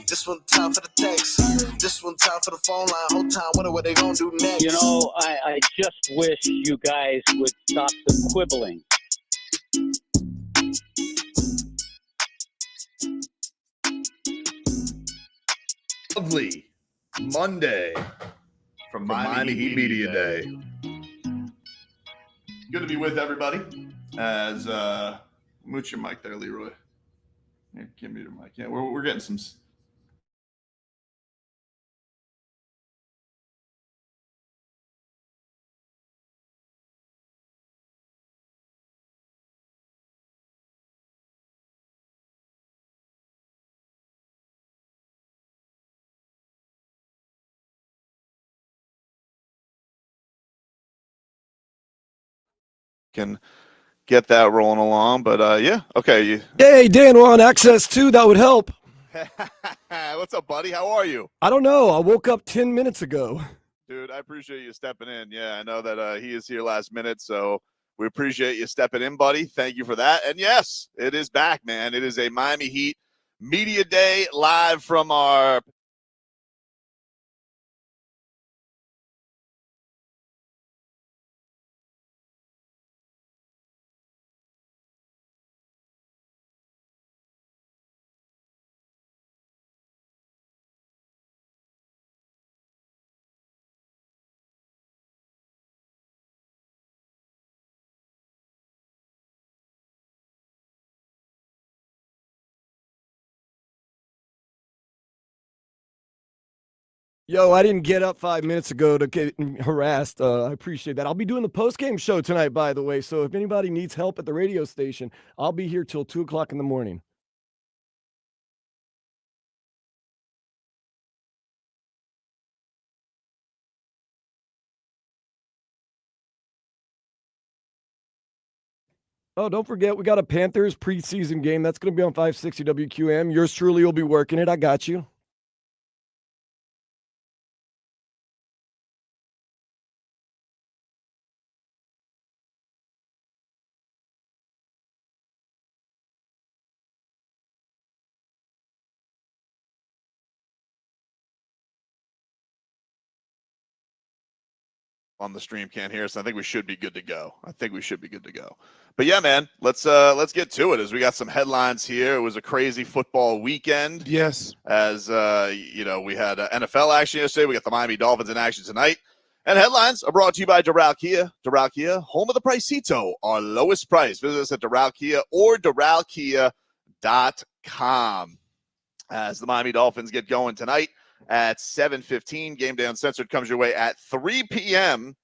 This one time for the text. This one time for the phone line. Whole time, wonder what they gonna do next. You know, I just wish you guys would stop the quibbling. Lovely Monday from Miami Heat Media Day. Good to be with everybody. As mute your mic there, Leroy. Here, give me your mic. Yeah, we're getting some. Can get that rolling along, but yeah, okay. Hey, Dan, we're on access too. That would help. What's up, buddy? How are you? I don't know. I woke up 10 minutes ago. Dude, I appreciate you stepping in. Yeah, I know that he is here last minute, so we appreciate you stepping in, buddy. Thank you for that. And yes, it is back, man. It is a Miami Heat Media Day live from our Yo, I didn't get up 5 minutes ago to get harassed. I appreciate that. I'll be doing the post-game show tonight, by the way. So if anybody needs help at the radio station, I'll be here till 2 o'clock in the morning. Oh, don't forget, we got a Panthers preseason game. That's going to be on 560 WQM. Yours truly will be working it. I got you. on the stream can't hear us. I think we should be good to go. But yeah, man, let's get to it as we got some headlines here. It was a crazy football weekend. Yes. As we had NFL action yesterday. We got the Miami Dolphins in action tonight. And headlines are brought to you by Doral Kia. Doral Kia, home of the Pricito, our lowest price. Visit us at Doral Kia or DoralKia.com. As the Miami Dolphins get going tonight at 7:15. Game Day Uncensored comes your way at 3 p.m.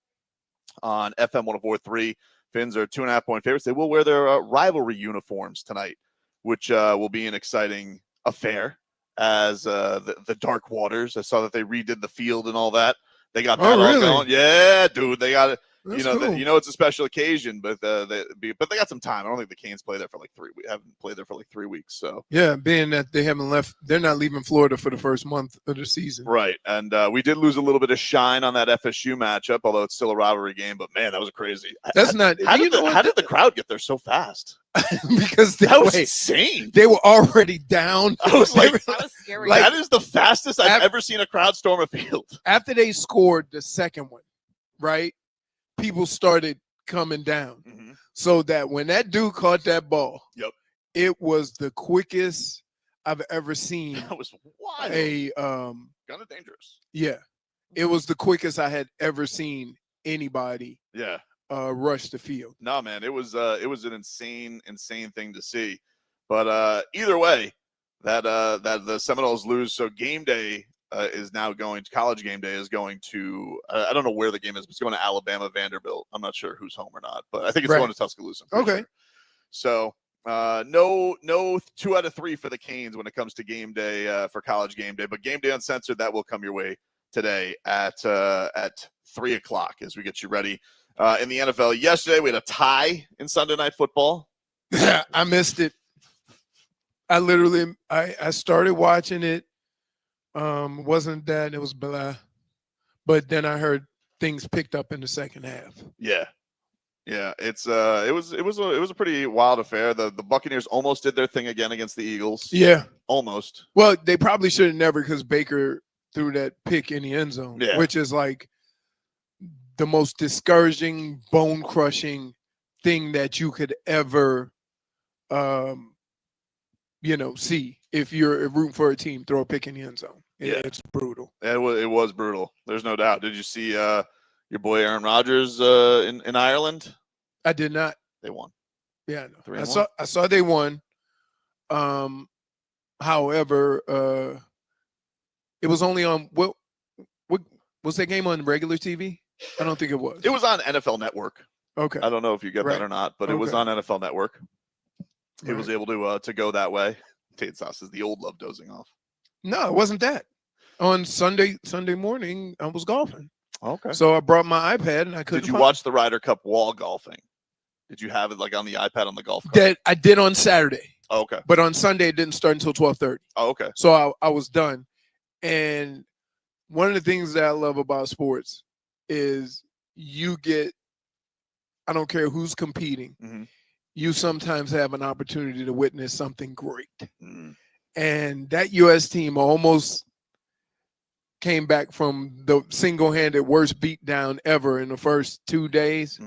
on FM 104.3. Fins are 2.5-point favorites. They will wear their rivalry uniforms tonight, which will be an exciting affair as the Dark Waters. I saw that they redid the field and all that. They got that all going. Yeah, dude, they got it. That's cool. It's a special occasion, but they got some time. I don't think the Canes play there for haven't played there for like 3 weeks. So yeah, being that they haven't left, they're not leaving Florida for the first month of the season. Right, and we did lose a little bit of shine on that FSU matchup, although it's still a rivalry game. But man, that was crazy. That's not. How did the crowd get there so fast? Because that was insane. They were already down. I was like, that was scary. That is the fastest I've ever seen a crowd storm a field. After they scored the second one, right? People started coming down. Mm-hmm. So that when that dude caught that ball, yep, it was the quickest I've ever seen. That was wild. Kind of dangerous. Yeah. It was the quickest I had ever seen anybody rush the field. No, man, it was an insane thing to see. But either way, that the Seminoles lose, so game day is now going to college game day is going to I don't know where the game is, but it's going to Alabama Vanderbilt. I'm not sure who's home or not, but I think it's going to Tuscaloosa. Okay. Sure. So no 2 out of 3 for the Canes when it comes to game day for college game day, but Game Day Uncensored, that will come your way today at 3 o'clock as we get you ready. In the NFL yesterday, we had a tie in Sunday Night Football. I missed it. I started watching it. Wasn't that it was blah, but then I heard things picked up in the second half. Yeah, Yeah, it was a pretty wild affair. The Buccaneers almost did their thing again against the Eagles. Yeah, almost. Well, they probably should have never, because Baker threw that pick in the end zone, which is like the most discouraging, bone crushing thing that you could ever, see. If you're rooting for a team, throw a pick in the end zone. It's brutal. It was brutal. There's no doubt. Did you see your boy Aaron Rodgers in Ireland? I did not. They won. Yeah, no. I saw they won. However, it was only on what was that game on regular TV? I don't think it was. It was on NFL Network. Okay. I don't know if you get that or not, but it was on NFL Network. He was able to go that way. Tate Sauce is the old love dozing off. No, it wasn't that. On Sunday morning, I was golfing. Okay. So I brought my iPad and I couldn't. Did you watch the Ryder Cup wall golfing? Did you have it like on the iPad on the golf cart? That I did on Saturday. Oh, okay. But on Sunday it didn't start until 12:30. Oh, okay. So I was done. And one of the things that I love about sports is you get, I don't care who's competing, you sometimes have an opportunity to witness something great. And that U.S. team almost came back from the single-handed worst beatdown ever in the first 2 days.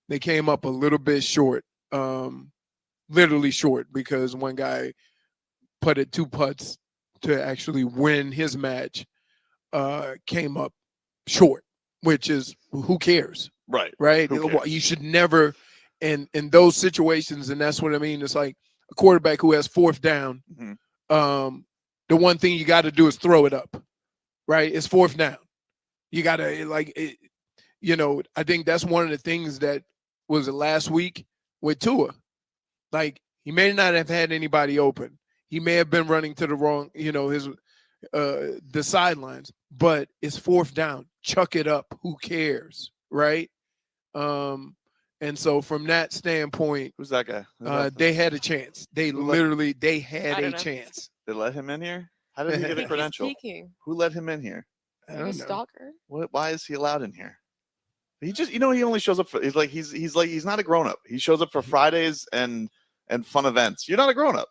They came up a little bit short, literally short, because one guy putted 2 putts to actually win his match, came up short, which is, who cares? Right? You should never, in those situations, and that's what I mean, it's like a quarterback who has 4th down, the one thing you got to do is throw it up, right? It's 4th down. You got to, I think that's one of the things that was last week with Tua. Like, he may not have had anybody open. He may have been running to the wrong, the sidelines, but it's 4th down. Chuck it up. Who cares, right? And so from that standpoint, who's that guy? They had a chance. They had a chance. They let him in here? How did he get a credential? Who let him in here? I don't know. Stalker. Why is he allowed in here? He just, he only shows up for, he's not a grown up. He shows up for Fridays and fun events. You're not a grown up.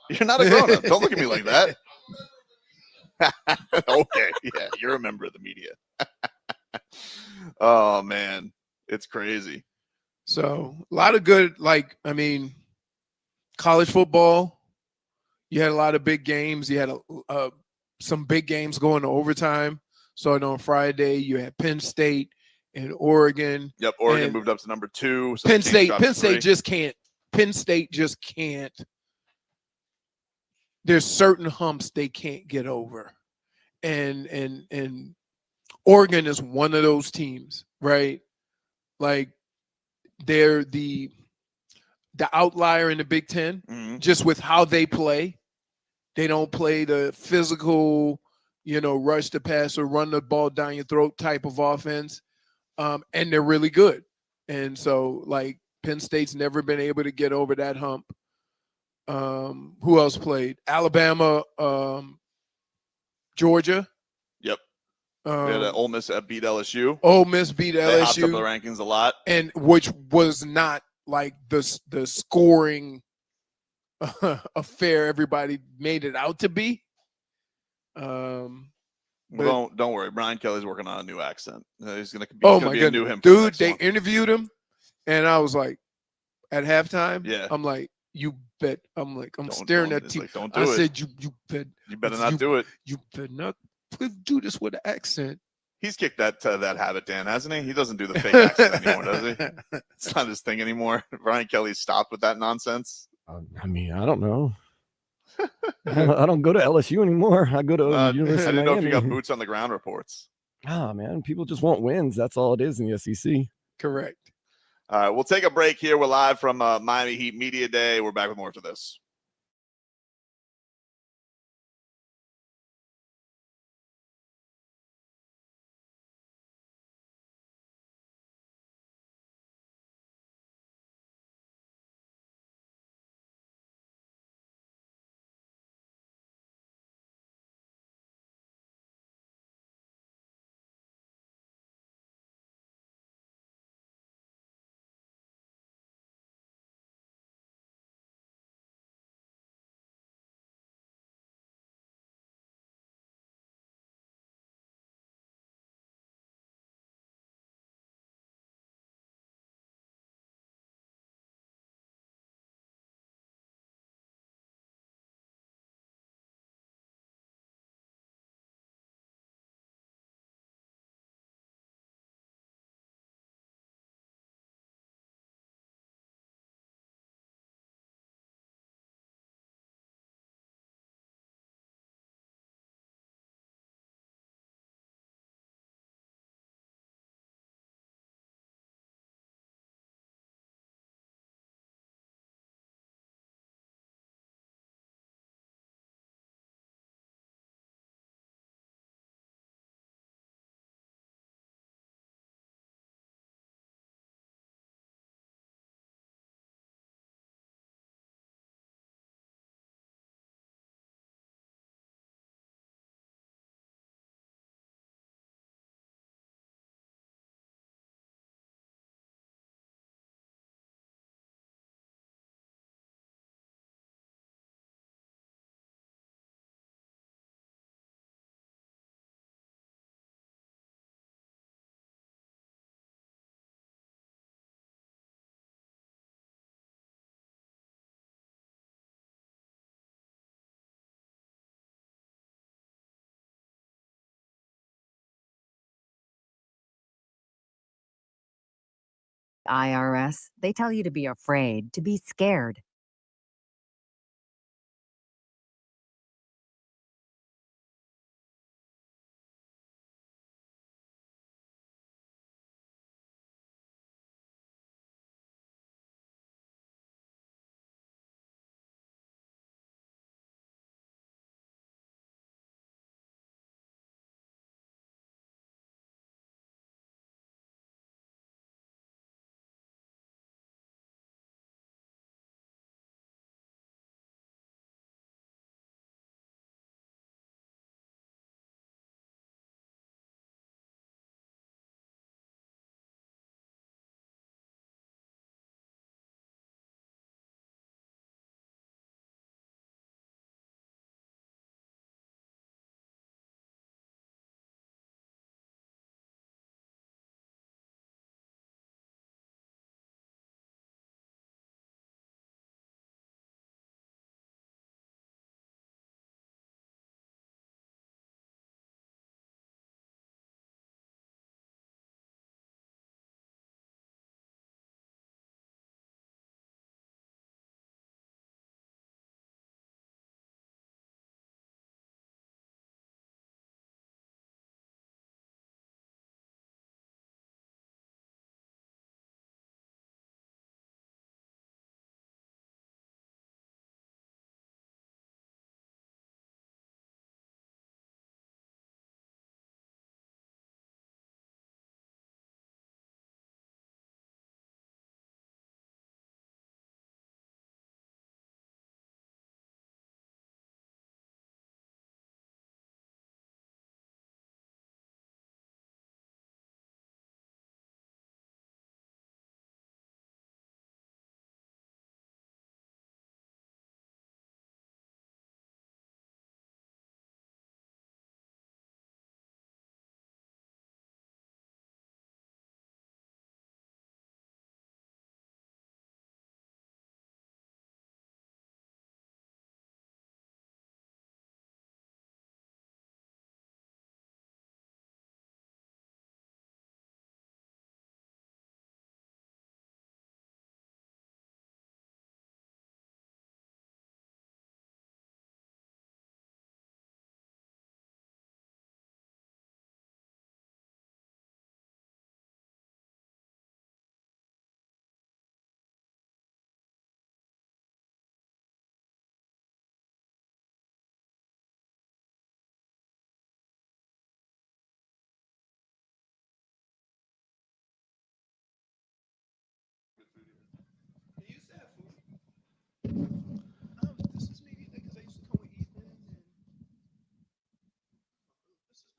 You're not a grown up. Don't look at me like that. Okay, yeah, you're a member of the media. Oh man, it's crazy. So a lot of good, college football. You had a lot of big games. You had some big games going to overtime. So on Friday, you had Penn State and Oregon. Yep, Oregon moved up to number 2. So Penn State just can't. Penn State just can't. There's certain humps they can't get over, and Oregon is one of those teams, right? Like, they're the outlier in the Big Ten, just with how they play. They don't play the physical, rush the pass or run the ball down your throat type of offense, and they're really good. And so, Penn State's never been able to get over that hump. Who else played? Alabama, Georgia. Yep. We had Ole Miss beat LSU. Ole Miss beat LSU. They hopped up the rankings a lot, and which was not like the scoring affair everybody made it out to be. Well, don't worry. Brian Kelly's working on a new accent. He's gonna be a new him. Dude, they interviewed him, and I was like, at halftime, I'm like, you bet. I'm staring at you. Like, don't do I it. said, you bet. You better not do it. You better not do this with an accent. He's kicked that habit, Dan, hasn't he? He doesn't do the fake accent anymore, does he? It's not his thing anymore. Brian Kelly stopped with that nonsense. I don't know. I don't go to LSU anymore. I go to University I didn't of know Miami. if you got boots on the ground reports. Man, people just want wins. That's all it is in the SEC. Correct. All right, we'll take a break here. We're live from Miami Heat Media Day. We're back with more after this. IRS. They tell you to be afraid, to be scared.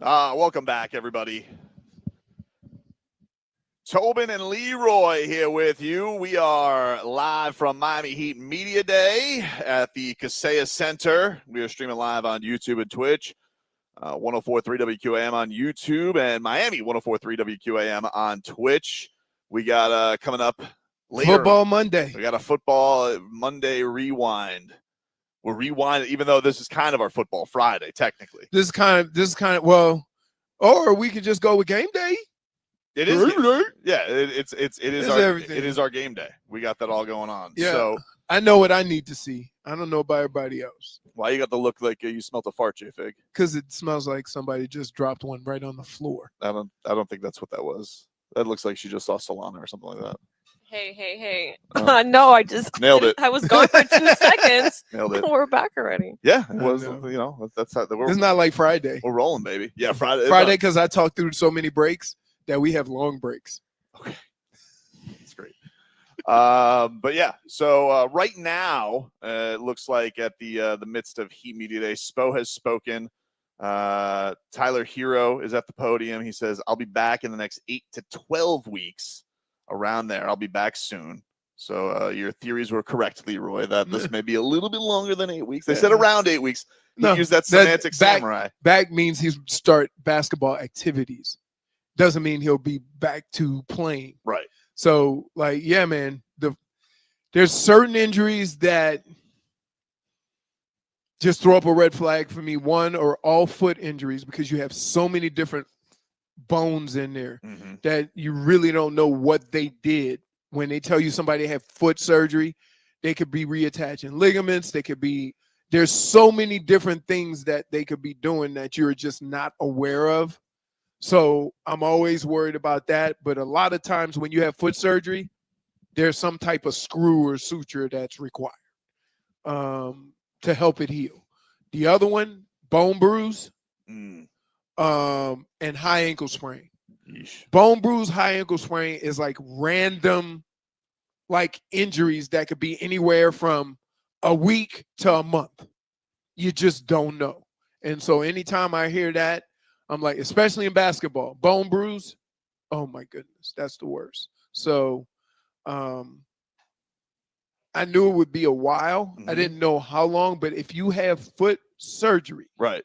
Welcome back, everybody. Tobin and Leroy here with you. We are live from Miami Heat Media Day at the Kaseya Center. We are streaming live on YouTube and Twitch, 104.3 WQAM on YouTube and Miami 104.3 WQAM on Twitch. We got coming up later. Football Monday. We got a football Monday rewind. We're rewinding, even though this is kind of our football Friday, technically. This is kind of well, or we could just go with game day. It is, yeah. It is our game day. We got that all going on. Yeah, so I know what I need to see. I don't know about everybody else. Why you got to look like you smelled a fart, J-Fig? Because it smells like somebody just dropped one right on the floor. I don't think that's what that was. That looks like she just saw Solana or something like that. Hey. No, I just nailed it. I was gone for 2 seconds. Nailed it. We're back already. Yeah, it was. You know, that's how it's not like Friday. We're rolling, baby. Yeah, Friday. Friday, because I talked through so many breaks that we have long breaks. Okay, that's great. But yeah, so right now it looks like at the midst of Heat Media Day, Spo has spoken. Tyler Herro is at the podium. He says, "I'll be back in the next 8 to 12 weeks." Around there, I'll be back soon. So your theories were correct, Leroy, that this may be a little bit longer than 8 weeks. They said around 8 weeks. He used that semantic samurai. Back means he'll start basketball activities. Doesn't mean he'll be back to playing. Right. So, like, yeah, man, there's certain injuries that just throw up a red flag for me. One or all foot injuries, because you have so many different bones in there that you really don't know what they did when they tell you somebody had foot surgery, they could be reattaching ligaments. There's so many different things that they could be doing that you're just not aware of. So I'm always worried about that. But a lot of times when you have foot surgery, there's some type of screw or suture that's required to help it heal. The other one, bone bruise, and high ankle sprain. Yeesh. Bone bruise, high ankle sprain is like random injuries that could be anywhere from a week to a month. You just don't know. And so anytime I hear that, I'm like, especially in basketball, bone bruise, oh my goodness, that's the worst. So I knew it would be a while. I didn't know how long, but if you have foot surgery, right,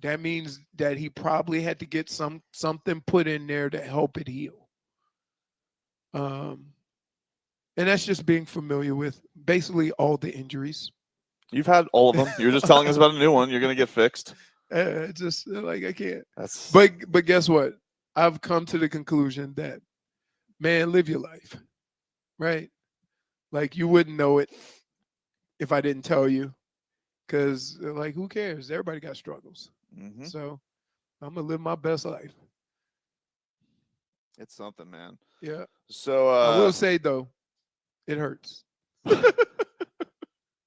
that means that he probably had to get something put in there to help it heal. And that's just being familiar with basically all the injuries. You've had all of them. You're just telling us about a new one. You're going to get fixed. Just like I can't. That's But guess what? I've come to the conclusion that, man, live your life, right? Like you wouldn't know it if I didn't tell you, because like who cares? Everybody got struggles. So I'm gonna live my best life. It's something, man. Yeah. So I will say though, it hurts. The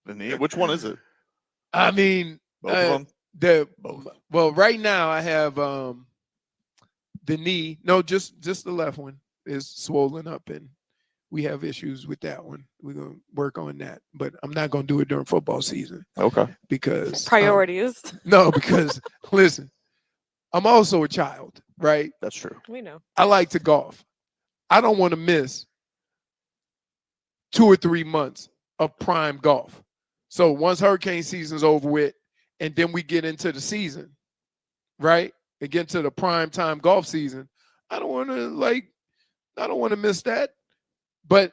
knee. Which one is it? I mean, Both of them. Both. Well, right now I have the knee. No, just the left one is swollen up, and we have issues with that one. We're gonna work on that, but I'm not gonna do it during football season. Okay. Because Priorities. no, because listen, I'm also a child, right? That's true. We know. I like to golf. I don't want to miss 2 or 3 months of prime golf. So once hurricane season's over with, and then we get into the season, right? And get into the prime time golf season. I don't want to miss that. But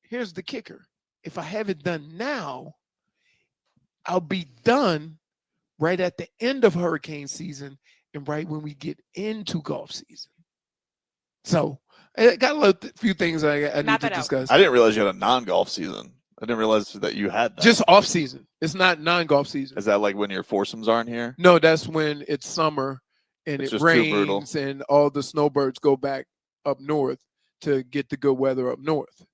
here's the kicker. If I have it done now, I'll be done right at the end of hurricane season and right when we get into golf season. So I got a few things I need to discuss. I didn't realize you had a non-golf season. I didn't realize that you had that. Just off season. It's not non-golf season. Is that like when your foursomes aren't here? No, that's when it's summer and It's it just too brutal. rains and all the snowbirds go back up north to get the good weather up north,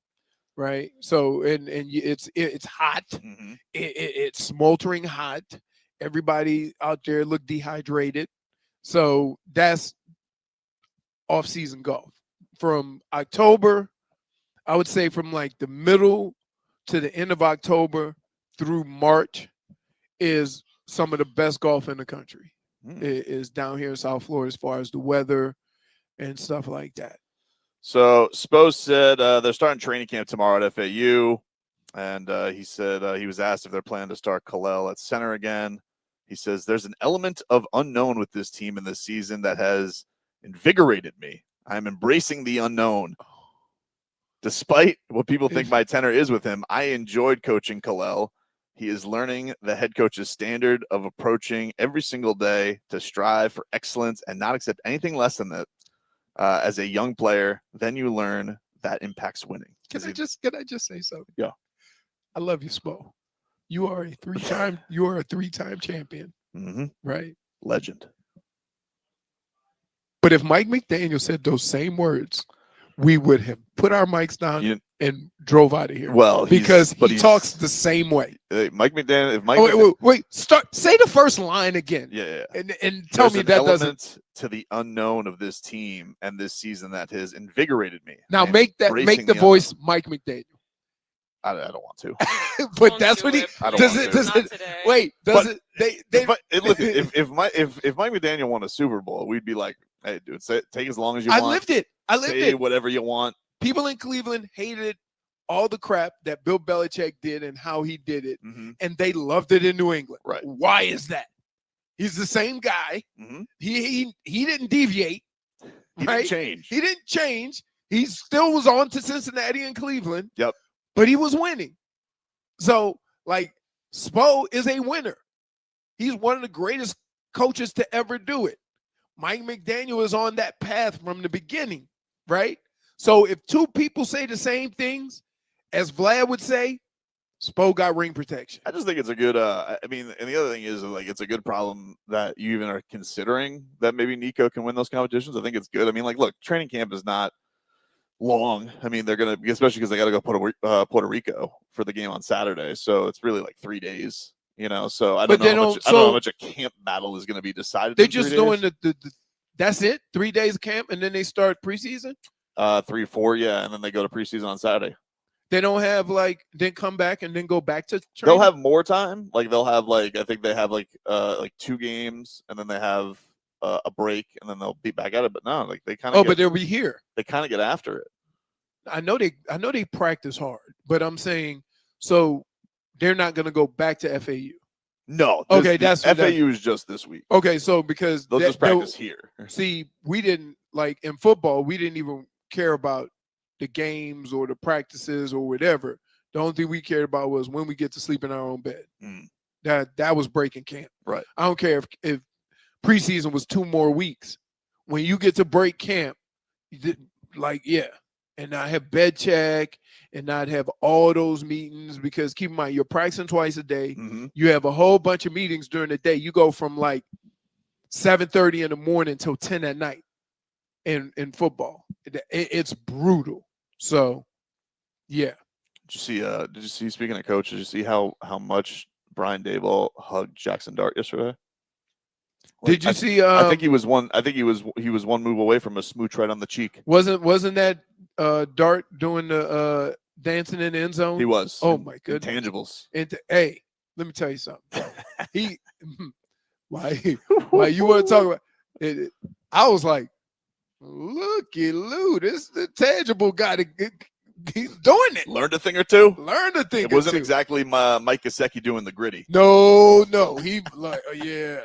right? So and it's hot. It's smoldering hot. Everybody out there look dehydrated. So that's off-season golf. From October, I would say from like the middle to the end of October through March is some of the best golf in the country. It is down here in South Florida as far as the weather and stuff like that. So Spose said they're starting training camp tomorrow at FAU, and he said he was asked if they're planning to start Kel'el at center again. He says there's an element of unknown with this team in this season that has invigorated me. I'm embracing the unknown. Despite what people think my tenor is with him, I enjoyed coaching Kel'el. He is learning the head coach's standard of approaching every single day to strive for excellence and not accept anything less than that. As a young player, then you learn that impacts winning. Can I just say something? Yeah. I love you, Spo. You are a three-time champion, right? Legend. But if Mike McDaniel said those same words, we would have put our mics down and drove out of here. Well, because he talks the same way. Mike McDaniel. If Mike wait. Say the first line again. Yeah. And tell me that doesn't to the unknown of this team and this season that has invigorated me. Now make the voice Mike McDaniel. I don't want to. But that's what he does. If Mike McDaniel won a Super Bowl, we'd be like, hey, dude, take as long as you want. I lived it. Say whatever you want. People in Cleveland hated all the crap that Bill Belichick did and how he did it, and they loved it in New England. Right? Why is that? He's the same guy. He didn't deviate. He didn't change. He didn't change. He still was on to Cincinnati and Cleveland. Yep. But he was winning. So, like, Spo is a winner. He's one of the greatest coaches to ever do it. Mike McDaniel is on that path from the beginning, right? So if two people say the same things, as Vlad would say, Spo got ring protection. I just think it's a good. I mean, and the other thing is like it's a good problem that you even are considering that maybe Nico can win those competitions. I think it's good. I mean, like, look, training camp is not long. I mean, they're gonna, especially because they got to go Puerto Rico for the game on Saturday, so it's really like 3 days. You know, so I don't know how much a camp battle is going to be decided. They're just doing the that's it. 3 days of camp, and then they start preseason. 3 or 4, yeah, and then they go to preseason on Saturday. They don't have then come back and then go back to training? They'll have more time. Like they'll have I think they have like 2 games, and then they have a break, and then they'll be back at it. But no, like they kind of but they'll be here. They kind of get after it. I know they practice hard, but I'm saying so they're not going to go back to FAU. No. Okay, that's FAU is just this week. Okay, so because they'll just practice here. See, we didn't in football. We didn't even care about the games or the practices or whatever. The only thing we cared about was when we get to sleep in our own bed. That was breaking camp. Right. I don't care if preseason was 2 more weeks. When you get to break camp, and I have bed check and I'd have all those meetings because keep in mind you're practicing twice a day. Mm-hmm. You have a whole bunch of meetings during the day. You go from 7:30 in the morning till 10 at night in football. It's brutal. So, yeah. Did you see? Speaking of coach, did you see how much Brian Daboll hugged Jackson Dart yesterday? Did you see? I think he was one. I think he was one move away from a smooch right on the cheek. Wasn't that Dart doing the dancing in the end zone? He was. Oh my goodness. Intangibles. Hey, let me tell you something. Why you want to talk about it? I was like, looky Lou, this the tangible guy. He's doing it. Learned a thing or two. It wasn't exactly Mike Gesicki doing the gritty. No, he yeah.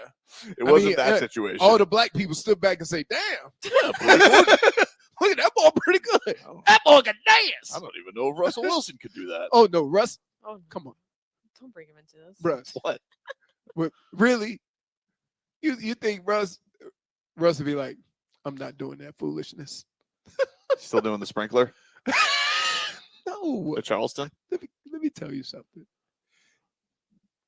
It wasn't that situation. All the black people stood back and say, "Damn, look at that ball, pretty good. That ball can dance." I don't even know if Russell Wilson could do that. Oh no, Russ! Oh, come on, don't bring him into this, Russ. What? Really? You think Russ would be like, "I'm not doing that foolishness." Still doing the sprinkler? No. At Charleston? Let me tell you something.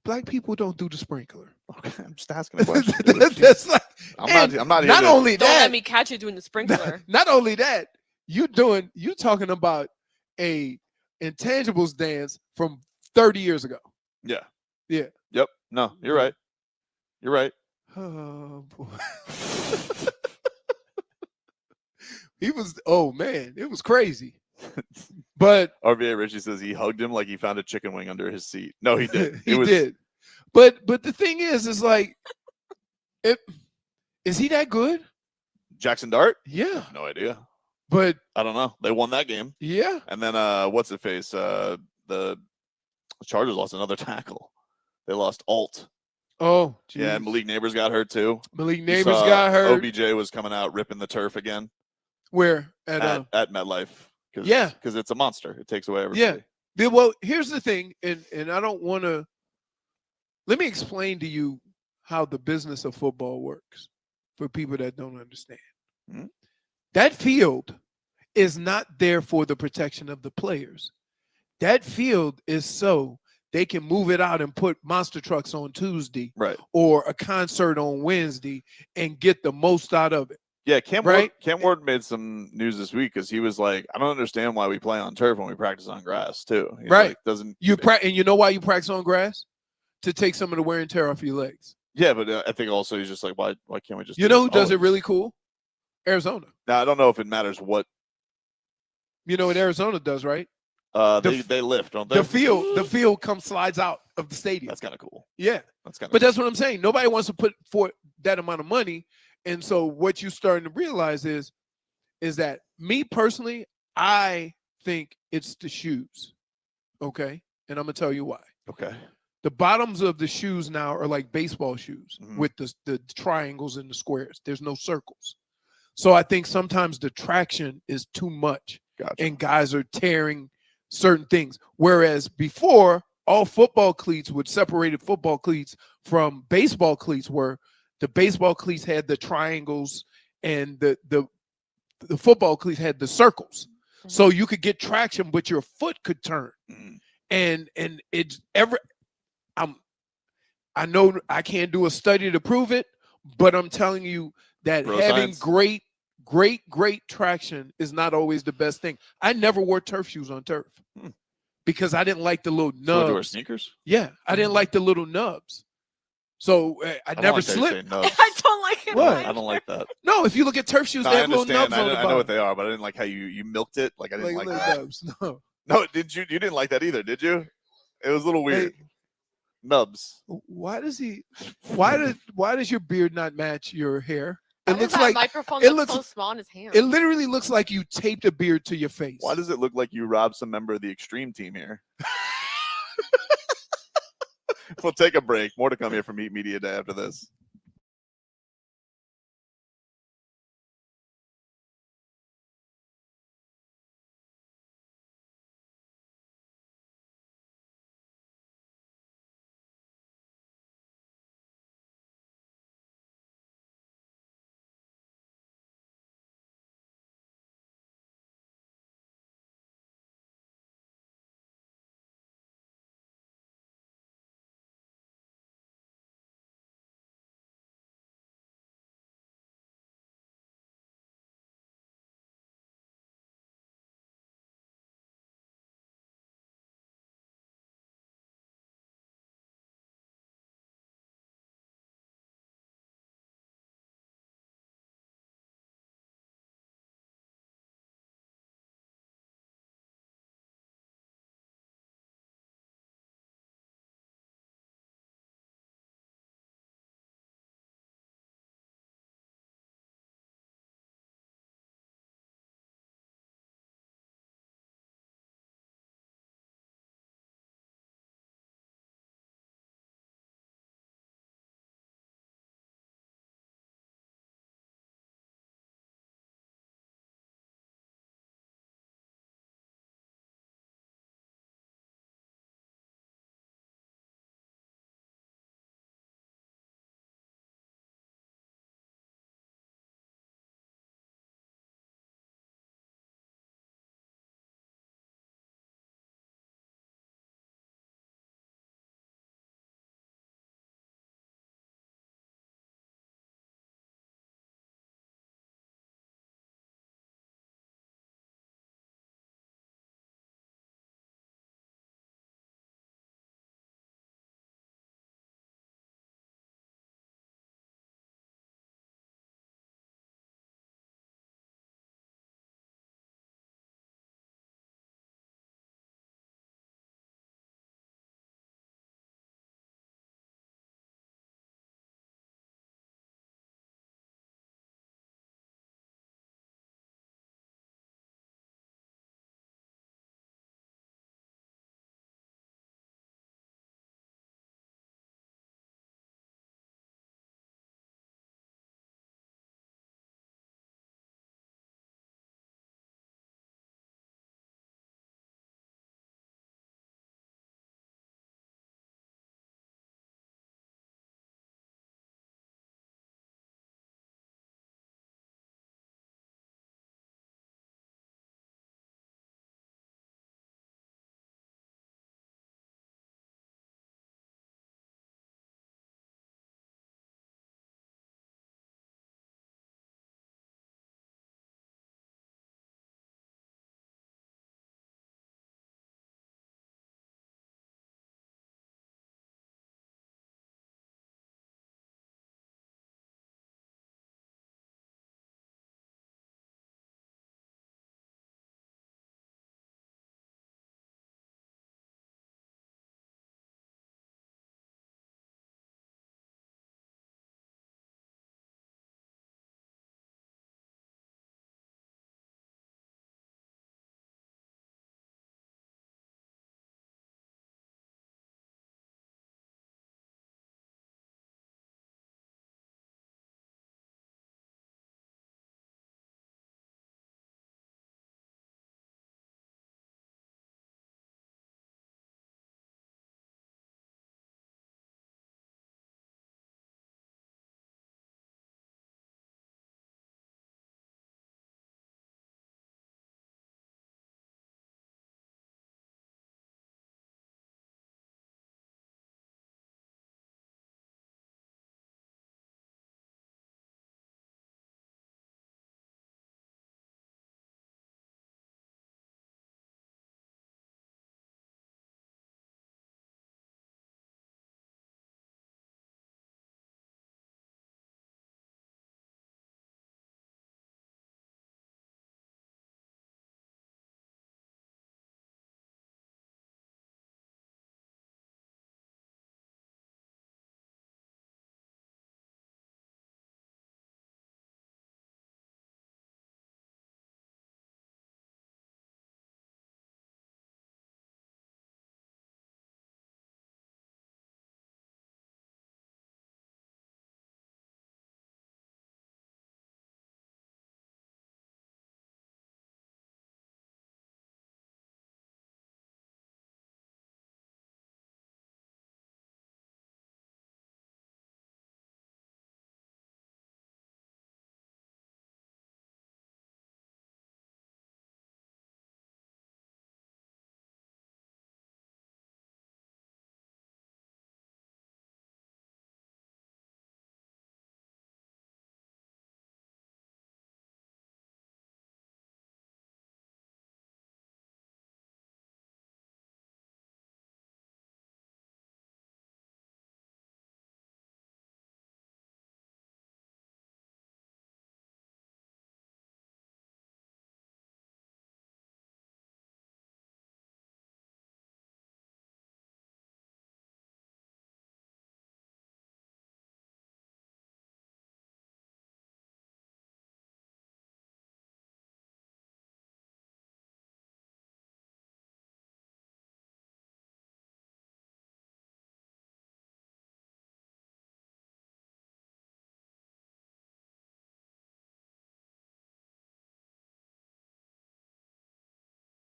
Black people don't do the sprinkler. Okay, I'm just asking a question. That's I'm not here. Not only don't that, let me catch you doing the sprinkler. Not only that, you talking about a intangibles dance from 30 years ago. Yeah. Yeah. Yep. No, you're right. You're right. Oh boy. It was crazy. But RVA Richie says he hugged him like he found a chicken wing under his seat. No, he did. He did. But the thing is is he that good? Jackson Dart? Yeah. No idea. But I don't know. They won that game. Yeah. And then what's it face? The Chargers lost another tackle. They lost Alt. Oh, geez. Yeah, and Malik Neighbors got hurt too. Malik Neighbors got hurt. OBJ was coming out ripping the turf again. Where? At MetLife. Yeah. Because it's a monster. It takes away everybody. Yeah. Well, here's the thing, and I don't want to. Let me explain to you how the business of football works for people that don't understand. Mm-hmm. That field is not there for the protection of the players. That field is so they can move it out and put monster trucks on Tuesday, right, or a concert on Wednesday and get the most out of it. Yeah, Cam Ward made some news this week because he was like, I don't understand why we play on turf when we practice on grass too. He's right. Like, doesn't and you know why you practice on grass? To take some of the wear and tear off your legs. Yeah, but I think also he's just like, why can't we just? You know who does it really cool? Arizona. Now I don't know if it matters what. You know what Arizona does, right? They lift, don't they? The field slides out of the stadium. That's kind of cool. Yeah, that's kind of. But that's what I'm saying. Nobody wants to put for that amount of money. And so what you're starting to realize is that me personally, I think it's the shoes. Okay. And I'm going to tell you why. Okay. The bottoms of the shoes now are like baseball shoes with the triangles and the squares. There's no circles. So I think sometimes the traction is too much. Gotcha. And guys are tearing certain things. Whereas before, all football cleats with separated football cleats from baseball cleats were the baseball cleats had the triangles and the football cleats had the circles. So you could get traction, but your foot could turn. And it's I know I can't do a study to prove it, but I'm telling you that having great traction is not always the best thing. I never wore turf shoes on turf because I didn't like the little nubs. So you wear sneakers? Yeah, I didn't like the little nubs. So I never like slipped. I don't like it. What? I don't like that. No, if you look at turf shoes, they have little nubs on the bottom. I know what they are, but I didn't like how you milked it. Like I didn't like that. Nubs. No. No, did you? You didn't like that either, did you? It was a little weird. Hey, nubs. Why does your beard not match your hair? It looks like microphone looks so small in his hand. It literally looks like you taped a beard to your face. Why does it look like you robbed some member of the extreme team here? We'll take a break. More to come here from Heat Media Day after this.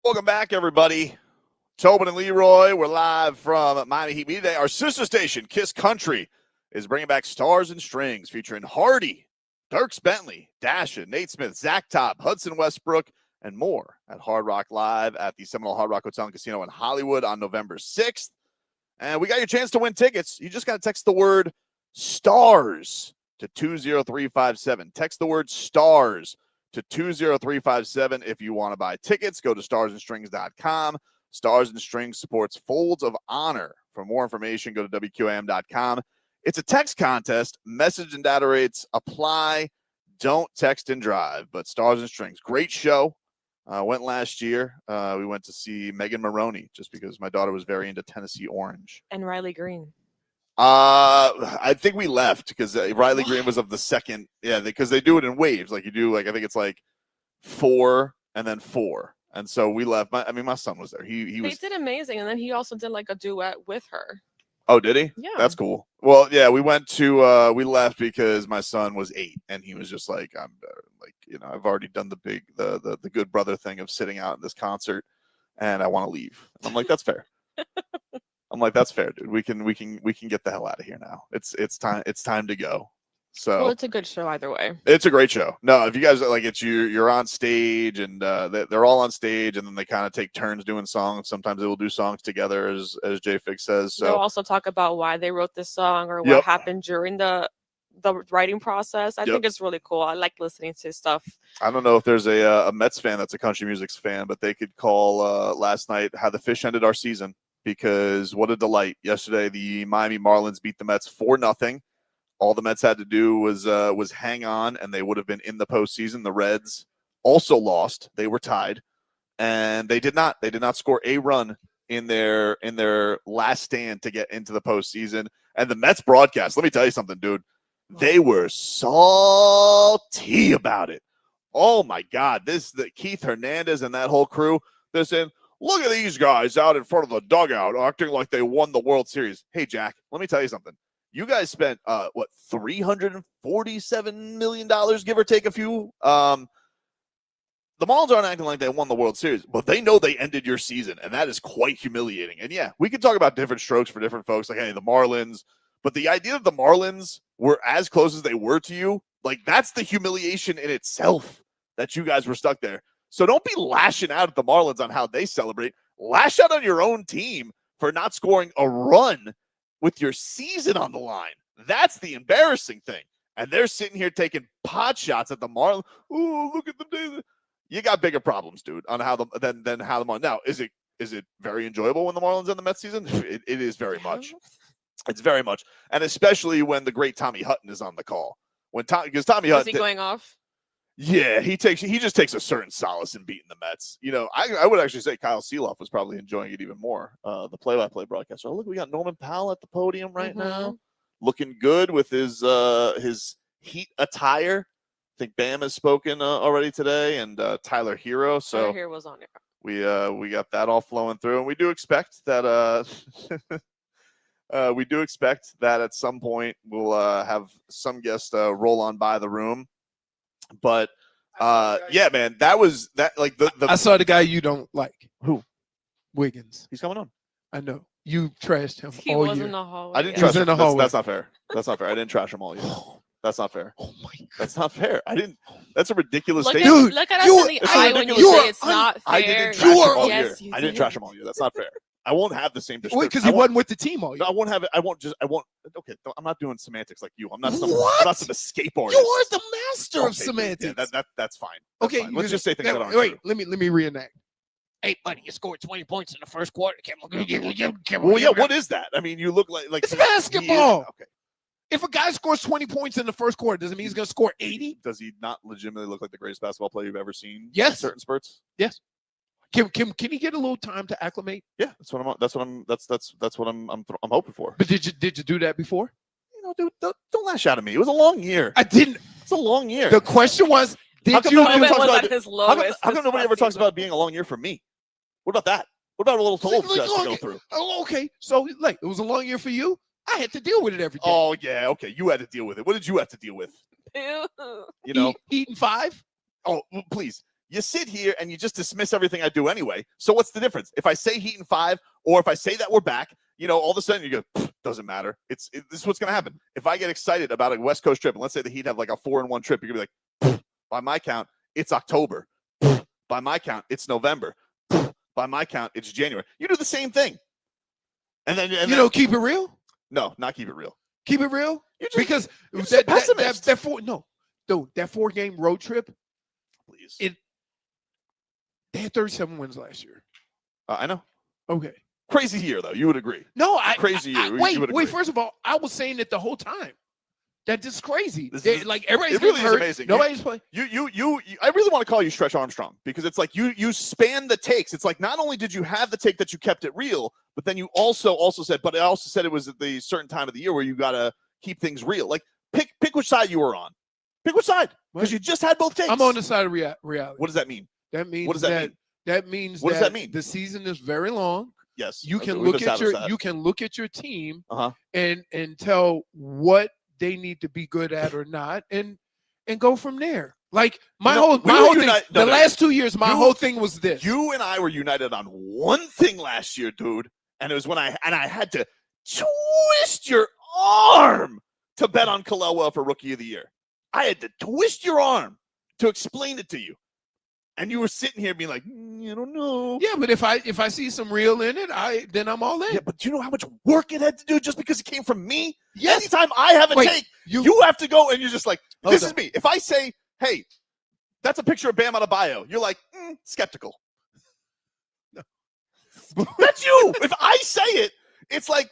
Welcome back, everybody. Tobin and Leroy, we're live from Miami Heat Media Day. Our sister station, Kiss Country, is bringing back Stars and Strings, featuring Hardy, Dierks Bentley, Dasha, Nate Smith, Zach Top, Hudson Westbrook, and more at Hard Rock Live at the Seminole Hard Rock Hotel and Casino in Hollywood on November 6th. And we got your chance to win tickets. You just got to text the word STARS to 20357. Text the word STARS to 20357 if you want to buy tickets. Go to starsandstrings.com. Stars and Strings supports Folds of Honor. For more information, go to WQAM.com. It's a text contest. Message and data rates apply. Don't text and drive, but Stars and Strings. Great show. Went last year. We went to see Megan Maroney just because my daughter was very into Tennessee Orange. And Riley Green. I think we left because Riley Green was of the second. Yeah, because they do it in waves. Like you do, like I think it's like 4 and then 4. And so we left. My son was there. He was. They did amazing, and then he also did like a duet with her. Oh, did he? Yeah. That's cool. Well, yeah, we went to we left because my son was 8 and he was just like, I'm like, I've already done the good brother thing of sitting out in this concert and I want to leave. And I'm like, that's fair. I'm like, that's fair, dude. We can get the hell out of here now. It's time to go. So Well, it's a good show either way. it's a great show. No, if you guys like it, you're on stage and they're all on stage and then they kind of take turns doing songs. Sometimes they will do songs together, as J Fig says. So They'll also talk about why they wrote this song or what Yep. happened during the writing process. I Yep. think it's really cool. I like listening to stuff. I don't know if there's a Mets fan that's a country music fan, but they could call last night how the fish ended our season, because what a delight. Yesterday, the Miami Marlins beat the Mets 4-0. All the Mets had to do was hang on, and they would have been in the postseason. The Reds also lost; they were tied, and they did not. They did not score a run in their last stand to get into the postseason. And the Mets broadcast, let me tell you something, dude. They were salty about it. Oh my God! The Keith Hernandez and that whole crew. They're saying, "Look at these guys out in front of the dugout, acting like they won the World Series." Hey, Jack, let me tell you something. You guys spent $347 million, give or take a few. The Marlins aren't acting like they won the World Series, but they know they ended your season, and that is quite humiliating. And yeah, we could talk about different strokes for different folks, like, hey, the Marlins, but the idea that the Marlins were as close as they were to you, like, that's the humiliation in itself that you guys were stuck there. So don't be lashing out at the Marlins on how they celebrate. Lash out on your own team for not scoring a run with your season on the line. That's the embarrassing thing. And they're sitting here taking pot shots at the Marlins. Oh, look at them. You got bigger problems, dude, on how the Marlins. Now, is it very enjoyable when the Marlins end the Mets season? It is very much. It's very much. And especially when the great Tommy Hutton is on the call. Because Tommy Hutton. Is he going off? Yeah, he just takes a certain solace in beating the Mets. I would actually say Kyle Seeloff was probably enjoying it even more. The play-by-play broadcaster. Oh, look, we got Norman Powell at the podium right now, looking good with his Heat attire. I think Bam has spoken already today, and Tyler Herro. So Tyler Herro was on it. We got that all flowing through, and we do expect that at some point we'll have some guest roll on by the room. But yeah, man, that was that. Like the I saw the guy you don't like. Who? Wiggins. He's coming on. I know you trashed him He all was year. in the hallway. I didn't He was trash him. in the hallway. That's not fair. That's not fair. I didn't trash him all year. That's not fair. Oh my God. That's not fair. I didn't. That's a ridiculous Look statement. Dude, at us you- in the it's eye when ridiculous. you You say are it's not I fair. didn't trash him all year. Yes, you I didn't did. trash him all year. That's not fair. I won't have the same description. Wait, because he wasn't with the team all year. No, I won't have it. I won't. Okay, I'm not doing semantics like you. I'm not some What? escape artist. You are the master of Okay, dude, semantics. Yeah, that's fine. That's Okay, fine. Let's just say things that aren't wait. true. Let me reenact. Hey, buddy, you scored 20 points in the first quarter. Well, yeah. What is that? I mean, you look like It's basketball. Okay. If a guy scores 20 points in the first quarter, does it mean he's going to score 80? Does he not legitimately look like the greatest basketball player you've ever seen? Yes. In certain spurts. Yes. Can he get a little time to acclimate? Yeah, that's what I'm hoping for. But did you do that before? Dude, don't lash out at me. It was a long year. I didn't. It's a long year. The question was, How did come you nobody do ever talks was about at his how lowest. come nobody ever talks about being a long year for me? What about that? What about a little toll Like, just to go okay. through? Oh, okay. So, like, it was a long year for you. I had to deal with it every day. Oh yeah, okay. You had to deal with it. What did you have to deal with? Ew. You know? Eating 5. Oh, well, please. you sit here and you just dismiss everything I do anyway. So what's the difference? If I say Heat in 5, or if I say that we're back, all of a sudden you go, doesn't matter. This is what's going to happen. If I get excited about a West Coast trip, and let's say the Heat have like a 4-1 trip, you're going to be like, by my count, it's October. By my count, it's November. By my count, it's January. You do the same thing. And then keep it real. No, not keep it real. Keep it real. Because that 4-game road trip. Please. They had 37 wins last year. I know. Okay. Crazy year, though. You would agree. No, crazy year. Wait. First of all, I was saying it the whole time. That is crazy. Everybody's it really hurt. is amazing. Nobody's playing. I really want to call you Stretch Armstrong, because it's like you span the takes. It's like not only did you have the take that you kept it real, but then you also said, but I also said it was at the certain time of the year where you got to keep things real. Like pick which side you were on. Pick which side, because you just had both takes. I'm on the side of reality. What does that mean? That means what does that mean? That means what does that mean? The season is very long. Yes, you can look at your team and tell what they need to be good at or not, and go from there. Like my whole thing, last 2 years, my whole thing was this. You and I were united on one thing last year, dude, and it was when I had to twist your arm to bet on Kel'el Ware for Rookie of the Year. I had to twist your arm to explain it to you. And you were sitting here being like, I don't know. Yeah, but if I see some real in it, then I'm all in. Yeah, but do you know how much work it had to do just because it came from me? Yes. Anytime I have a take, you have to go and you're just like, this is me. If I say, hey, that's a picture of Bam Adebayo, you're like, skeptical. No. That's you. If I say it, it's like,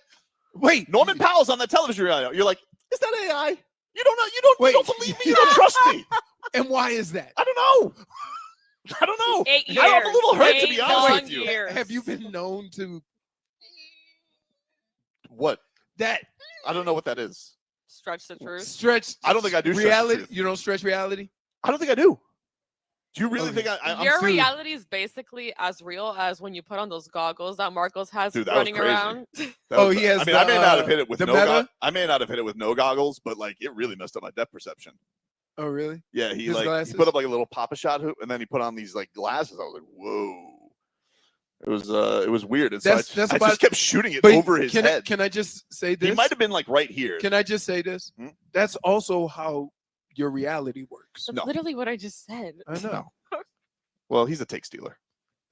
wait, Norman Powell's on the television radio. You're like, is that AI? You don't know. You don't believe me. You don't trust me. And why is that? I don't know. I don't know. 8 years. I'm a little hurt, to be honest with you. Years. Have you been known to what? That I don't know what that is. Stretch the truth. Stretch. I don't think I do. Reality. You don't stretch reality. I don't think I do. Do you really think I'm your reality is basically as real as when you put on those goggles that Marcos has running around? He has. I mean, I may not have hit it with no goggles. I may not have hit it with no goggles, but like it really messed up my depth perception. Oh, really? Yeah, he put up like a little Papa Shot hoop, and then he put on these like glasses. I was like, whoa. It was weird. And so I just kept shooting it over his head. Can I just say this? He might have been like right here. Can I just say this? That's also how your reality works. That's literally what I just said. I know. Well, he's a take stealer.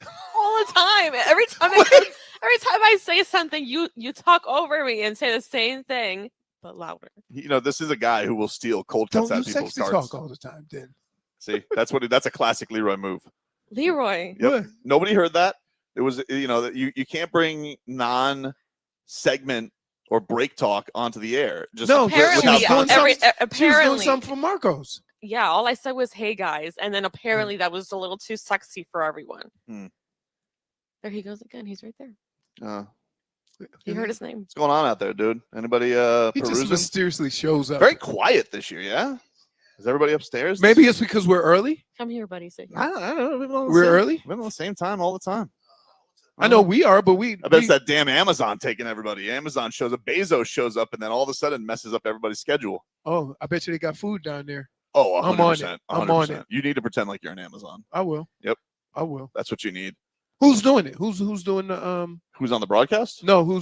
All the time. Every time I say something, you talk over me and say the same thing, but louder. This is a guy who will steal cold cuts out of people's cards. Talk all the time, then. See, that's a classic Leroy move. Leroy. Yep. Nobody heard that. It was, that you can't bring non-segment or break talk onto the air. Just apparently, she was doing apparently something for Marcos. Yeah, all I said was, "Hey guys," and then apparently that was a little too sexy for everyone. There he goes again. He's right there. He heard his name. What's going on out there, dude? Anybody He just mysteriously shows up. Very quiet this year, yeah? Is everybody upstairs? Maybe it's because we're early. Come here, buddy. Sit here. I don't know. We're early? We're on the same time all the time. I know we are, but I bet it's that damn Amazon taking everybody. Amazon shows up, Bezos shows up, and then all of a sudden messes up everybody's schedule. Oh, I bet you they got food down there. Oh, 100%. I'm on it. I'm on it. You need to pretend like you're an Amazon. I will. Yep. I will. That's what you need. Who's doing it? Who's doing the Who's on the broadcast? No,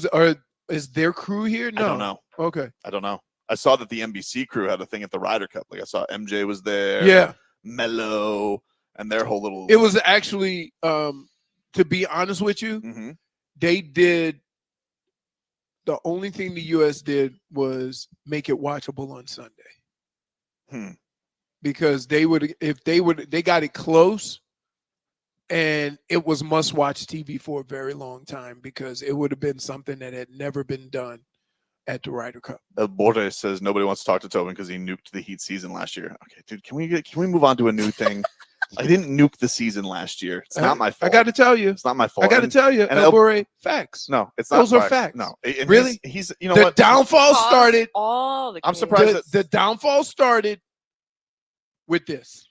is their crew here? No. I don't know. Okay. I don't know. I saw that the NBC crew had a thing at the Ryder Cup. Like I saw MJ was there. Yeah. Mello and their whole little. It was actually, to be honest with you, they did. The only thing the U.S. did was make it watchable on Sunday. Because they got it close, and it was must-watch TV for a very long time because it would have been something that had never been done at the Ryder Cup. El Borges says nobody wants to talk to Tobin because he nuked the Heat season last year. Okay, dude, can we move on to a new thing? I didn't nuke the season last year. It's not my fault. I got to tell you. It's not my fault. I got to tell you. El Borges, facts. No, it's not. Those are facts. No, really? He's the downfall started. I'm surprised. The downfall started with this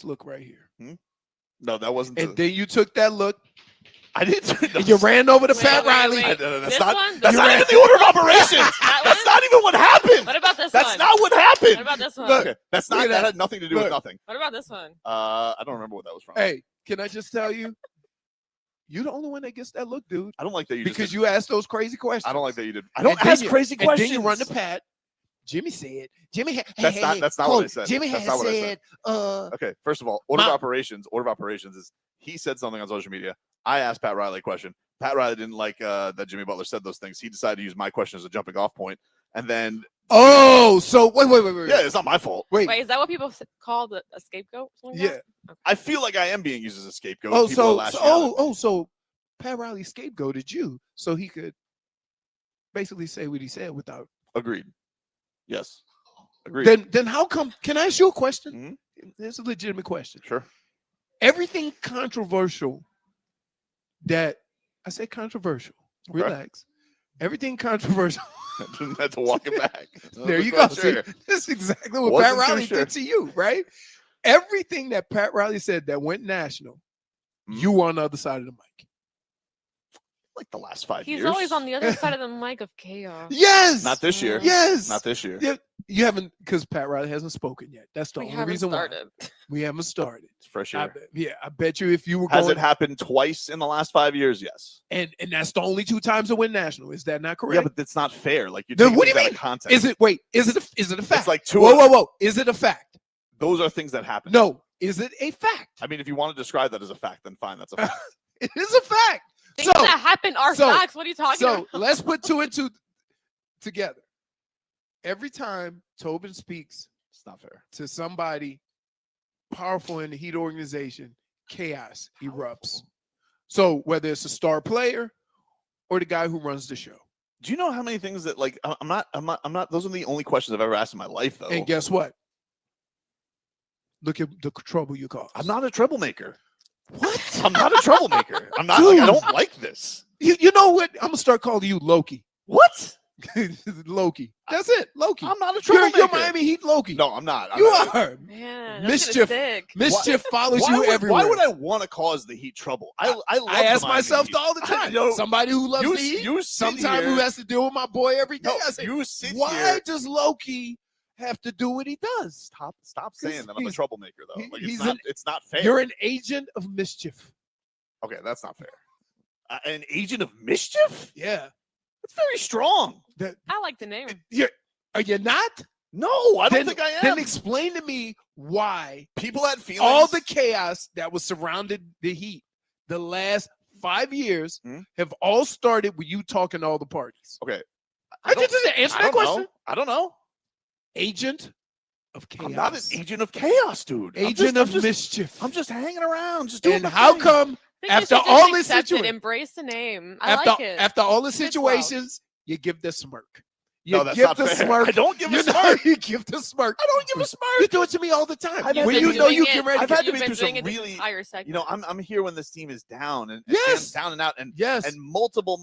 look right here. No, that wasn't. And then you took that look. I didn't. You ran over to Wait, Pat wait, Riley. wait. That's This not. one? That's This not one? even the order of operations. That That's one? not even what happened. What about this That's one? not what happened. What about this one? Look, Okay, that's look not. at That that. had nothing to do with Look. nothing. What about this one? I don't remember what that was from. Hey, can I just tell you? You're the only one that gets that look, dude. I don't like that you Because just you asked those crazy questions. I don't like that you did. I don't And then ask you- crazy questions. And then you run to Pat. Jimmy said. That's not what I said. Jimmy That's had not what I said. Okay, first of all, order of Ma- operations. Order of operations is he said something on social media. I asked Pat Riley a question. Pat Riley didn't like that Jimmy Butler said those things. He decided to use my question as a jumping off point, and then Oh, so wait. yeah, it's not my fault. Wait. Wait, is that what people call a scapegoat? Something like Yeah. that? I feel like I am being used as a scapegoat. Oh, People are so lashing out. so Pat Riley scapegoated you so he could basically say what he said without. Agreed. Yes. Agreed. Then how come? Can I ask you a question? Mhm. It's a legitimate question. Sure. Everything controversial that I say controversial. Okay. Relax. Everything controversial. Didn't have to walk it back. There you go. Sure. See, this is exactly what Wasn't Pat too Riley sure. did to you, right? Everything that Pat Riley said that went national, you were on the other side of the mic. Like the last 5 years. He's always on the other side of the mic of chaos. Yes. Not this year. Yes. Not this year. Yeah, you haven't, because Pat Riley hasn't spoken yet. That's the We only haven't reason started. why we haven't started. It's fresh I air. I bet you if you were Has going, it happened twice in the last 5 years? Yes. and that's the only 2 times it went national. Is that not correct? Yeah, but it's not fair. Like you're Then taking what do you things out mean? of context. Is it? Wait, is it a fact? It's like two. Whoa! Is it a fact? Those are things that happen. No. Is it a fact? I mean, if you want to describe that as a fact, then fine. That's a fact. It is a fact. Things that happen are facts. What are you talking So about? let's put 2 and 2 together. Every time Tobin speaks It's not fair. to somebody powerful in the Heat organization, chaos erupts. So whether it's a star player or the guy who runs the show. Do you know how many things that like I'm not. Those are the only questions I've ever asked in my life, though. And guess what? Look at the trouble you caused. I'm not a troublemaker. What? I'm not a troublemaker. I'm not. Dude. Like, I don't like this. You know what? I'm gonna start calling you Loki. What? Loki. That's it. Loki. I'm not a You're troublemaker. Miami Heat Loki. No, I'm not. I'm You not. are. Man, that's Mischief. gonna stick. Mischief follows you everywhere. Why would I want to cause the Heat trouble? I love I ask the Miami myself Heat. all the I time. know- Somebody who loves you, the Heat, you sit sometimes here, who has to deal with my boy every day. no, I say, you sit why here. does Loki have to do what he does? Stop saying that I'm a he's- troublemaker, though. Like he's it's not fair. You're an agent of mischief. Okay, that's not fair. An agent of mischief? Yeah. That's very strong. I like the name. Are you not? No, I don't think I am. Then explain to me why People had feelings. all the chaos that was surrounded the Heat the last 5 years have all started with you talking to all the parties. Okay. I just didn't answer that question. I don't know. Agent of chaos. I'm not an agent of chaos, dude. Agent of mischief. I'm just hanging around. Just doing And my how thing. come I think after you should all just this accept it, situation, embrace the name. I like it. after all the Fits well. situations, you give the smirk. You No, that's give not the fair. smirk. I don't give a You know, smirk. You give the smirk. I don't give a smirk. You do it to me all the time. I've You've when been you know doing you it- get ready. I've had to you've be been through some doing it this really- entire segment. You know, I'm here when this team is down and Yes. down and out and Yes. and multiple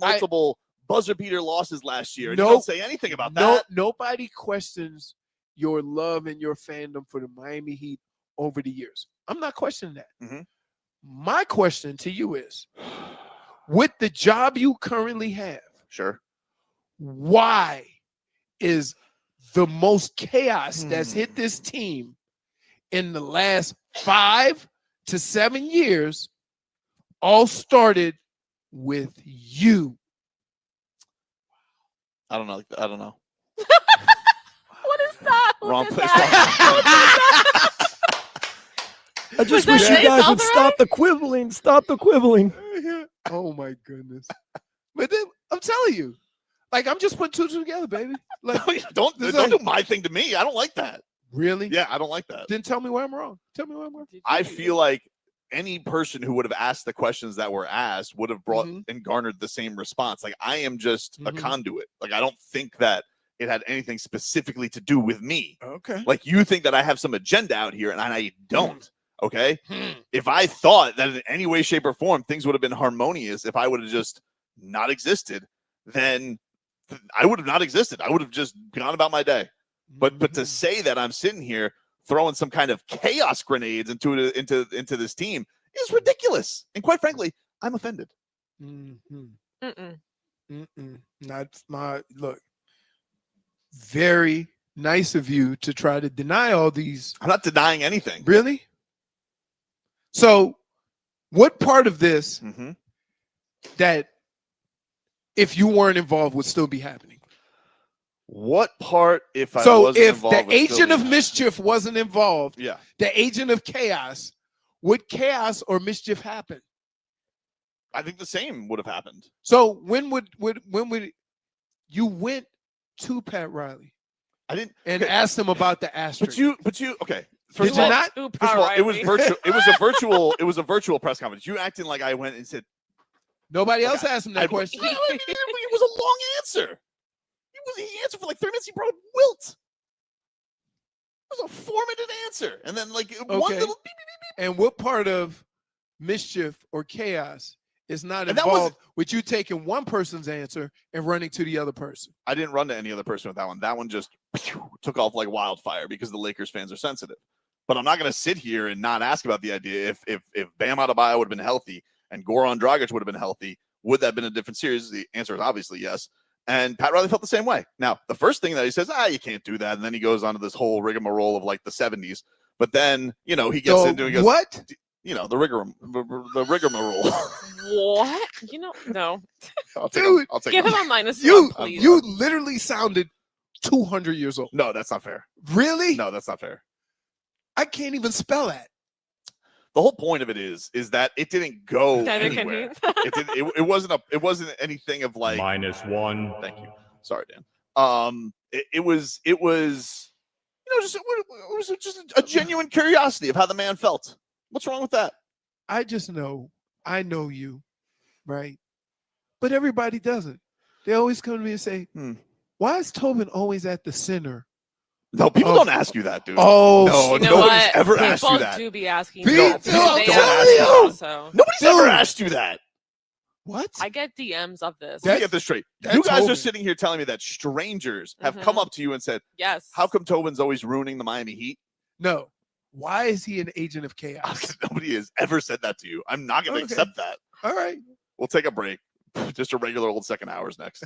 buzzer beater losses last year. And you Nope. don't say anything about No, that. nobody questions your love and your fandom for the Miami Heat over the years. I'm not questioning that. Mhm. My question to you is, with the job you currently have, Sure. why is the most chaos that's hit this team in the last 5 to 7 years all started with you? I don't know. I don't know. What is that? Who Wrong did place, that? I just that wish you Jay guys would Salter? stop the quibbling. Stop the quibbling. Oh my goodness. But then I'm telling you, like, I'm just putting 2 together, baby. Like, don't It's do like- my thing to me. I don't like that. really? Yeah, I don't like that. Then tell me where I'm wrong. Tell me where I'm wrong. I feel like any person who would have asked the questions that were asked would have brought Mhm. and garnered the same response. Like I am just a Mhm. conduit. Like I don't think that it had anything specifically to do with me. Okay. Like you think that I have some agenda out here and I don't. Okay. Hmm. If I thought that in any way, shape, or form things would have been harmonious if I would have just not existed, then I would have not existed. I would have just gone about my day. But Mm-hmm. to say that I'm sitting here throwing some kind of chaos grenades into this team is ridiculous. And quite frankly, I'm offended. Mm-hmm. Mm-mm. Not my look. Very nice of you to try to deny all these. I'm not denying anything. Really? So, what part of this that if you weren't involved would still be happening? What part, if I So wasn't if involved, the would still agent be of happening? mischief wasn't involved, Yeah. the agent of chaos, would chaos or mischief happen? I think the same would have happened. So when would you went to Pat Riley? I didn't and asked him about the asterisk. But you okay. Did you not? First of all, it was virtual. It was a virtual press conference. You acting like I went and said. Nobody else asked him that question. It was a long answer. He answered for like 3 minutes. He brought up wilt. It was a 4-minute answer, and then like one little beep, beep, beep, beep. And what part of mischief or chaos is not And that involved with you taking one person's answer and running to the other person? I didn't run to any other person with that one. That one just took off like wildfire because the Lakers fans are sensitive. But I'm not going to sit here and not ask about the idea. If Bam Adebayo would have been healthy and Goran Dragic would have been healthy, would that have been a different series? The answer is obviously yes. And Pat Riley felt the same way. Now, the first thing that he says, you can't do that. And then he goes on to this whole rigmarole of like the 70s. But then, he gets into it. He goes, what? The rigmarole. What? No. I'll take Give him a you, -1, please. You literally sounded 200 years old. No, that's not fair. Really? No, that's not fair. I can't even spell that. The whole point of it is that it didn't go Neither can anywhere. he. It wasn't anything of like -1. Thank you. Sorry, Dan. It was it was just a genuine curiosity of how the man felt. What's wrong with that? I know you, right? But everybody doesn't. They always come to me and say, why is Tobin always at the center? No, people don't ask you that, dude. Oh, no, You know nobody's what? ever asked you People that. do be asking Pete, me that. I'm They telling ask me you. also. Nobody's ever asked you that. What? I get DMs of this. Let me get this straight. that's You guys Tobin. are sitting here telling me that strangers have come up to you and said, Yes. how come Tobin's always ruining the Miami Heat? No. Why is he an agent of chaos? Nobody has ever said that to you. I'm not going to Okay. accept that. All right. We'll take a break. Just a regular old second hours next.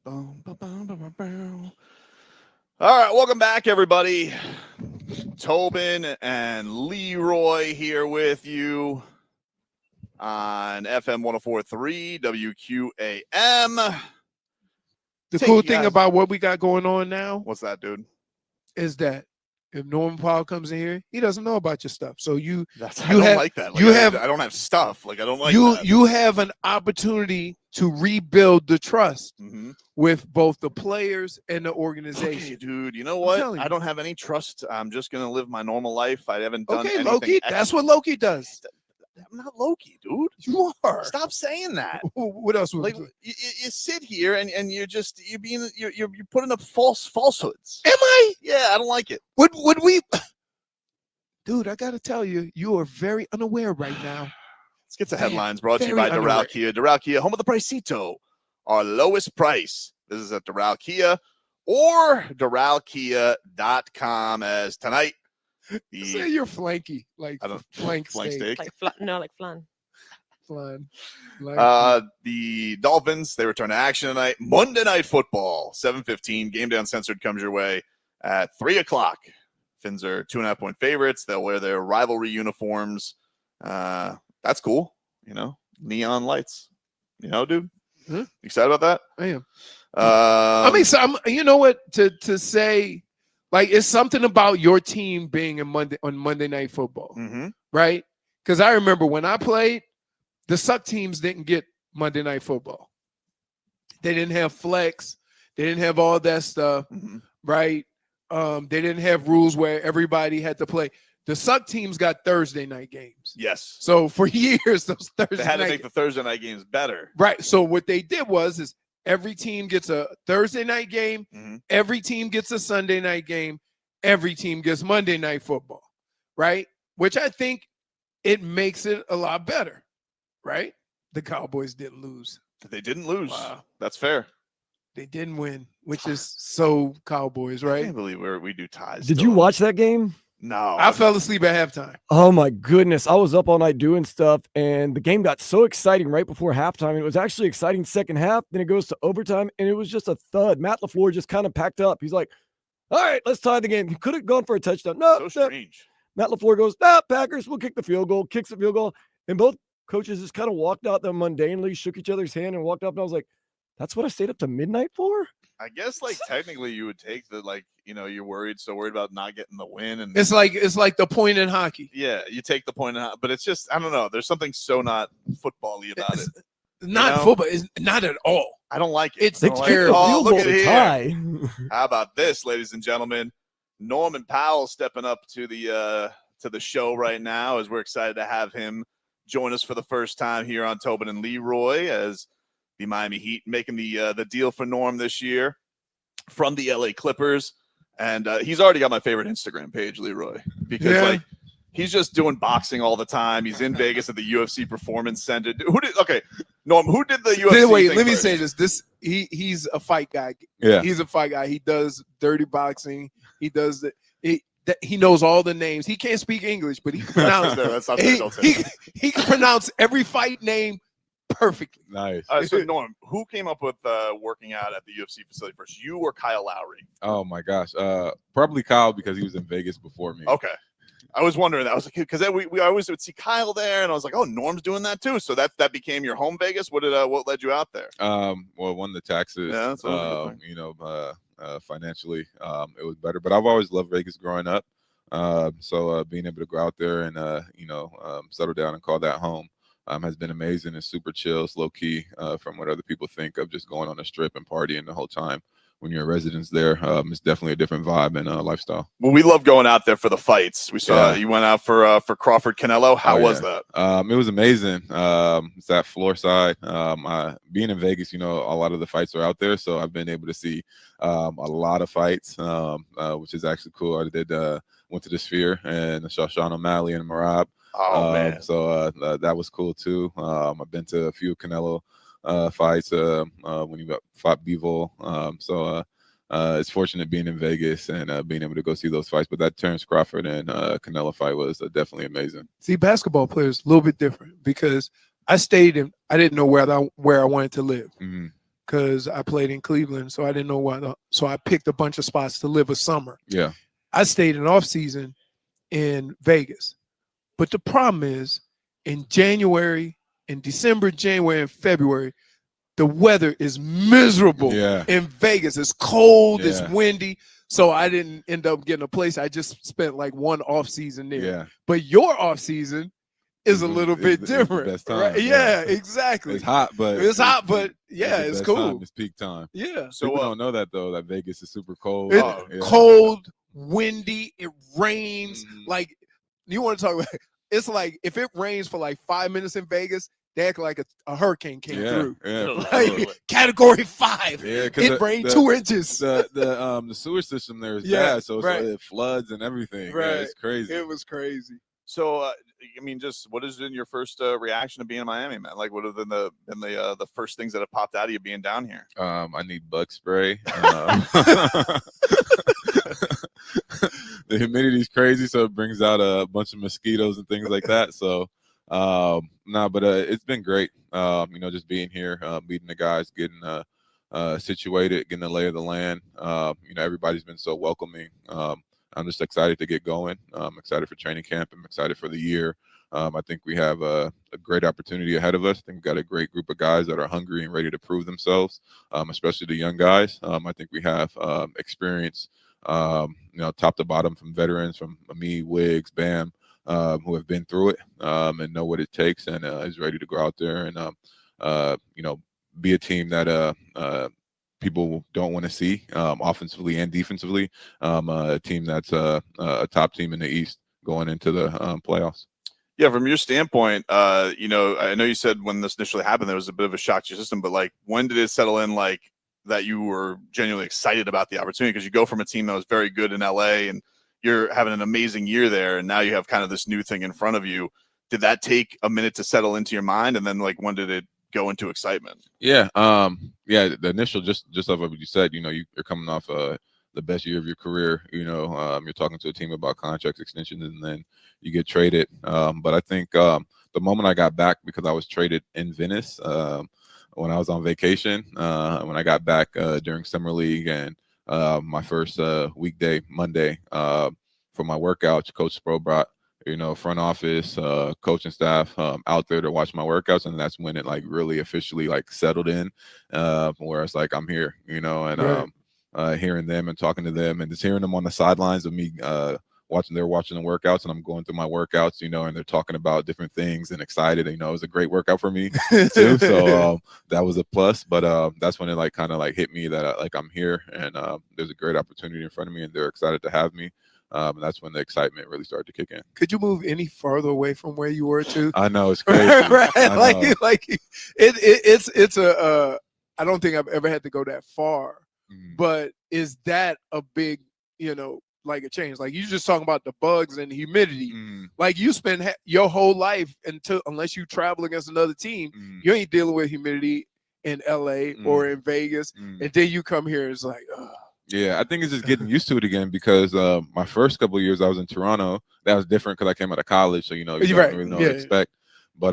All right, welcome back, everybody. Tobin and Leroy here with you on FM 104.3 WQAM. The cool thing about what we got going on now, what's that, dude? Is that if Norman Powell comes in here, he doesn't know about your stuff. So I don't like that. Like, I don't have stuff. Like, I don't like that. You have an opportunity to rebuild the trust with both the players and the organization. Okay, dude, you know what? I don't have any trust. I'm just gonna live my normal life. I haven't done anything. Loki. That's what Loki does. I'm not Loki, dude. You are. Stop saying that. What else? Like you sit here and you're putting up falsehoods. Am I? Yeah, I don't like it. Would we? Dude, I gotta tell you, you are very unaware right now. Let's get to headlines brought to you by Doral Kia. Doral Kia, home of the Pricito, our lowest price. This is at Doral Kia or DoralKia.com. As tonight. Say you're flanky, like flank steak. Like like flan. Flan. The Dolphins, they return to action tonight. Monday Night Football, 7:15. Game Day Uncensored comes your way at 3 o'clock. Fins are 2.5-point favorites. They'll wear their rivalry uniforms. That's cool. You know, neon lights. You know, dude. Mm-hmm. Excited about that? I am. I mean, you know what? To say. Like, it's something about your team being on Monday Night Football, right? Because I remember when I played, the suck teams didn't get Monday Night Football. They didn't have flex. They didn't have all that stuff, right? They didn't have rules where everybody had to play. The suck teams got Thursday night games. Yes. So for years, those Thursday they had to make the Thursday night games better. Right. So what they did is every team gets a Thursday night game. Every team gets a Sunday night game. Every team gets Monday Night Football, right? Which I think it makes it a lot better, right? The Cowboys didn't lose. They didn't lose. Wow. That's fair. They didn't win, which is so Cowboys, right? I can't believe we do ties. Did you watch that game? No. I fell asleep at halftime. Oh, my goodness. I was up all night doing stuff, and the game got so exciting right before halftime. It was actually exciting second half. Then it goes to overtime, and it was just a thud. Matt LaFleur just kind of packed up. He's like, all right, let's tie the game. He could have gone for a touchdown. No, so strange. Matt LaFleur goes, Packers, we'll kick the field goal, kicks the field goal. And both coaches just kind of walked out there mundanely, shook each other's hand, and walked up. And I was like, that's what I stayed up to midnight for? I guess, like, technically you would take the, like, you know, you're worried about not getting the win. And it's like the point in hockey. Yeah, you take the point in hockey. But it's just, I don't know. There's something so not football-y about it. Not football. It's not at all. I don't like it. It's terrible. Oh, look at here. How about this, ladies and gentlemen? Norman Powell stepping up to the show right now, as we're excited to have him join us for the first time here on Tobin and Leroy, as the Miami Heat making the deal for Norm this year from the LA Clippers. And he's already got my favorite Instagram page, Leroy, because like he's just doing boxing all the time. He's in Vegas at the UFC Performance Center. Norm, who did the UFC? Wait, let me say this. He's a fight guy. Yeah, he's a fight guy. He does dirty boxing. He does he knows all the names. He can't speak English, but he can pronounce every fight name perfectly. Nice. So Norm, who came up with working out at the UFC facility first? You or Kyle Lowry? Oh my gosh, probably Kyle, because he was in Vegas before me. Okay, I was wondering that. I was like, because we always would see Kyle there, and I was like, oh, Norm's doing that too. So that became your home Vegas. What led you out there? Well, one, the taxes. Yeah, that's you know, financially, it was better. But I've always loved Vegas growing up. So being able to go out there and you know, settle down and call that home has been amazing. It's super chill, it's low key from what other people think of just going on a strip and partying the whole time. When you're a resident there, it's definitely a different vibe and lifestyle. Well, we love going out there for the fights. We saw you went out for Crawford Canelo. How was that? It was amazing. It's that floor side. Being in Vegas, you know, a lot of the fights are out there, so I've been able to see a lot of fights, which is actually cool. I did went to the Sphere and saw Sean O'Malley and Marab. Oh man! So that was cool too. I've been to a few Canelo fights when you fought Bivol. So it's fortunate being in Vegas and being able to go see those fights. But that Terrence Crawford and Canelo fight was definitely amazing. See, basketball players a little bit different because I stayed in. I didn't know where I wanted to live. Mm-hmm. because I played in Cleveland, so I didn't know what. So I picked a bunch of spots to live a summer. Yeah. I stayed in off season in Vegas, but the problem is in December, January, and February, the weather is miserable in Vegas. It's cold, it's windy. So I didn't end up getting a place. I just spent like one off season there. Yeah. But your off season is a little bit different. Best time, right? Yeah, exactly. It's hot, but it's cool. Time. It's peak time. Yeah. So people don't know that though, that Vegas is super cold. It's cold, windy, it rains. Like you want to talk about it's like if it rains for like 5 minutes in Vegas, they act like a hurricane came through. Yeah, like, Category 5. Yeah, it rained 2 inches. The sewer system there is bad, so it floods and everything. Right, it's crazy. It was crazy. So, I mean, just what has been your first reaction to being in Miami, man? Like, what have been the first things that have popped out of you being down here? I need bug spray. The humidity is crazy, so it brings out a bunch of mosquitoes and things like that. So, but it's been great. Just being here, meeting the guys, getting situated, getting the lay of the land. Everybody's been so welcoming. I'm just excited to get going. I'm excited for training camp. I'm excited for the year. I think we have a great opportunity ahead of us. I think we've got a great group of guys that are hungry and ready to prove themselves, especially the young guys. I think we have experience, top to bottom, from veterans, from me, Wiggs, Bam, who have been through it and know what it takes, and is ready to go out there and, be a team that people don't want to see offensively and defensively. A team that's a top team in the East going into the playoffs. Yeah, from your standpoint, I know you said when this initially happened, there was a bit of a shock to your system, but like, when did it settle in, like, that you were genuinely excited about the opportunity? Because you go from a team that was very good in LA and you're having an amazing year there, and now you have kind of this new thing in front of you. Did that take a minute to settle into your mind? And then, like, when did it go into excitement? Yeah. The initial, just of what you said, you're coming off the best year of your career. You're talking to a team about contract extensions, and then you get traded. But I think the moment I got back, because I was traded in Venice when I was on vacation, when I got back during summer league, and my first weekday, Monday, for my workouts, Coach Spro brought front office, coaching staff out there to watch my workouts, and that's when it like really officially like settled in, where it's like I'm here, and right. Hearing them and talking to them, and just hearing them on the sidelines of me watching the workouts, and I'm going through my workouts, and they're talking about different things and excited. It was a great workout for me too, so that was a plus. But that's when it like kind of like hit me that like I'm here, and there's a great opportunity in front of me, and they're excited to have me. And that's when the excitement really started to kick in. Could you move any farther away from where you were too? I know, it's crazy. Right? It's a I don't think I've ever had to go that far, but is that a big, like a change? Like you just talking about the bugs and the humidity. Like you spend your whole life unless you travel against another team, you ain't dealing with humidity in LA or in Vegas, and then you come here, it's like, ugh. Yeah, I think it's just getting used to it again, because my first couple of years I was in Toronto, that was different because I came out of college, so you don't really know what to expect. But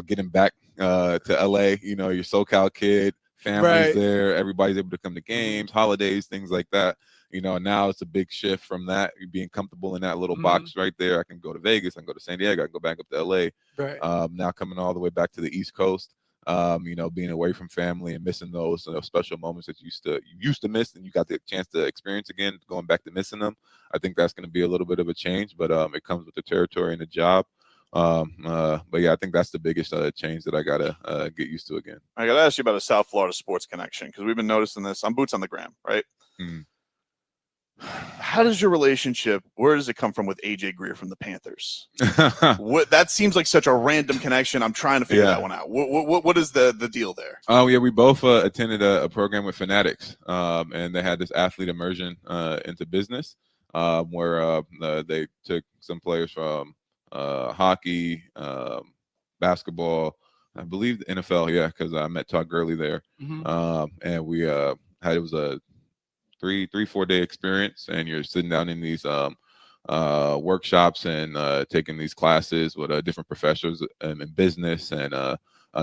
getting back to LA, your SoCal kid, family's there, everybody's able to come to games, holidays, things like that. Now it's a big shift from that, you being comfortable in that little box right there. I can go to Vegas, I can go to San Diego, I can go back up to LA. Right. Now coming all the way back to the East Coast. Being away from family and missing those special moments that you used to miss, and you got the chance to experience again, going back to missing them. I think that's going to be a little bit of a change, but it comes with the territory and the job. But yeah, I think that's the biggest change that I gotta get used to again. I gotta ask you about a South Florida sports connection, because we've been noticing this on Boots on the Gram, right? How does your relationship, where does it come from with AJ Greer from the Panthers? That seems like such a random connection. I'm trying to figure that one out. What is the deal there? Oh yeah, we both attended a program with Fanatics, and they had this athlete immersion into business, where they took some players from hockey, basketball, I believe the NFL, because I met Todd Gurley there, and we it was a 3-4 day experience, and you're sitting down in these workshops and taking these classes with different professors in business and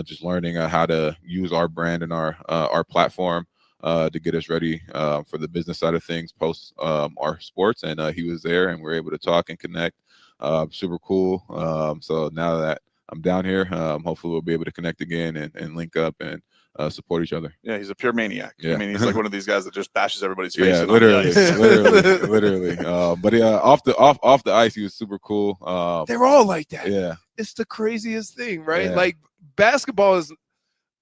just learning how to use our brand and our platform to get us ready for the business side of things post our sports. And he was there, and we were able to talk and connect. Super cool. So now that I'm down here, hopefully we'll be able to connect again and link up and support each other. Yeah, he's a pure maniac. Yeah. I mean, he's like one of these guys that just bashes everybody's face. Yeah, in on the literally, ice. literally. But off the ice, he was super cool. They're all like that. Yeah, it's the craziest thing, right? Yeah. Like basketball is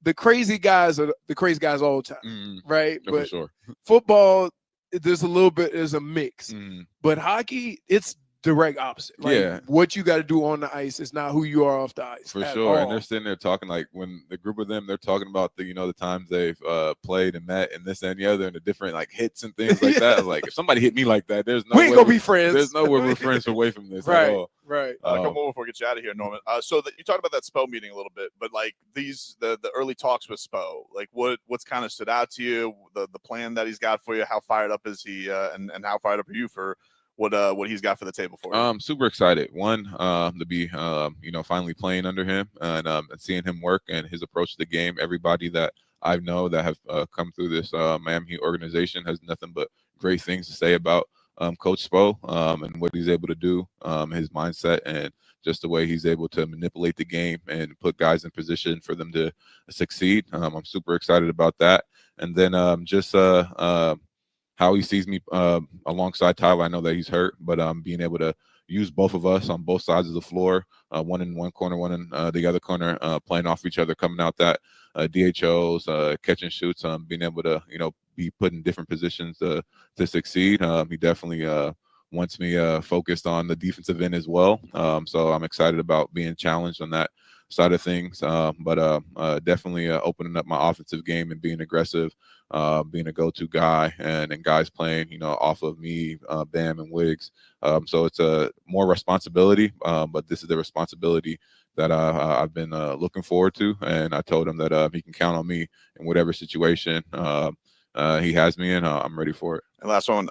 the crazy guys are the crazy guys all the time, right? for But sure. football, there's a mix. Mm. But hockey, it's direct opposite. Like Yeah. what you got to do on the ice is not who you are off the ice. For at sure, and all. they're sitting there talking like when the group of them, they're talking about the times they've played and met and this and the other and the different like hits and things like that. I was like, if somebody hit me like that, there's no we ain't way gonna be friends. There's no way we're friends away from this at Right, all. right. A couple more before we get you out of here, Norman. So that you talked about that Spo meeting a little bit, but like the early talks with Spo, like what's kind of stood out to you, the plan that he's got for you, how fired up is he, and how fired up are you for what he's got for the table for you? Super excited. One, to be finally playing under him and seeing him work and his approach to the game. Everybody that I know that have come through this Miami Heat organization has nothing but great things to say about Coach Spo and what he's able to do, his mindset, and just the way he's able to manipulate the game and put guys in position for them to succeed. I'm super excited about that. And then how he sees me alongside Tyler. I know that he's hurt, but being able to use both of us on both sides of the floor, one in one corner, one in the other corner, playing off each other, coming out that DHOs, catch and shoots, being able to be put in different positions to succeed. He definitely wants me focused on the defensive end as well. So I'm excited about being challenged on that side of things, but definitely opening up my offensive game and being aggressive, being a go-to guy, and guys playing off of me, Bam and Wiggs. So it's a more responsibility, but this is the responsibility that I've been looking forward to, and I told him that he can count on me in whatever situation he has me in. I'm ready for it. And last one,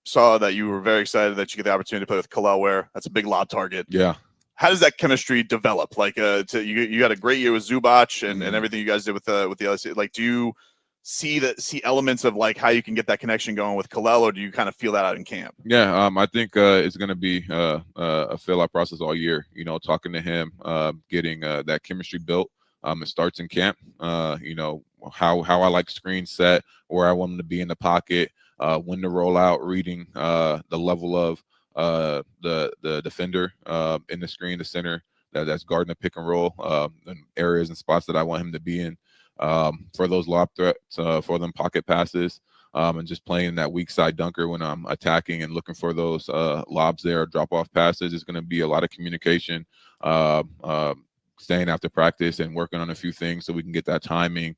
saw that you were very excited that you get the opportunity to play with Kel'el Ware. That's a big lob target. Yeah. How does that chemistry develop? Like, you had a great year with Zubac and everything you guys did with the LSU. Like, do you see elements of like how you can get that connection going with Kel'el, or do you kind of feel that out in camp? Yeah, I think it's going to be a fill-out process all year. Talking to him, getting that chemistry built. It starts in camp. How I like screen set, where I want him to be in the pocket, when to roll out, reading the level of the defender in the screen, the center that's guarding the pick and roll, and areas and spots that I want him to be in for those lob threats, for them pocket passes, and just playing that weak side dunker when I'm attacking and looking for those lobs there, drop off passes. Is going to be a lot of communication, staying after practice and working on a few things so we can get that timing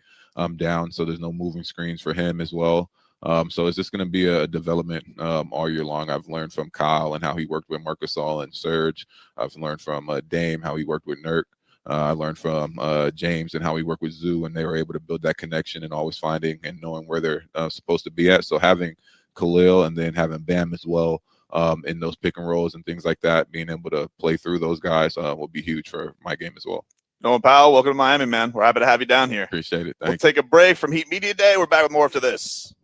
down, so there's no moving screens for him as well. So it's just going to be a development all year long. I've learned from Kyle and how he worked with Marc Gasol and Serge. I've learned from Dame how he worked with Nurk. I learned from James and how he worked with Zoo, and they were able to build that connection and always finding and knowing where they're supposed to be at. So having Kel'el and then having Bam as well in those pick and rolls and things like that, being able to play through those guys will be huge for my game as well. Nolan Powell, welcome to Miami, man. We're happy to have you down here. Appreciate it. We'll take a break from Heat Media Day. We're back with more after this.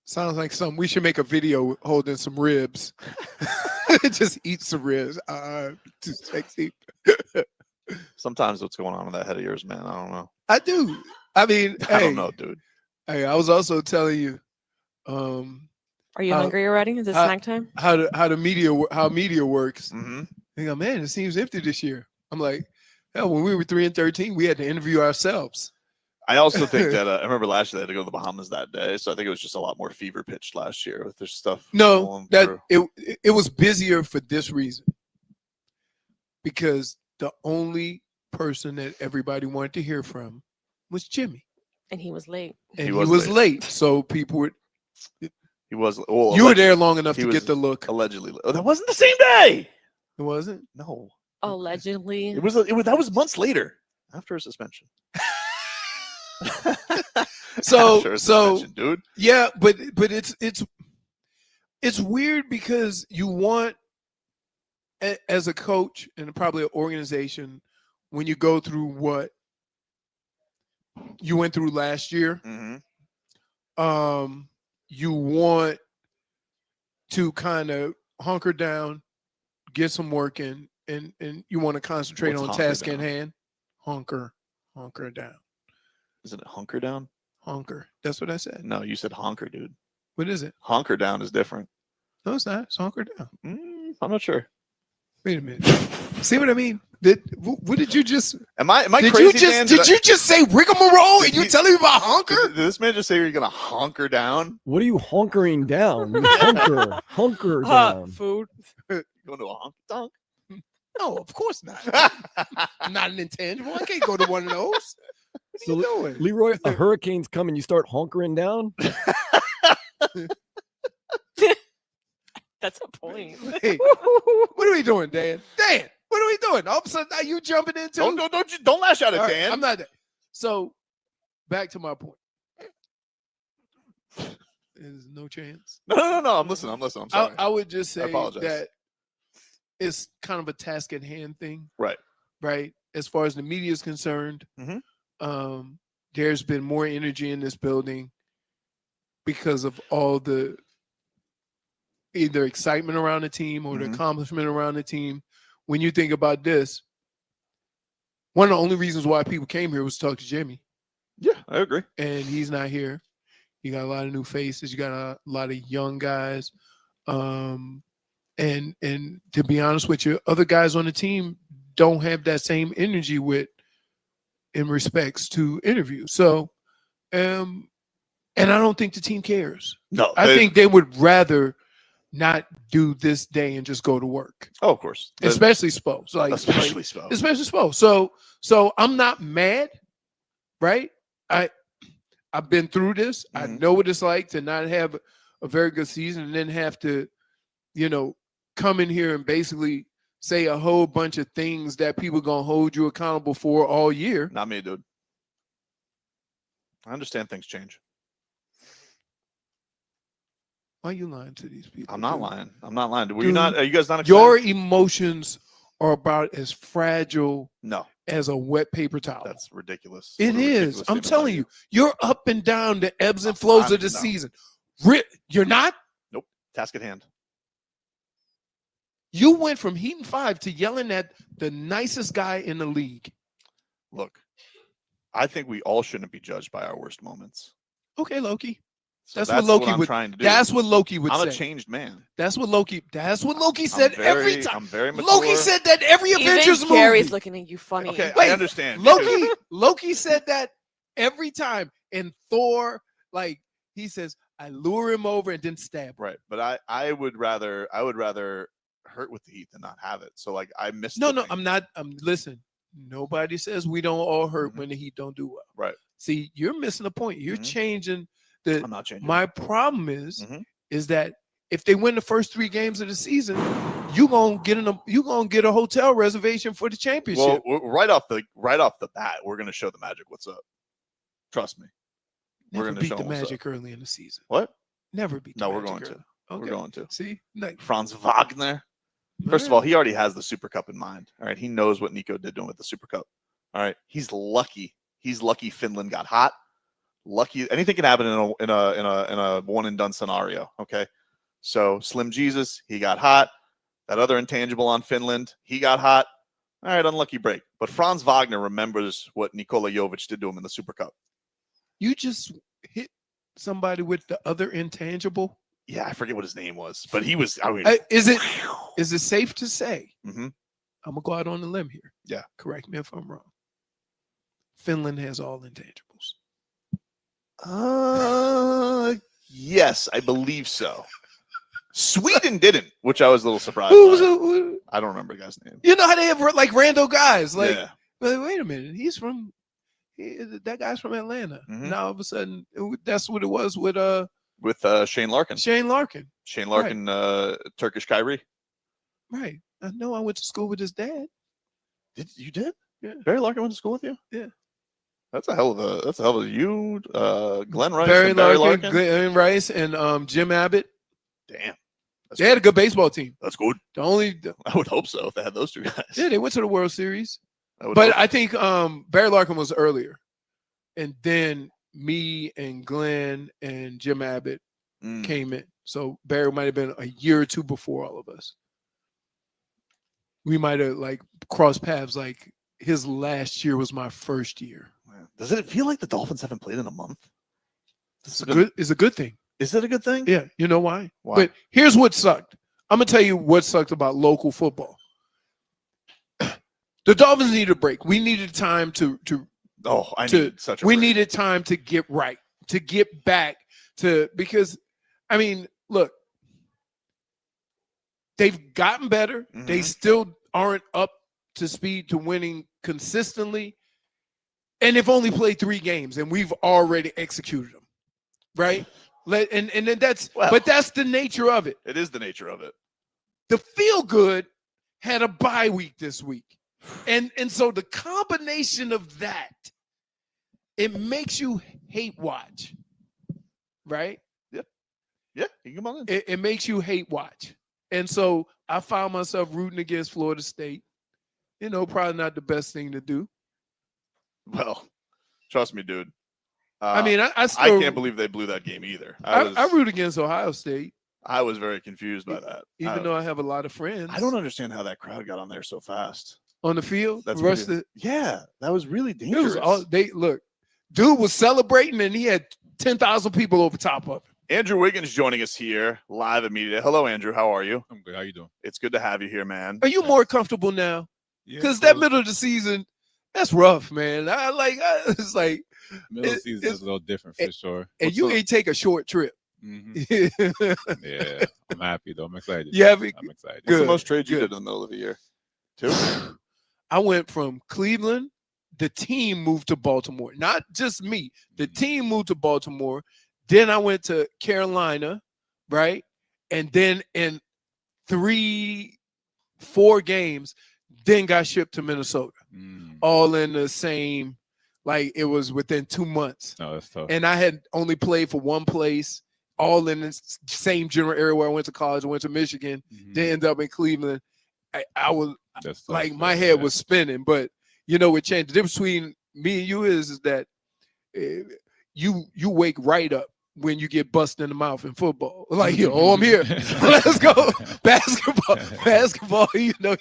Sounds like something. We should make a video holding some ribs. Just eat some ribs. Too sexy. Sometimes what's going on in that head of yours, man, I don't know. I do. I mean, I don't know, dude. Hey, I was also telling you. Are you hungry already? Is it snack time? How media works. Mm-hmm. They go, man, it seems empty this year. I'm like, hell, when we were 3-13, we had to interview ourselves. I also think that I remember last year they had to go to the Bahamas that day, so I think it was just a lot more fever pitched last year with their stuff. No, it was busier for this reason, because the only person that everybody wanted to hear from was Jimmy, and he was late. And he was late, so people would. He was. Well, you were there long enough to get the look. Allegedly, that wasn't the same day. It wasn't. No. Allegedly, it was. That was months later after a suspension. So, dude. Yeah, but it's weird because you want, as a coach and probably an organization, when you go through what you went through last year, you want to kind of hunker down, get some work in, and you want to concentrate on task at hand. Hunker down. Isn't it hunker down? Honker. That's what I said. No, you said honker, dude. What is it? Honker down is different. No, it's not. It's honker down. I'm not sure. Wait a minute. See what I mean? What did you just? Am I crazy? Did you just say rigmarole and you telling me about honker? Did this man just say you're gonna honker down? What are you honkering down? Hunker down. Food. Going to a honk dunk? No, of course not. Not an intangible. I can't go to one of those. What are you doing? Leroy, a hurricane's coming. You start honkering down? That's a point. Hey, what are we doing, Dan? Dan, what are we doing? All of a sudden, are you jumping into? Don't lash out at All right, Dan. I'm not. So, back to my point. There's no chance. No. I'm listening. I'm sorry. I would just say apologize. that it's kind of a task at hand thing. Right. As far as the media is concerned, there's been more energy in this building because of all the either excitement around the team or the accomplishment around the team. When you think about this, one of the only reasons why people came here was to talk to Jimmy. Yeah, I agree. And he's not here. You got a lot of new faces. You got a lot of young guys. And to be honest with you, other guys on the team don't have that same energy in respects to interviews. So, and I don't think the team cares. No, I think they would rather not do this day and just go to work. Oh, of course. Especially Spo. Especially Spo. So I'm not mad, right? I've been through this. I know what it's like to not have a very good season and then have to, come in here and basically say a whole bunch of things that people are going to hold you accountable for all year. Not me, dude. I understand things change. Why are you lying to these people? I'm not lying. Were Dude, you not? Are you guys not excited? Your emotions are about as fragile as a wet paper towel. That's ridiculous. It is. I'm telling you, you're up and down the ebbs and flows of the season. You're not? Nope. Task at hand. You went from heating 5 to yelling at the nicest guy in the league. Look, I think we all shouldn't be judged by our worst moments. Okay, Loki. So that's what Loki would. Trying to do. That's what Loki would say. I'm a changed man. That's what Loki said every time. I'm very mature. Loki said that every Avengers movie. Gary's looking at you funny. Okay, Wait, I understand. Loki said that every time. And Thor, he says, I lure him over and then stab him. Right, but I would rather hurt with the Heat than not have it. So I missed. No, I'm not. Listen. Nobody says we don't all hurt when the Heat don't do well. Right. See, you're missing the point. You're changing. I'm not changing. My problem is that if they win the first 3 games of the season, you're gonna get a hotel reservation for the championship. Well, right off the bat, we're gonna show the Magic what's up. Trust me. Never we're gonna beat show the them what's Magic up. early in the season. What? Never beat. The No, we're Magic going to. Okay. We're going to. See, Franz Wagner. First of all, he already has the Super Cup in mind. All right, he knows what Nico did to him with the Super Cup. All right, he's lucky He's lucky Finland got hot. Lucky anything can happen in a one and done scenario. Okay, so Slim Jesus, he got hot. That other intangible on Finland, he got hot. All right, unlucky break. But Franz Wagner remembers what Nikola Jovic did to him in the Super Cup. You just hit somebody with the other intangible. Yeah, I forget what his name was, but he was. I mean, is it safe to say? Mm-hmm. I'm gonna go out on a limb here. Yeah, correct me if I'm wrong. Finland has all intangibles. Yes, I believe so. Sweden didn't, which I was a little surprised. I don't remember the guy's name. You know how they have like rando guys, like, yeah. Wait a minute, that guy's from Atlanta. Mm-hmm. Now all of a sudden, that's what it was with Shane Larkin. Shane Larkin, right. Turkish Kyrie. Right. I know. I went to school with his dad. You did? Yeah. Barry Larkin went to school with you? Yeah. That's a hell of a you, Glenn Rice, Barry and Barry Larkin, Glenn Rice, and Jim Abbott. Damn. They had a good baseball team. That's good. I would hope so if they had those two guys. Yeah, they went to the World Series. I think Barry Larkin was earlier. And then me and Glenn and Jim Abbott came in. So Barry might have been a year or two before all of us. We might have like crossed paths. Like his last year was my first year. Does it feel like the Dolphins haven't played in a month? It's a good thing. Is it a good thing? Yeah. You know why? Why? But here's what sucked. I'm gonna tell you what sucked about local football. The Dolphins needed a break. We needed time we needed time to get right, to get back to, because I mean, look, they've gotten better. Mm-hmm. They still aren't up to speed to winning consistently. And they've only played 3 games, and we've already executed them, right? And then but that's the nature of it. It is the nature of it. The feel good had a bye week this week, and so the combination of that, it makes you hate watch, right? Yep. Yeah, you can come on in. It makes you hate watch, and so I found myself rooting against Florida State. You know, probably not the best thing to do. Well, trust me, dude. I mean, I can't believe they blew that game either. I root against Ohio State. I was very confused by that. Even though I have a lot of friends. I don't understand how that crowd got on there so fast. On the field? Yeah, that was really dangerous. Dude was celebrating, and he had 10,000 people over top of him. Andrew Wiggins joining us here live immediately. Hello, Andrew. How are you? I'm good. How you doing? It's good to have you here, man. Are you more comfortable now? Because that middle of the season, that's rough, man. It's like middle season is a little different for sure. And you ain't take a short trip. Mm-hmm. Yeah, I'm happy though. I'm excited. Yeah, I'm excited. What's the most trades you did in the middle of the year? 2? I went from Cleveland. The team moved to Baltimore. Not just me. The team moved to Baltimore. Then I went to Carolina, right? And then in 3-4 games, then got shipped to Minnesota. All in the same, like it was within 2 months. No, that's tough. And I had only played for one place, all in the same general area where I went to college. I went to Michigan, then ended up in Cleveland. I was like, my head was spinning, but you know what changed? The difference between me and you is that you wake right up when you get busted in the mouth in football. Like, I'm here. Let's go. Basketball, you know,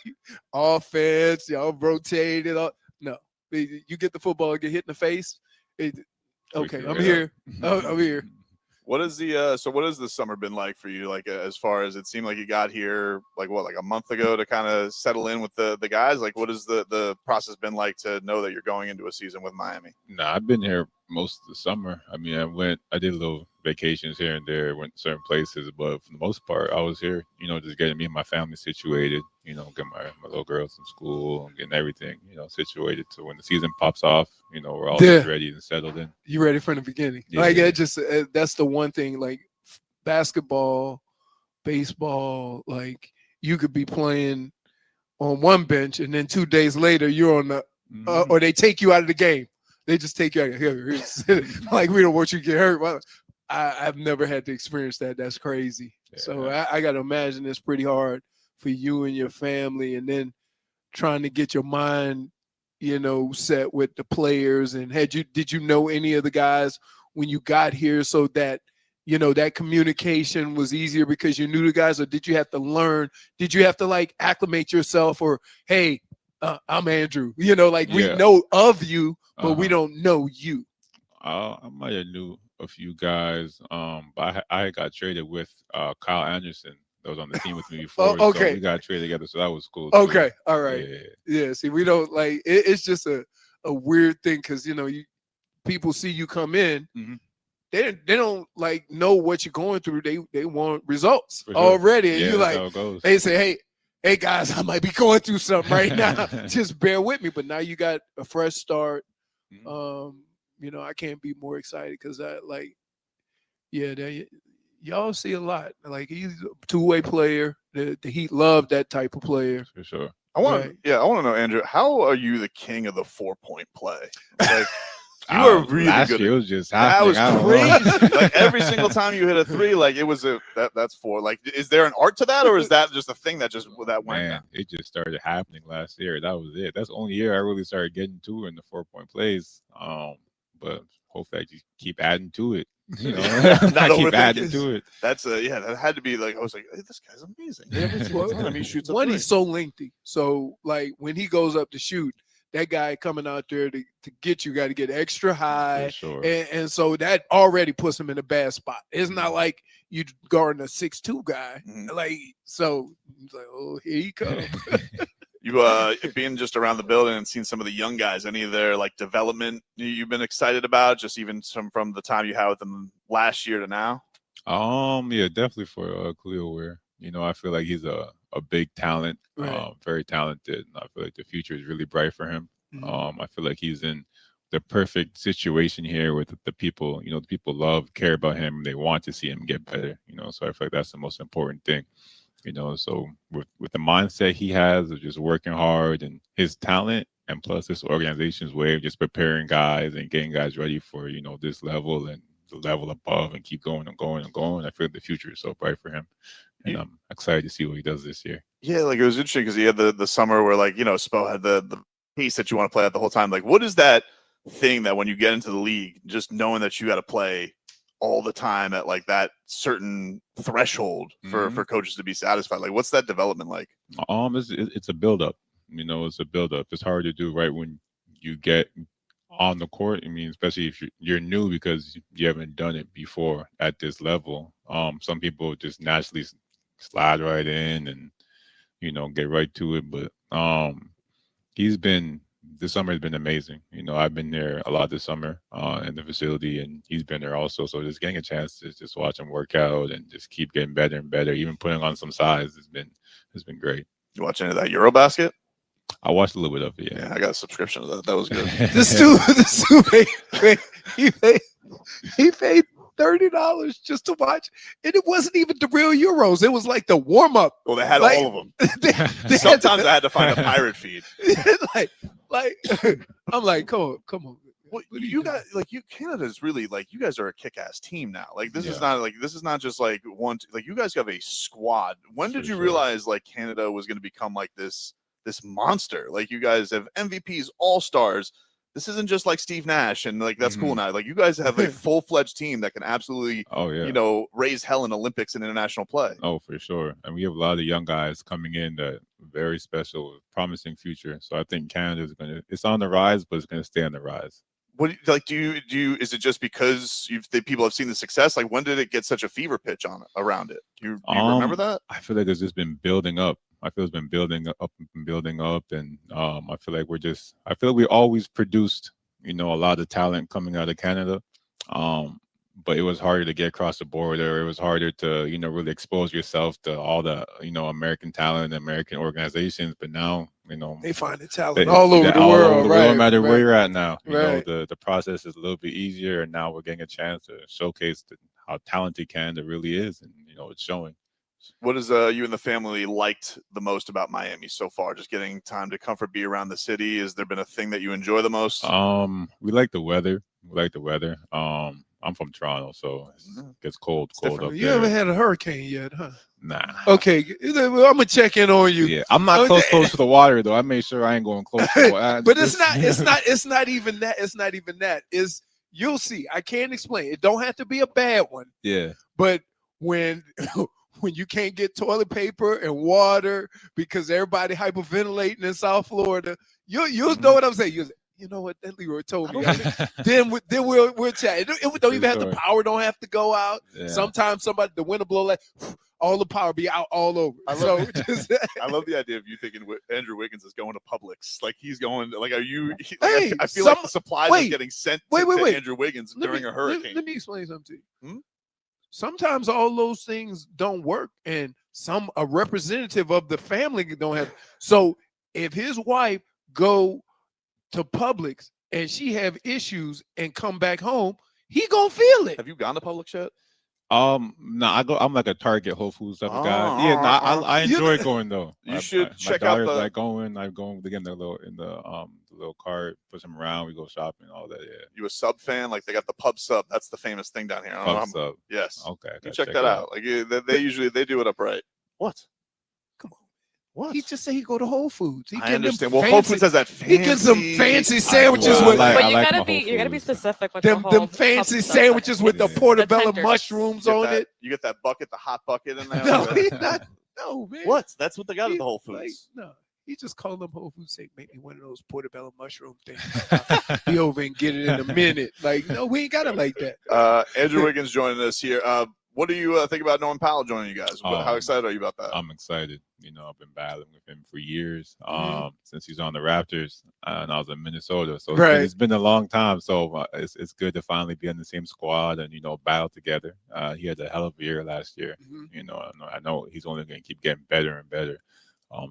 offense, y'all rotated. No, you get the football, get hit in the face. Okay, I'm here. I'm here. What is what has the summer been like for you? Like, as far as it seemed like you got here, like a month ago to kind of settle in with the guys? Like, what has the process been like to know that you're going into a season with Miami? No, I've been here most of the summer. I mean, I did little vacations here and there, went to certain places, but for the most part, I was here, you know, just getting me and my family situated, you know, getting my little girls in school and getting everything, you know, situated so when the season pops off, you know, we're all ready and settled in. You ready from the beginning. Yeah. Like, it just, that's the one thing, like basketball, baseball, like you could be playing on one bench and then 2 days later you're on the, or they take you out of the game. They just take you out of here. Like, we don't want you to get hurt. Well, I've never had to experience that. That's crazy. Yeah. So I got to imagine it's pretty hard for you and your family, and then trying to get your mind set with the players? And did you know any of the guys when you got here, so that that communication was easier because you knew the guys? Or did you have to learn? Did you have to like acclimate yourself? Or, hey, I'm Andrew, we know of you, but we don't know you. I might have knew a few guys, but I got traded with Kyle Anderson that was on the team with me before. Oh, okay. So we got traded together, so that was cool too. Okay, all right. Yeah, see, we don't like it's just a weird thing because people see you come in, they don't like know what you're going through. They want results already, and you like they say, hey guys, I might be going through something right now. Just bear with me. But now you got a fresh start. I can't be more excited because y'all see a lot. Like, he's a two-way player. The Heat love that type of player. For sure. I want to know, Andrew, how are you the king of the 4-point play? Like, you are really last good. Year, it was just that was happening. crazy. Like, every single time you hit a three, like, it was that's 4. Like, is there an art to that, or is that just a thing that went down? It just started happening last year. That was it. That's the only year I really started getting to in the 4-point plays. But hopefully I just keep adding to it. I keep adding to it. That's that had to be like, I was like, hey, this guy's amazing. Every single time he shoots a three. He's so lengthy. So like when he goes up to shoot, that guy coming out there to get you got to get extra high. For sure. And so that already puts him in a bad spot. It's not like you guarding a 6'2" guy. Like, so he's like, oh, here he comes. You being just around the building and seeing some of the young guys, any of their like development you've been excited about, just even from the time you had with them last year to now? Yeah, definitely for Kel'el Ware. I feel like he's a big talent, very talented. And I feel like the future is really bright for him. I feel like he's in the perfect situation here with the people. The people care about him. They want to see him get better. So I feel like that's the most important thing. So with the mindset he has of just working hard and his talent, and plus this organization's way of just preparing guys and getting guys ready for, this level and the level above and keep going and going and going. I feel like the future is so bright for him. And I'm excited to see what he does this year. Yeah, like it was interesting because he had the summer where Spo had the piece that you want to play at the whole time. Like, what is that thing that when you get into the league, just knowing that you got to play all the time at like that certain threshold for coaches to be satisfied? Like, what's that development like? It's a buildup. It's a buildup. It's hard to do right when you get on the court. I mean, especially if you're new because you haven't done it before at this level. Some people just naturally slide right in and get right to it. But this summer has been amazing. I've been there a lot this summer in the facility, and he's been there also. So just getting a chance to just watch him work out and just keep getting better and better, even putting on some size has been great. You watch any of that Eurobasket? I watched a little bit of it. Yeah, I got a subscription to that. That was good. This dude he paid $30 just to watch, and it wasn't even the real Euros. It was like the warm up. Well, they had all of them. Sometimes I had to find a pirate feed. like I'm like, come on. Well, you guys, Canada's really you guys are a kick-ass team now. Like, this is not just like one. Like, you guys have a squad. When did you realize Canada was going to become like this monster? Like, you guys have MVPs, all-stars. This isn't just like Steve Nash and that's cool now. Like, you guys have a full-fledged team that can absolutely, raise hell in Olympics and international play. Oh, for sure. And we have a lot of young guys coming in that very special, promising future. So I think Canada is it's on the rise, but it's going to stay on the rise. What do you is it just because people have seen the success? Like, when did it get such a fever pitch around it? Do you remember that? I feel like it's just been building up. I feel it's been building up, and I feel like we always produced, a lot of talent coming out of Canada, but it was harder to get across the border. It was harder to, really expose yourself to all the, American talent and American organizations. But now, they find the talent all over the world, right? No matter where you're at now, the process is a little bit easier, and now we're getting a chance to showcase how talented Canada really is, and it's showing. What has you and the family liked the most about Miami so far? Just getting time to comfort, be around the city. Has there been a thing that you enjoy the most? We like the weather. I'm from Toronto, so it gets cold up You there. haven't had a hurricane yet, huh? Nah. Okay, I'm gonna check in on you. Yeah, I'm not close to the water though. I made sure I ain't going close to the water. But it's not even that. It's not even that. You'll see. I can't explain. It don't have to be a bad one. Yeah. But when you can't get toilet paper and water because everybody hyperventilating in South Florida, you'll know what I'm saying. You know what? That Leroy told me. then we'll chat. It don't even have the power. Don't have to go out. Yeah. Sometimes the wind will blow like all the power be out all over. I love the idea of you thinking Andrew Wiggins is going to Publix. Like he's going. Like, are you? Like, I feel like the supplies are getting sent to Andrew Wiggins during a hurricane. Let me explain something to you. Sometimes all those things don't work, and a representative of the family don't have. So if his wife go to Publix and she have issues and come back home, he gonna feel it. Have you gone to Publix yet? No, I'm like a Target, Whole Foods type of guy. Yeah, I enjoy going though. You should check out. The... like going. I go again the little cart, push them around. We go shopping, all that. Yeah. You a sub fan? Like they got the Pub Sub. That's the famous thing down here. Pub Sub. Yes. Okay. You check that out. Like they usually do it up right. What? What? He just said he go to Whole Foods. I understand. Well, Whole Foods has that fancy. He gets some fancy sandwiches But you gotta be specific with them fancy sandwiches with the portobello mushrooms on it. You get that bucket, the hot bucket in there. No, he's not. No, man. What? That's what they got at the Whole Foods. No, he just called them Whole Foods. Say, make me one of those portobello mushroom things. Be over and get it in a minute. Like, no, we ain't got it like that. Andrew Wiggins joining us here. What do you think about Norman Powell joining you guys? How excited are you about that? I'm excited. I've been battling with him for years since he's on the Raptors, and I was in Minnesota. So it's been a long time. So it's good to finally be on the same squad and battle together. He had a hell of a year last year. I know he's only going to keep getting better and better.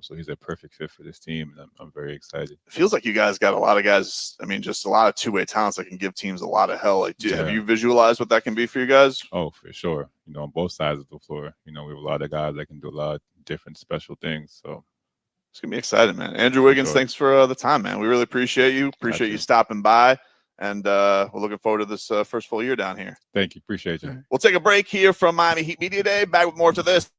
So he's a perfect fit for this team, and I'm very excited. It feels like you guys got a lot of guys. I mean, just a lot of two-way talents that can give teams a lot of hell. Like, have you visualized what that can be for you guys? Oh, for sure. On both sides of the floor, we have a lot of guys that can do a lot of different special things. So it's gonna be exciting, man. Andrew Wiggins, thanks for the time, man. We really appreciate you. Appreciate you stopping by, and we're looking forward to this first full year down here. Thank you. Appreciate you. We'll take a break here from Miami Heat Media Day. Back with more to this.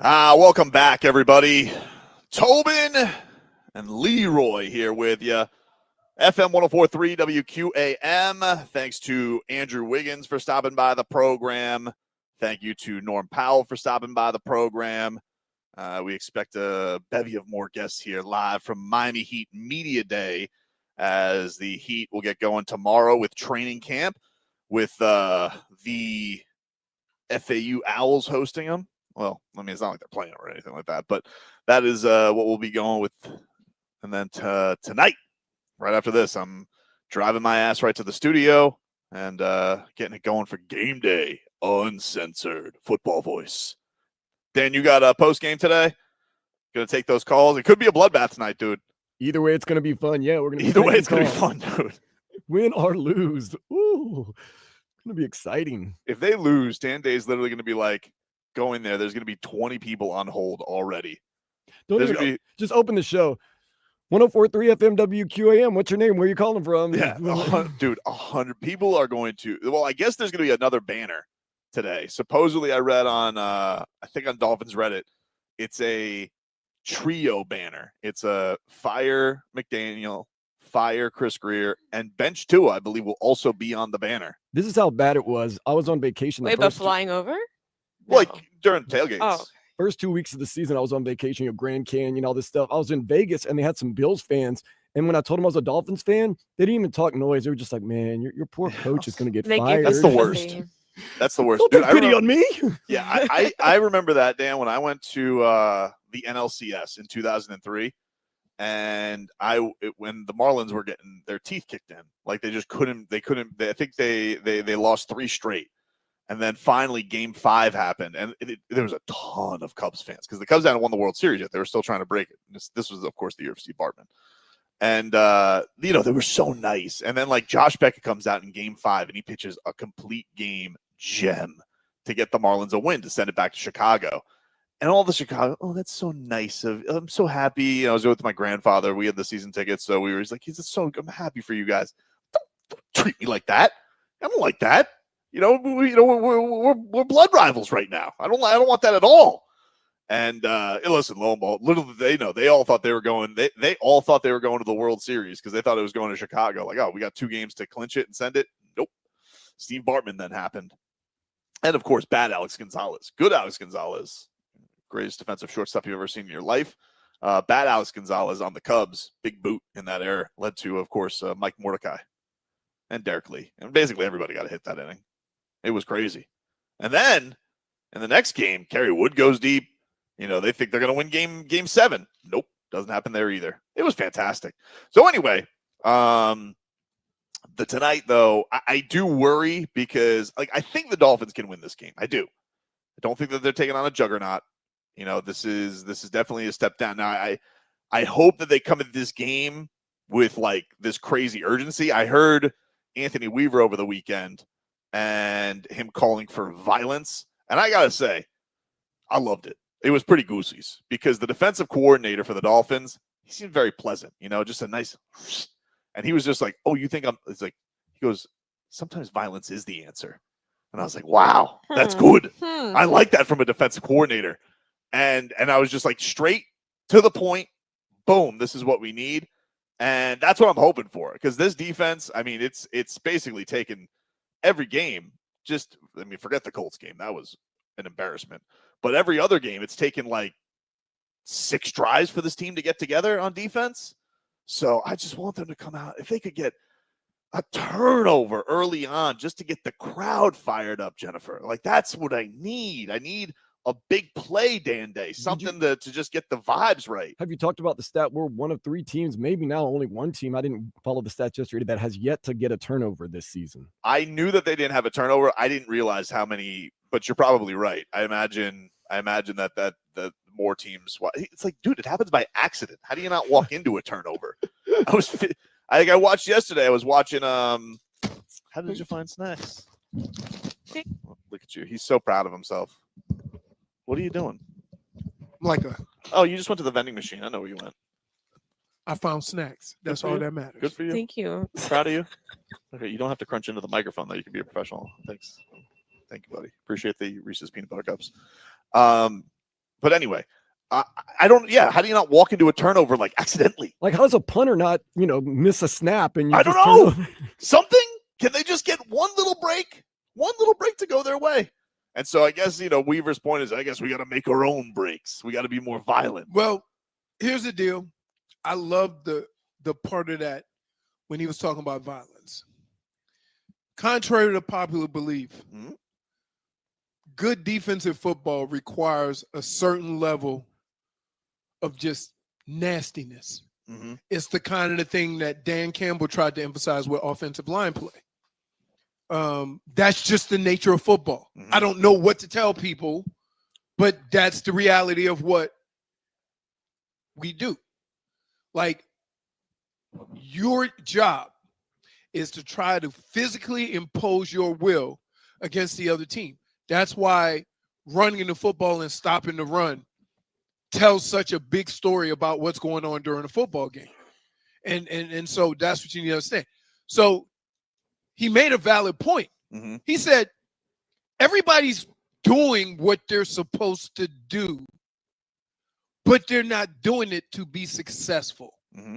Welcome back, everybody. Tobin and Leroy here with you. FM 104.3 WQAM. Thanks to Andrew Wiggins for stopping by the program. Thank you to Norm Powell for stopping by the program. We expect a bevy of more guests here live from Miami Heat Media Day as the Heat will get going tomorrow with training camp with the FAU Owls hosting them. Well, I mean, it's not like they're playing or anything like that, but that is what we'll be going with. And then tonight, right after this, I'm driving my ass right to the studio and getting it going for game day, uncensored football voice. Dan, you got a post game today? Gonna take those calls. It could be a bloodbath tonight, dude. Either way, it's gonna be fun. Yeah, we're gonna. Either way, it's gonna be fun, dude. Win or lose, ooh, it's gonna be exciting. If they lose, Dan Day's literally gonna be like, go in there. There's gonna be 20 people on hold already. Just open the show. 104.3 FM WQAM. What's your name? Where are you calling from? Yeah, dude, 100 people are going to. Well, I guess there's going to be another banner today. Supposedly, I read on, I think on Dolphins Reddit, it's a trio banner. It's a Fire McDaniel, Fire Chris Greer, and Bench Tua, I believe, will also be on the banner. This is how bad it was. I was on vacation. Wait, but flying over? Like during tailgates. Oh. First 2 weeks of the season, I was on vacation, Grand Canyon, all this stuff. I was in Vegas, and they had some Bills fans. And when I told them I was a Dolphins fan, they didn't even talk noise. They were just like, man, your poor coach is going to get fired. That's the worst. That's the worst. Don't take pity on me. Yeah, I remember that, Dan, when I went to the NLCS in 2003. And when the Marlins were getting their teeth kicked in, like they just couldn't. I think they lost 3 straight. And then finally, Game 5 happened, and there was a ton of Cubs fans because the Cubs hadn't won the World Series yet. They were still trying to break it. This was, of course, the year of Steve Bartman. And, they were so nice. And then, like, Josh Beckett comes out in Game 5, and he pitches a complete game gem to get the Marlins a win to send it back to Chicago. And all the Chicago, oh, that's so nice. I'm so happy. I was with my grandfather. We had the season tickets, so we were like, I'm happy for you guys. Don't treat me like that. I don't like that. We're blood rivals right now. I don't want that at all. And listen, lo and behold, little did they all thought they were going. They all thought they were going to the World Series because they thought it was going to Chicago. Like, oh, we got 2 games to clinch it and send it. Nope. Steve Bartman then happened, and of course, bad Alex Gonzalez. Good Alex Gonzalez, greatest defensive shortstop you've ever seen in your life. Bad Alex Gonzalez on the Cubs, big boot in that era, led to, of course, Mike Mordecai and Derek Lee, and basically everybody got to hit that inning. It was crazy. And then in the next game, Kerry Wood goes deep. They think they're going to win game 7. Nope. Doesn't happen there either. It was fantastic. So anyway, tonight, though, I do worry because I think the Dolphins can win this game. I do. I don't think that they're taking on a juggernaut. This is definitely a step down. Now, I hope that they come into this game with like this crazy urgency. I heard Anthony Weaver over the weekend and him calling for violence. And I got to say, I loved it. It was pretty goosies because the defensive coordinator for the Dolphins, he seemed very pleasant, just a nice, and he was just like, oh, you think it's like, he goes, sometimes violence is the answer. And I was like, wow, that's good. I like that from a defensive coordinator. And I was just like straight to the point. Boom. This is what we need. And that's what I'm hoping for. Because this defense, I mean, it's basically taken every game. Forget the Colts game. That was an embarrassment. But every other game, it's taken like 6 drives for this team to get together on defense. So I just want them to come out. If they could get a turnover early on just to get the crowd fired up, Jennifer. Like, that's what I need. I need a big play, Dan Day, something to just get the vibes right. Have you talked about the stat? We're one of 3 teams, maybe now only 1 team. I didn't follow the stats yesterday that has yet to get a turnover this season. I knew that they didn't have a turnover. I didn't realize how many, but you're probably right. I imagine that more teams. It's like, dude, it happens by accident. How do you not walk into a turnover? I watched yesterday. I was watching. How did you find snacks? Look at you. He's so proud of himself. What are you doing? Oh, you just went to the vending machine. I know where you went. I found snacks. That's all that matters. Good for you. Thank you. Proud of you. Okay, you don't have to crunch into the microphone, though. You can be a professional. Thanks. Thank you, buddy. Appreciate the Reese's peanut butter cups. But anyway, I don't. Yeah, how do you not walk into a turnover like accidentally? Like, how does a punter not, miss a snap and you I just don't turn know. over? Something? Can they just get one little break to go their way? And so I guess, Weaver's point is, I guess we got to make our own breaks. We got to be more violent. Well, here's the deal. I love the part of that when he was talking about violence. Contrary to popular belief, good defensive football requires a certain level of just nastiness. Mm-hmm. It's the kind of thing that Dan Campbell tried to emphasize with offensive line play. That's just the nature of football. Mm-hmm. I don't know what to tell people, but that's the reality of what we do. Like, your job is to try to physically impose your will against the other team. That's why running the football and stopping the run tells such a big story about what's going on during a football game. And so that's what you need to understand. So he made a valid point. Mm-hmm. He said, everybody's doing what they're supposed to do, but they're not doing it to be successful. Mm-hmm.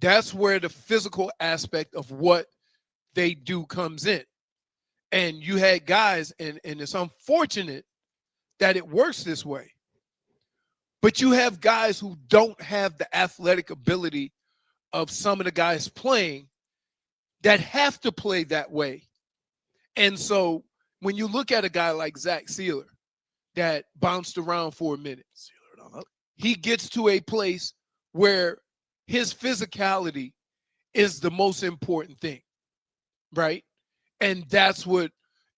That's where the physical aspect of what they do comes in. And you had guys, and it's unfortunate that it works this way, but you have guys who don't have the athletic ability of some of the guys playing that have to play that way. And so when you look at a guy like Zach Sealer that bounced around for a minute, he gets to a place where his physicality is the most important thing, right? And that's what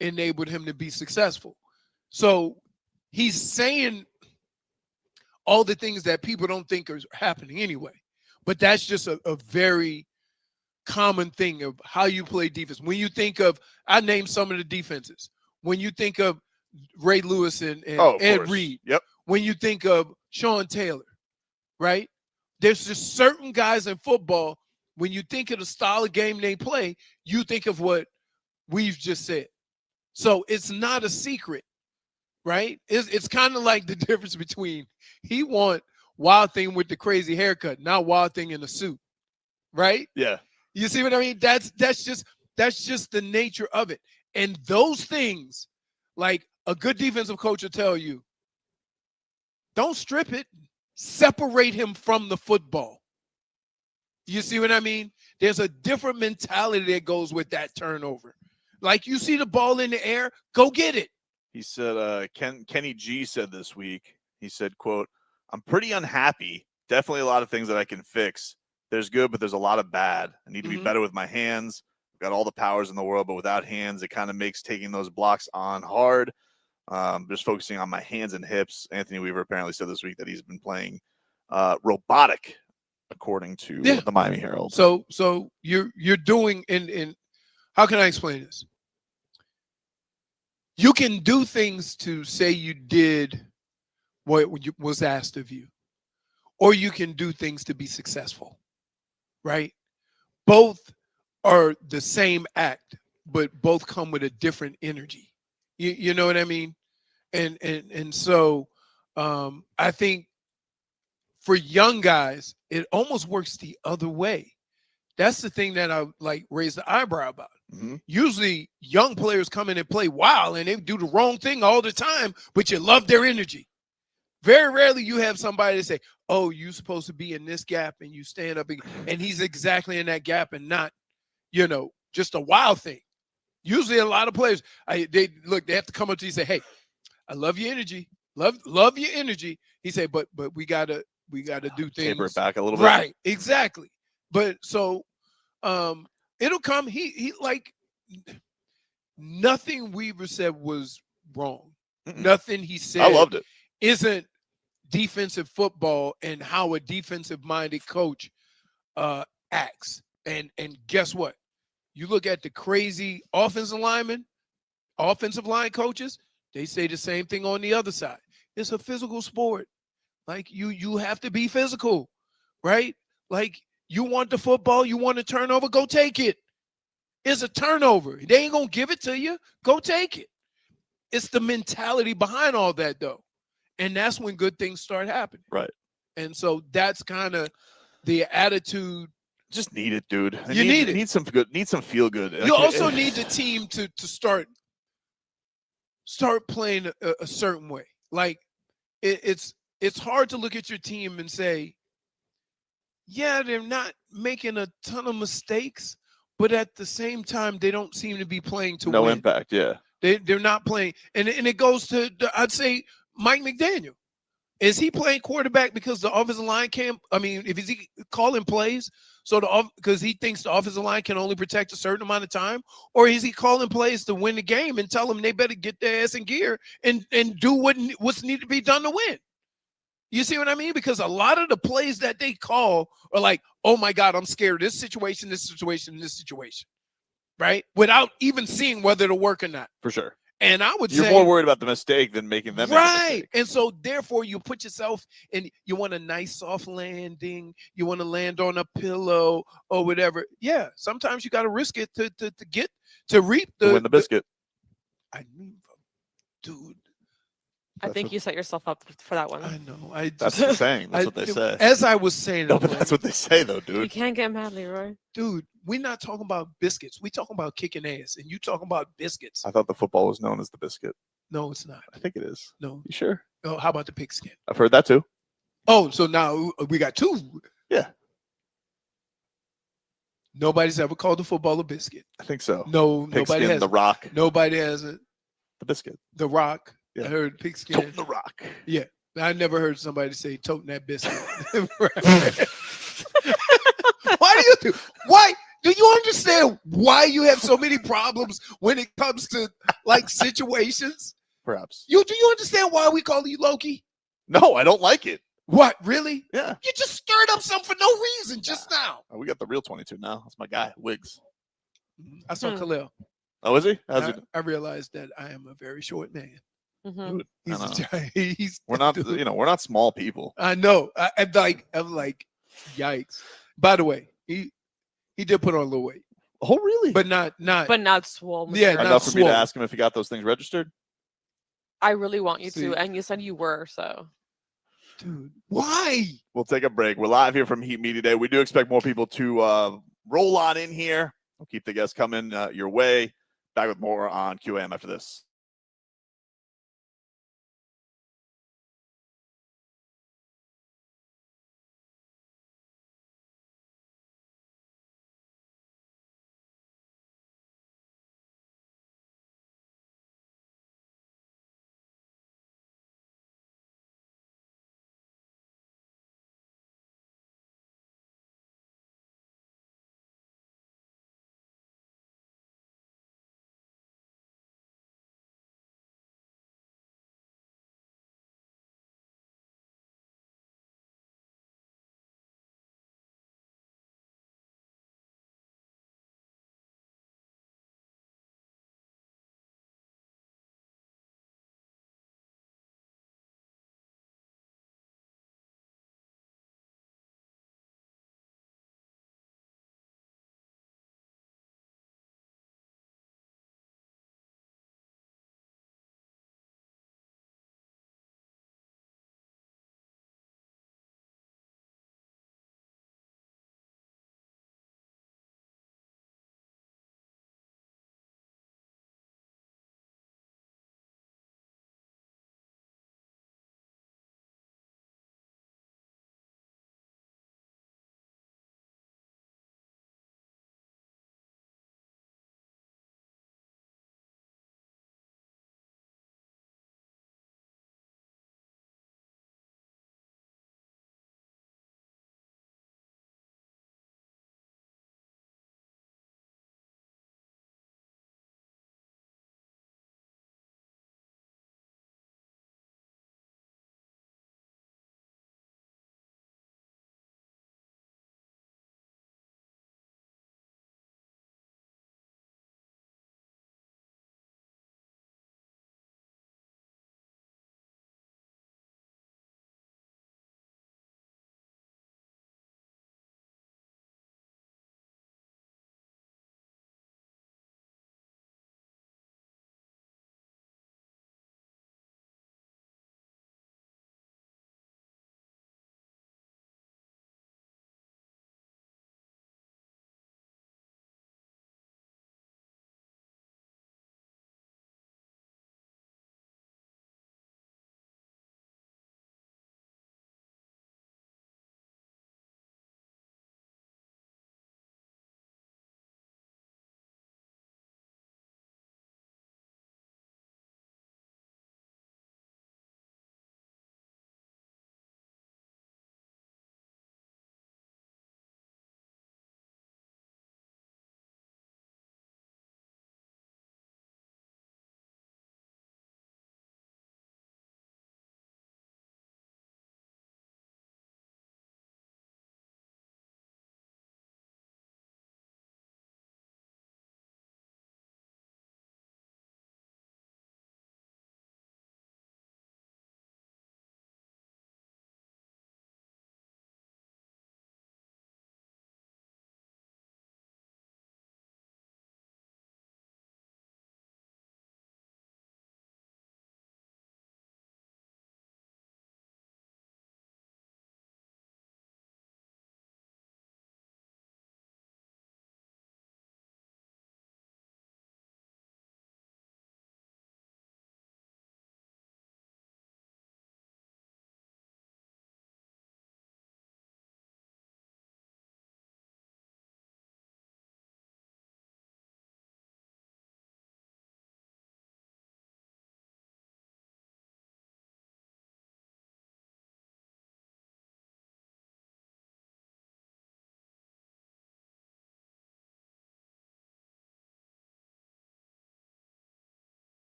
enabled him to be successful. So he's saying all the things that people don't think are happening anyway. But that's just a very common thing of how you play defense. When you think of, I named some of the defenses. When you think of Ray Lewis and Ed Reed. Yep. When you think of Sean Taylor, right? There's just certain guys in football, when you think of the style of game they play, you think of what we've just said. So it's not a secret, right? It's kind of like the difference between he want Wild Thing with the crazy haircut, not Wild Thing in a suit, right? Yeah. You see what I mean? That's just the nature of it. And those things, like a good defensive coach will tell you, don't strip it. Separate him from the football. You see what I mean? There's a different mentality that goes with that turnover. Like, you see the ball in the air, go get it. He said, Kenny G said this week, he said, quote, I'm pretty unhappy. Definitely a lot of things that I can fix. There's good, but there's a lot of bad. I need to be better with my hands. I've got all the powers in the world, but without hands, it kind of makes taking those blocks on hard. Just focusing on my hands and hips. Anthony Weaver apparently said this week that he's been playing robotic, according to the Miami Herald. So you're doing in how can I explain this? You can do things to say you did what was asked of you, or you can do things to be successful, right? Both are the same act, but both come with a different energy. You know what I mean? And so I think for young guys, it almost works the other way. That's the thing that I like raise the eyebrow about. Mm-hmm. Usually young players come in and play wild and they do the wrong thing all the time, but you love their energy. Very rarely you have somebody to say, oh, you're supposed to be in this gap, and you stand up and he's exactly in that gap and not, just a wild thing. Usually a lot of players, they have to come up to you and say, hey, I love your energy. Love your energy. He said, but we gotta do things. Taper it back a little bit. Right, exactly. But so it'll come. He like nothing Weaver said was wrong. Mm-mm. Nothing he said I loved it. Isn't defensive football and how a defensive-minded coach acts. And guess what? You look at the crazy offensive line coaches, they say the same thing on the other side. It's a physical sport. Like, you have to be physical, right? Like, you want the football, you want a turnover, go take it. It's a turnover. They ain't going to give it to you. Go take it. It's the mentality behind all that, though. And that's when good things start happening. Right. And so that's kind of the attitude. Just need it, dude. You need it. Need some feel good. You also need the team to start playing a certain way. Like it's hard to look at your team and say, yeah, they're not making a ton of mistakes, but at the same time, they don't seem to be playing to win. No impact, yeah. They're not playing. And it goes to, I'd say, Mike McDaniel. Is he playing quarterback because the offensive line can't? I mean, if is he calling plays because he thinks the offensive line can only protect a certain amount of time, or is he calling plays to win the game and tell them they better get their ass in gear and do what's needed to be done to win? You see what I mean? Because a lot of the plays that they call are like, oh my God, I'm scared of this situation, right? Without even seeing whether it'll work or not. For sure. And I would You're say more worried about the mistake than making them make a mistake. And so therefore you put yourself in, you want a nice soft landing, you want to land on a pillow or whatever. Yeah, sometimes you got to risk it to reap to win the biscuit. Dude. I think you set yourself up for that one. I know. That's the saying. That's what they say. As I was saying, no, but that's what they say, though, dude. You can't get mad, Leroy. Dude, we're not talking about biscuits. We're talking about kicking ass, and you talking about biscuits. I thought the football was known as the biscuit. No, it's not. I think it is. No. You sure? Oh, how about the pigskin? I've heard that too. Oh, so now we got two. Yeah. Nobody's ever called the football a biscuit. I think so. No, pigskin, nobody has. The Rock. Nobody has it. The biscuit. The Rock. Yeah. I heard pigskin. Toting the Rock. Yeah. I never heard somebody say toting that biscuit. Why do you understand why you have so many problems when it comes to like situations? Perhaps. Do you understand why we call you Loki? No, I don't like it. What, really? Yeah. You just stirred up something for no reason just now. Oh, we got the real 22 now. That's my guy, Wiggs. I saw Kel'el. Oh, is he? I realized that I am a very short man. Mm-hmm. We're not small people. I know. I'm like, yikes. By the way, he did put on a little weight. Oh, really? But not swole. Yeah, enough for me to ask him if he got those things registered. I really want you to, and you said you were, so. Dude, why? We'll take a break. We're live here from Heat Media Day. We do expect more people to roll on in here. We'll keep the guests coming your way. Back with more on QAM after this.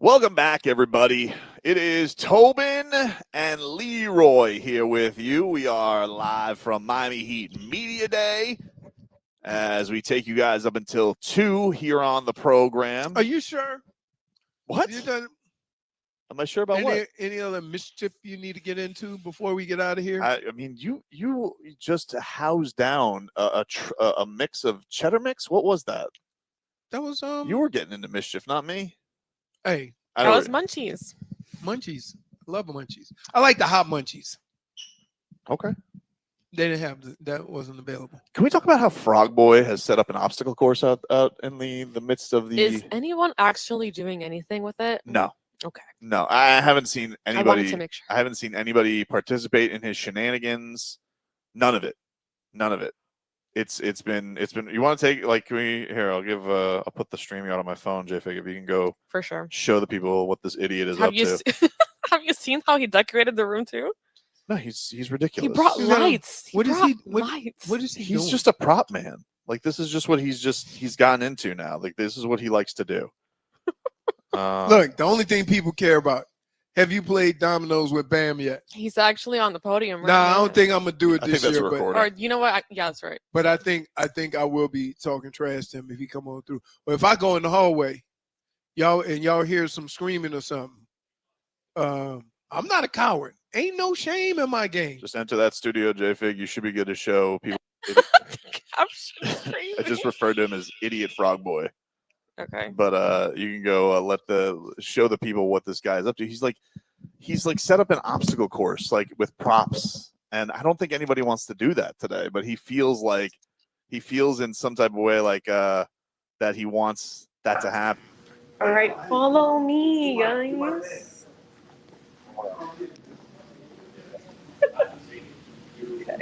Welcome back, everybody. It is Tobin and Leroy here with you. We are live from Miami Heat Media Day as we take you guys up until 2 here on the program. Are you sure? What? You done Am I sure about what? any other mischief you need to get into before we get out of here? I mean, you just housed down a mix of cheddar mix. What was that? That was You were getting into mischief, not me. Hey, That was munchies. Munchies. I love munchies. I like the hot munchies. Okay. They didn't have that wasn't available. Can we talk about how Frog Boy has set up an obstacle course out in the midst of the? Is anyone actually doing anything with it? No. Okay. No, I haven't seen anybody. I wanted to make sure. I haven't seen anybody participate in his shenanigans. None of it. None of it. It's been. You want to take like? Can we here? I'll put the streaming out on my phone, JFig. If you can go For sure. show the people what this idiot is up to. Have you seen how he decorated the room too? No, he's ridiculous. He brought lights. What is he? Lights. What is he He's doing? just a prop man. Like this is just what he's gotten into now. Like this is what he likes to do. Look, the only thing people care about. Have you played dominoes with Bam yet? He's actually on the podium right Nah, now. I don't think I'm gonna do it I this think that's year. recorded. Or you know what? Yeah, that's right. But I think I will be talking trash to him if he come on through. But if I go in the hallway, y'all hear some screaming or something, I'm not a coward. Ain't no shame in my game. Just enter that studio, JFig. You should be good to show people. I just referred to him as Idiot Frog Boy. Okay. But you can go show the people what this guy is up to. He's like set up an obstacle course like with props, and I don't think anybody wants to do that today. But he feels in some type of way like that he wants that to happen. All right, follow me, guys.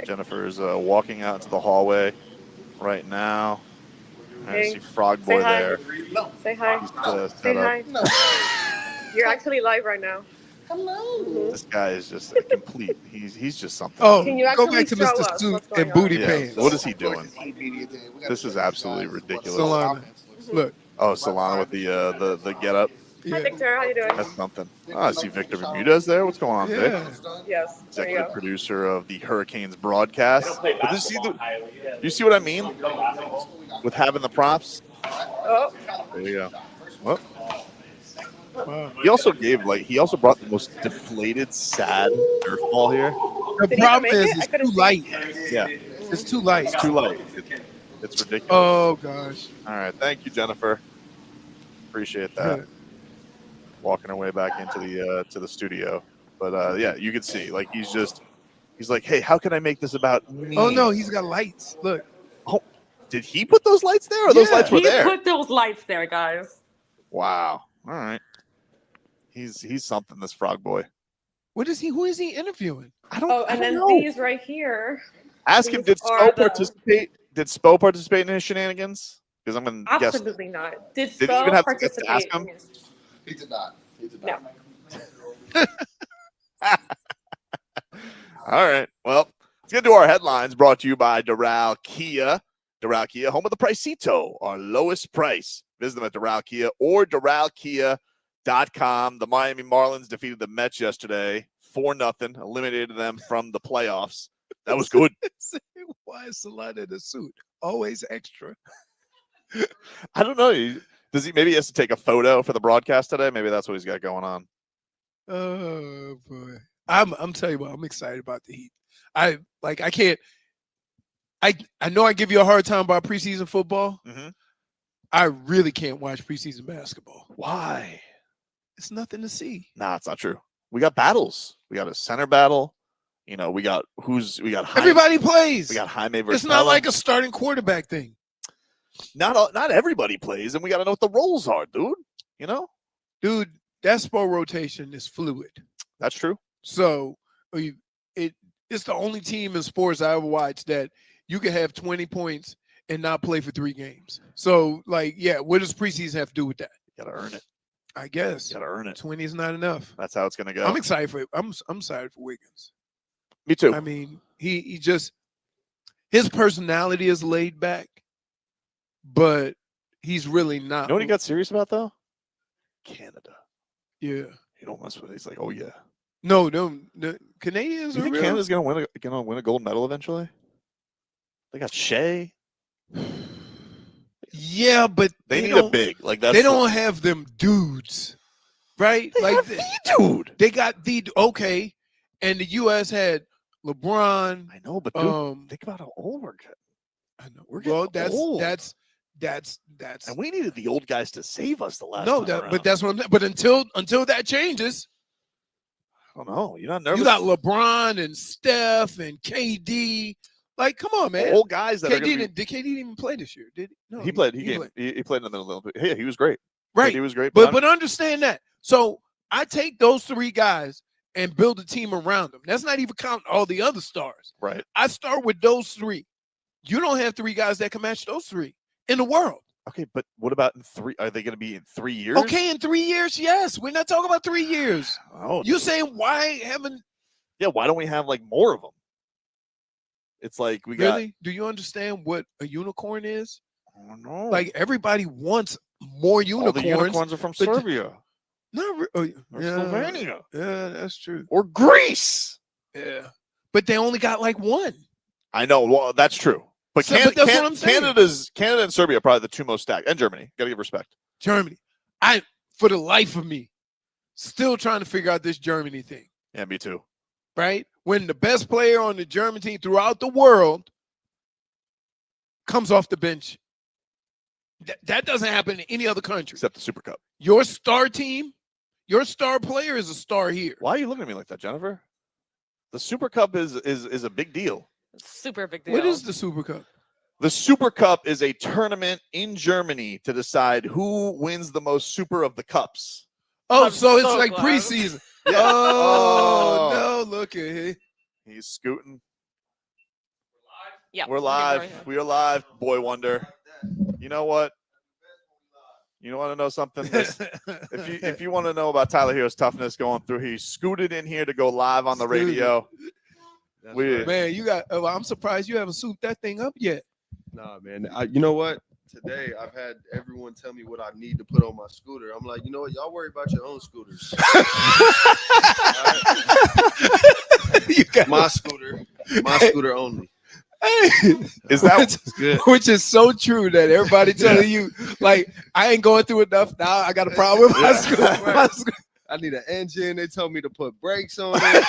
Jennifer is walking out into the hallway right now. I see Frog Boy there. Say hi. He's, Say hi. You're actually live right now. Hello. This guy is just a complete. He's just something. Oh, Can you go back actually to show Mr. us Suit what's going and on? booty Yeah. pants. What is he doing? This is absolutely ridiculous. Solana. Look. Oh, Solana with the get up. Hi, Victor. How you doing? That's something. Oh, I see Victor Bermudez there. What's going on, Vic? Yeah. Yes. There you Executive go. producer of the Hurricanes broadcast. But you see what I mean with having the props? Oh. There you go. Well, he also brought the most deflated, sad Nerf ball here. The Did he problem make is it? I it's couldn't too see. light. Yeah, It's too light. it's too light. It's ridiculous. Oh gosh. All right, thank you, Jennifer. Appreciate that. Walking our way back into the studio, but yeah, you can see like he's like, hey, how can I make this about me? Oh no, he's got lights. Look. Oh, did he put those lights there, or those Yeah. lights were He there? put those lights there, guys. Wow. All right. He's something. This Frog Boy. What is he? Who is he interviewing? I don't. Oh, I and don't then know. these right here. Ask him. these Did are Spo the- participate? Did Spo participate in his shenanigans? Because I'm gonna guess. Absolutely not. Did Did he even Spo have to get to ask participate? him? in his- He did not. He did No. not. All right. Well, let's get to our headlines brought to you by Doral Kia. Doral Kia, home of the Pricito, our lowest price. Visit them at Doral Kia or DoralKia.com. The Miami Marlins defeated the Mets yesterday 4-0, eliminated them from the playoffs. That was good. Why is Solana in a suit? Always extra. I don't know. Maybe he has to take a photo for the broadcast today? Maybe that's what he's got going on. Oh boy. I'm telling you what, I'm excited about the Heat. I can't. I know I give you a hard time about preseason football. Mm-hmm. I really can't watch preseason basketball. Why? It's nothing to see. Nah, it's not true. We got battles. We got a center battle. You know, we got Jaime. Everybody plays. We got Jaime versus It's not Melo. like a starting quarterback thing. Not everybody plays, and we got to know what the roles are, dude. You know, Dude, that Spo rotation is fluid. that's true. So it's the only team in sports I ever watched that you can have 20 points and not play for 3 games. So, like, yeah, what does preseason have to do with that? You got to earn it. I guess You got to earn it. 20 is not enough. That's how it's gonna go. I'm excited for it. I'm excited for Wiggins. Me too. I mean, he just his personality is laid back, but he's really not. You know what he got serious about though? Canada. Yeah. He don't mess with it. He's like, oh yeah. No, the Canadians You are think real. Canada's gonna win a gold medal eventually? They got Shea. Yeah, but They need a big. Like that's they don't have them dudes, right? They like have the dude. They got the okay, and the U.S. had LeBron. I know, but dude, think about how old we're getting. I know. We're getting old. That's. And we needed the old guys to save us the last. No, time but that's what I'm. But until that changes, I don't know. You're not nervous. you got LeBron and Steph and KD. Like, come on, man. Old guys that did KD even play this year? Did he? No, he played. He played in the Olympics. Yeah, he was great. Right. He was great. But understand that. So I take those 3 guys and build a team around them. That's not even counting all the other stars. Right. I start with those 3. You don't have 3 guys that can match those 3 in the world. Okay, but what about in 3? Are they going to be in 3 years? Okay, in 3 years, yes. We're not talking about 3 years. Oh, you saying why haven't? Yeah, why don't we have like more of them? It's like we got. Really? Do you understand what a unicorn is? I don't know. Like everybody wants more unicorns. All the unicorns are from Serbia. Or Slovenia. Yeah, that's true. Or Greece. Yeah, but they only got like 1. I know. Well, that's true. But, but that's what I'm saying. Canada and Serbia are probably the 2 most stacked, and Germany. Got to give respect. Germany. For the life of me, still trying to figure out this Germany thing. Yeah, me too. Right? When the best player on the German team throughout the world comes off the bench. That doesn't happen in any other country. Except the Super Cup. Your star team, your star player is a star here. Why are you looking at me like that, Jennifer? The Super Cup is a big deal. Super big deal. What is the Super Cup? The Super Cup is a tournament in Germany to decide who wins the most Super of the Cups. Oh, I'm so it's so like glad. preseason. Yeah. Oh, no, look at him. He's scooting. Yeah, We're live. We are live, Boy Wonder. You know what? You want to know something? if you want to know about Tyler Herro's toughness going through, he scooted in here to go live on the radio. Man, you got. I'm surprised you haven't souped that thing up yet. Nah, man. You know what? Today I've had everyone tell me what I need to put on my scooter. I'm like, you know what? Y'all worry about your own scooters. You got my scooter only. Is that good? Which is so true that everybody telling you, like, I ain't going through enough now. I got a problem with my scooter. I need an engine. They told me to put brakes on it.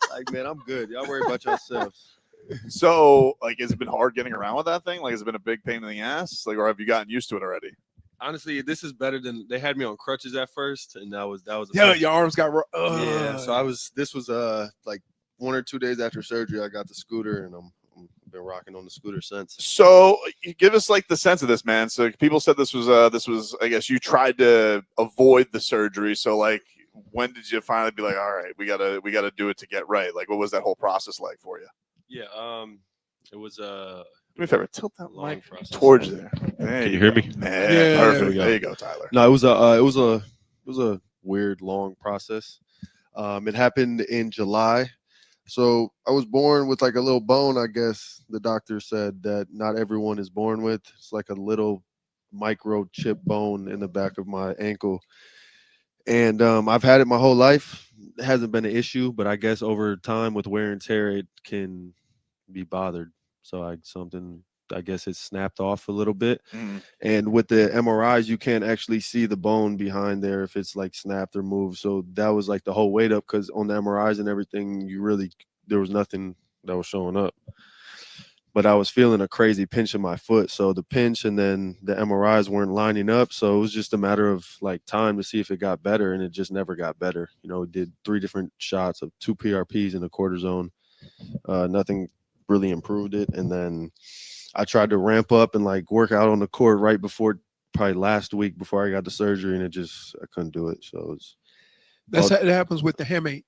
Like, man, I'm good. Y'all worry about yourselves. So, like, has it been hard getting around with that thing? Like, has it been a big pain in the ass? Like, or have you gotten used to it already? Honestly, this is better than they had me on crutches at first, and that was. Yeah, your arms got. Yeah, so This was like 1 or 2 days after surgery. I got the scooter, and I've been rocking on the scooter since. So, you give us like the sense of this, man. So, people said this was. I guess you tried to avoid the surgery. So, like, when did you finally be like, all right, we gotta do it to get right? Like, what was that whole process like for you? Yeah, it was Do me a favor, tilt that long mic process. towards there. Can you hear me? Yeah, perfect. There you go, Tyler. No, it was a weird long process. It happened in July. So I was born with like a little bone, I guess the doctor said that not everyone is born with. It's like a little microchip bone in the back of my ankle. And I've had it my whole life. It hasn't been an issue, but I guess over time with wear and tear, it can be bothered. So I guess it snapped off a little bit. Mm. And with the MRIs, you can't actually see the bone behind there if it's like snapped or moved. So that was like the whole weight up, because on the MRIs and everything, there was nothing that was showing up. But I was feeling a crazy pinch in my foot. So the pinch and then the MRIs weren't lining up. So it was just a matter of like time to see if it got better. And it just never got better. You know, it did 3 different shots of 2 PRPs in the cortisone. Nothing really improved it. And then I tried to ramp up and like work out on the court right before, probably last week before I got the surgery. And I couldn't do it. So that's how it happens with the hamate.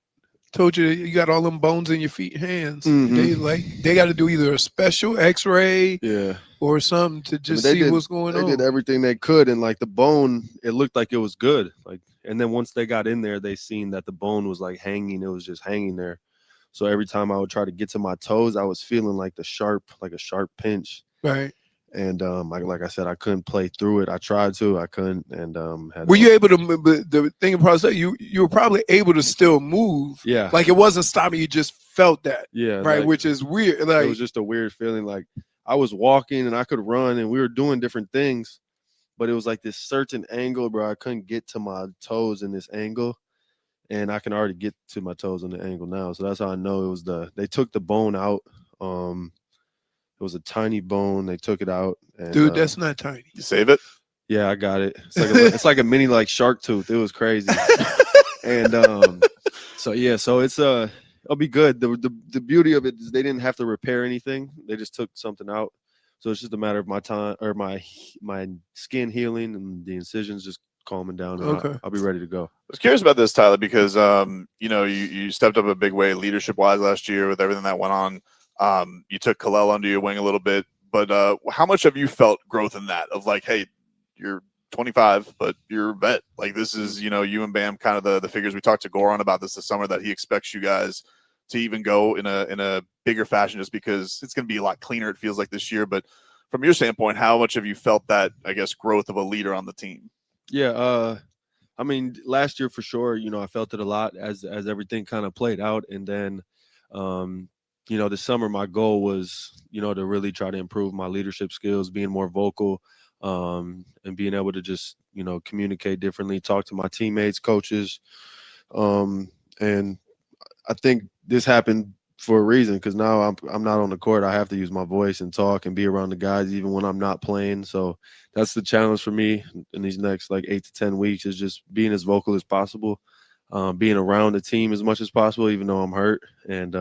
Told you got all them bones in your feet and hands. Mm-hmm. They got to do either a special X-ray, yeah, or something to just see what's going on. They did everything they could, and like the bone, it looked like it was good. Like, and then once they got in there, they seen that the bone was like hanging. It was just hanging there. So every time I would try to get to my toes, I was feeling like a sharp pinch. Right. And like I said, I couldn't play through it. I tried to, I couldn't. And were you able to? But the thing about it, you were probably able to still move. Yeah, like it wasn't stopping. You just felt that. Yeah, right, like, which is weird. Like it was just a weird feeling. Like I was walking and I could run, and we were doing different things, but it was like this certain angle, bro. I couldn't get to my toes in this angle, and I can already get to my toes in the angle now. So that's how I know it was they took the bone out. It was a tiny bone. They took it out. And, dude, that's not tiny. You save it? Yeah, I got it. It's like a mini like shark tooth. It was crazy. And so it's it'll be good. The beauty of it is they didn't have to repair anything. They just took something out. So it's just a matter of my time or my skin healing and the incisions just calming down. And Okay. I'll be ready to go. I was curious about this, Tyler, because you stepped up a big way leadership wise last year with everything that went on. You took Kel'el under your wing a little bit, but how much have you felt growth in that of like, hey, you're 25, but you're a vet. Like this is, you and Bam kind of the figures. We talked to Goran about this summer that he expects you guys to even go in a bigger fashion just because it's going to be a lot cleaner. It feels like this year, but from your standpoint, how much have you felt that, I guess, growth of a leader on the team? Yeah. I mean, last year for sure, I felt it a lot as everything kind of played out. And then, this summer, my goal was, to really try to improve my leadership skills, being more vocal, and being able to just, communicate differently, talk to my teammates, coaches. And I think this happened for a reason because now I'm not on the court. I have to use my voice and talk and be around the guys even when I'm not playing. So that's the challenge for me in these next 8 to 10 weeks is just being as vocal as possible, being around the team as much as possible, even though I'm hurt. And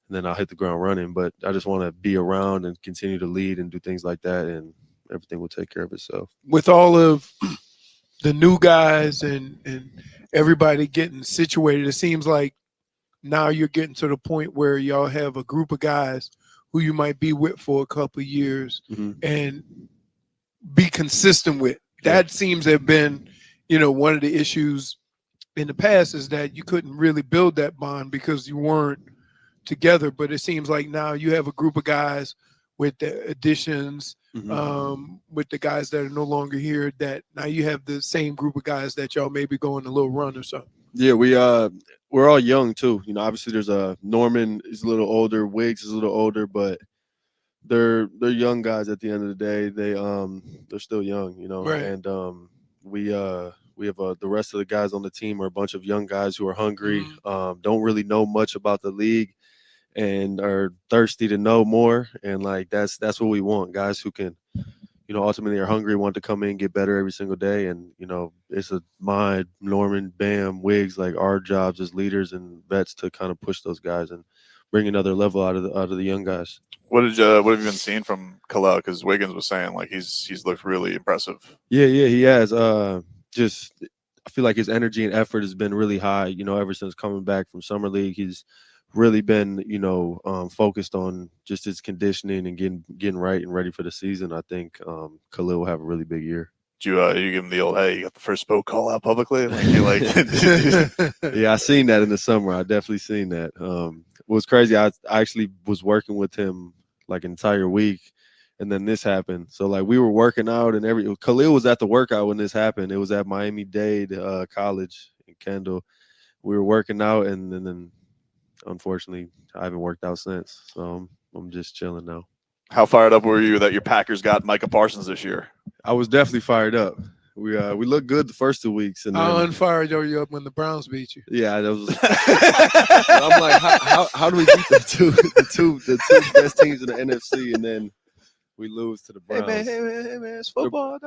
then I'll hit the ground running. But I just want to be around and continue to lead and do things like that, and everything will take care of itself. With all of the new guys and everybody getting situated, it seems like now you're getting to the point where y'all have a group of guys who you might be with for a couple of years and be consistent with. That seems to have been, one of the issues in the past is that you couldn't really build that bond because you weren't together. But it seems like now you have a group of guys with the additions, with the guys that are no longer here, that now you have the same group of guys that y'all maybe go on a little run or something. Yeah, we're all young too. Obviously there's Norman is a little older, Wiggs is a little older, but they're young guys at the end of the day. They're still young, Right. And we have the rest of the guys on the team are a bunch of young guys who are hungry, don't really know much about the league and are thirsty to know more. And that's what we want, guys who can, ultimately are hungry, want to come in, get better every single day. And, it's Norman, Bam, Wiggs, our jobs as leaders and vets to kind of push those guys and bring another level out of the young guys. What have you been seeing from Kel'el? Because Wiggins was saying he's looked really impressive. Yeah, he has. Just I feel like his energy and effort has been really high. Ever since coming back from summer league, he's really been focused on just his conditioning and getting right and ready for the season. I think Kel'el will have a really big year. You give him the old, hey, you got the first spoke call out publicly? Yeah, I seen that in the summer. I definitely seen that. It was crazy. I actually was working with him an entire week, and then this happened. So we were working out and Kel'el was at the workout when this happened. It was at Miami Dade College in Kendall. We were working out, and then unfortunately I haven't worked out since. So I'm just chilling now. How fired up were you that your Packers got Micah Parsons this year? I was definitely fired up. We looked good the first 2 weeks, and how unfired are you up when the Browns beat you? Yeah, that was. I'm like, how do we beat the two best teams in the NFC, and then we lose to the Browns? Hey man, it's football.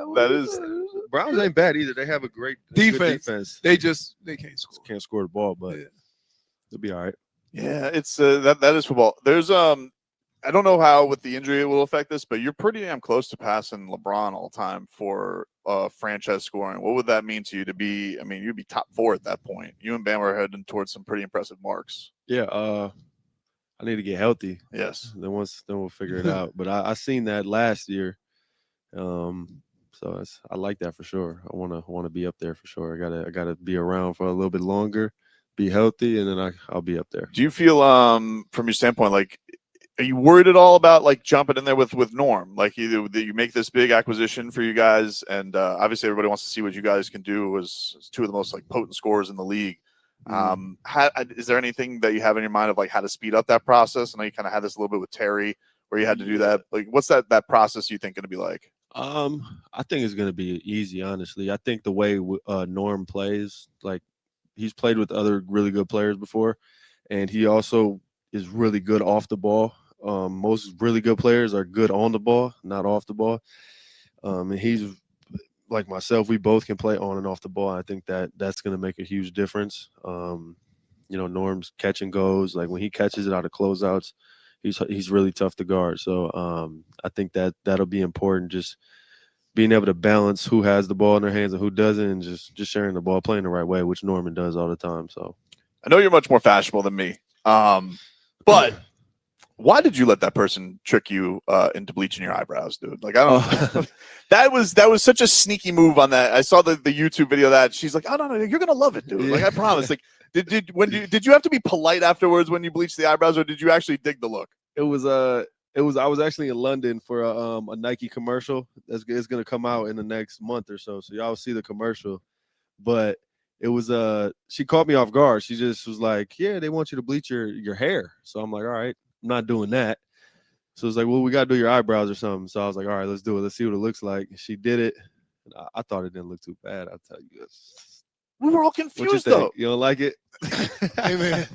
Browns ain't bad either. They have a great defense. They can't score. Can't score the ball, but they'll be all right. Yeah, it's that is football. There's I don't know how with the injury it will affect this, but you're pretty damn close to passing LeBron all time for franchise scoring. What would that mean to you to be? I mean, you'd be top 4 at that point. You and Bam are heading towards some pretty impressive marks. Yeah, I need to get healthy. Yes. Then we'll figure it out. But I seen that last year, so I like that for sure. I want to be up there for sure. I gotta be around for a little bit longer, be healthy, and then I'll be up there. Do you feel from your standpoint Are you worried at all about like jumping in there with Norm? Like you make this big acquisition for you guys, and obviously everybody wants to see what you guys can do as two of the most like potent scorers in the league. Is there anything that you have in your mind of like how to speed up that process? I know you kind of had this a little bit with Terry where you had to do that. Like, what's that process you think going to be like? I think it's going to be easy, honestly. I think the way Norm plays, like he's played with other really good players before, and he also is really good off the ball. Most really good players are good on the ball, not off the ball. And he's like myself, we both can play on and off the ball. I think that's going to make a huge difference. Norm's catch and goes, like when he catches it out of closeouts, he's really tough to guard. So I think that'll be important, just being able to balance who has the ball in their hands and who doesn't, and just sharing the ball, playing the right way, which Norman does all the time. So I know you're much more fashionable than me, but why did you let that person trick you into bleaching your eyebrows, dude? Like, I don't. That was such a sneaky move on that. I saw the YouTube video of that. She's like, "Oh no, you're gonna love it, dude." Yeah. Like, I promise. Like, did you have to be polite afterwards when you bleached the eyebrows, or did you actually dig the look? I was actually in London for a Nike commercial that's going to come out in the next month or so. So y'all see the commercial, but it was she caught me off guard. She just was like, "Yeah, they want you to bleach your hair." So I'm like, "All right, I'm not doing that." So it's like, "Well, we got to do your eyebrows or something." So I was like, "All right, let's do it. Let's see what it looks like." She did it. I thought it didn't look too bad. I'll tell you. We were all confused though. You don't like it? Hey man,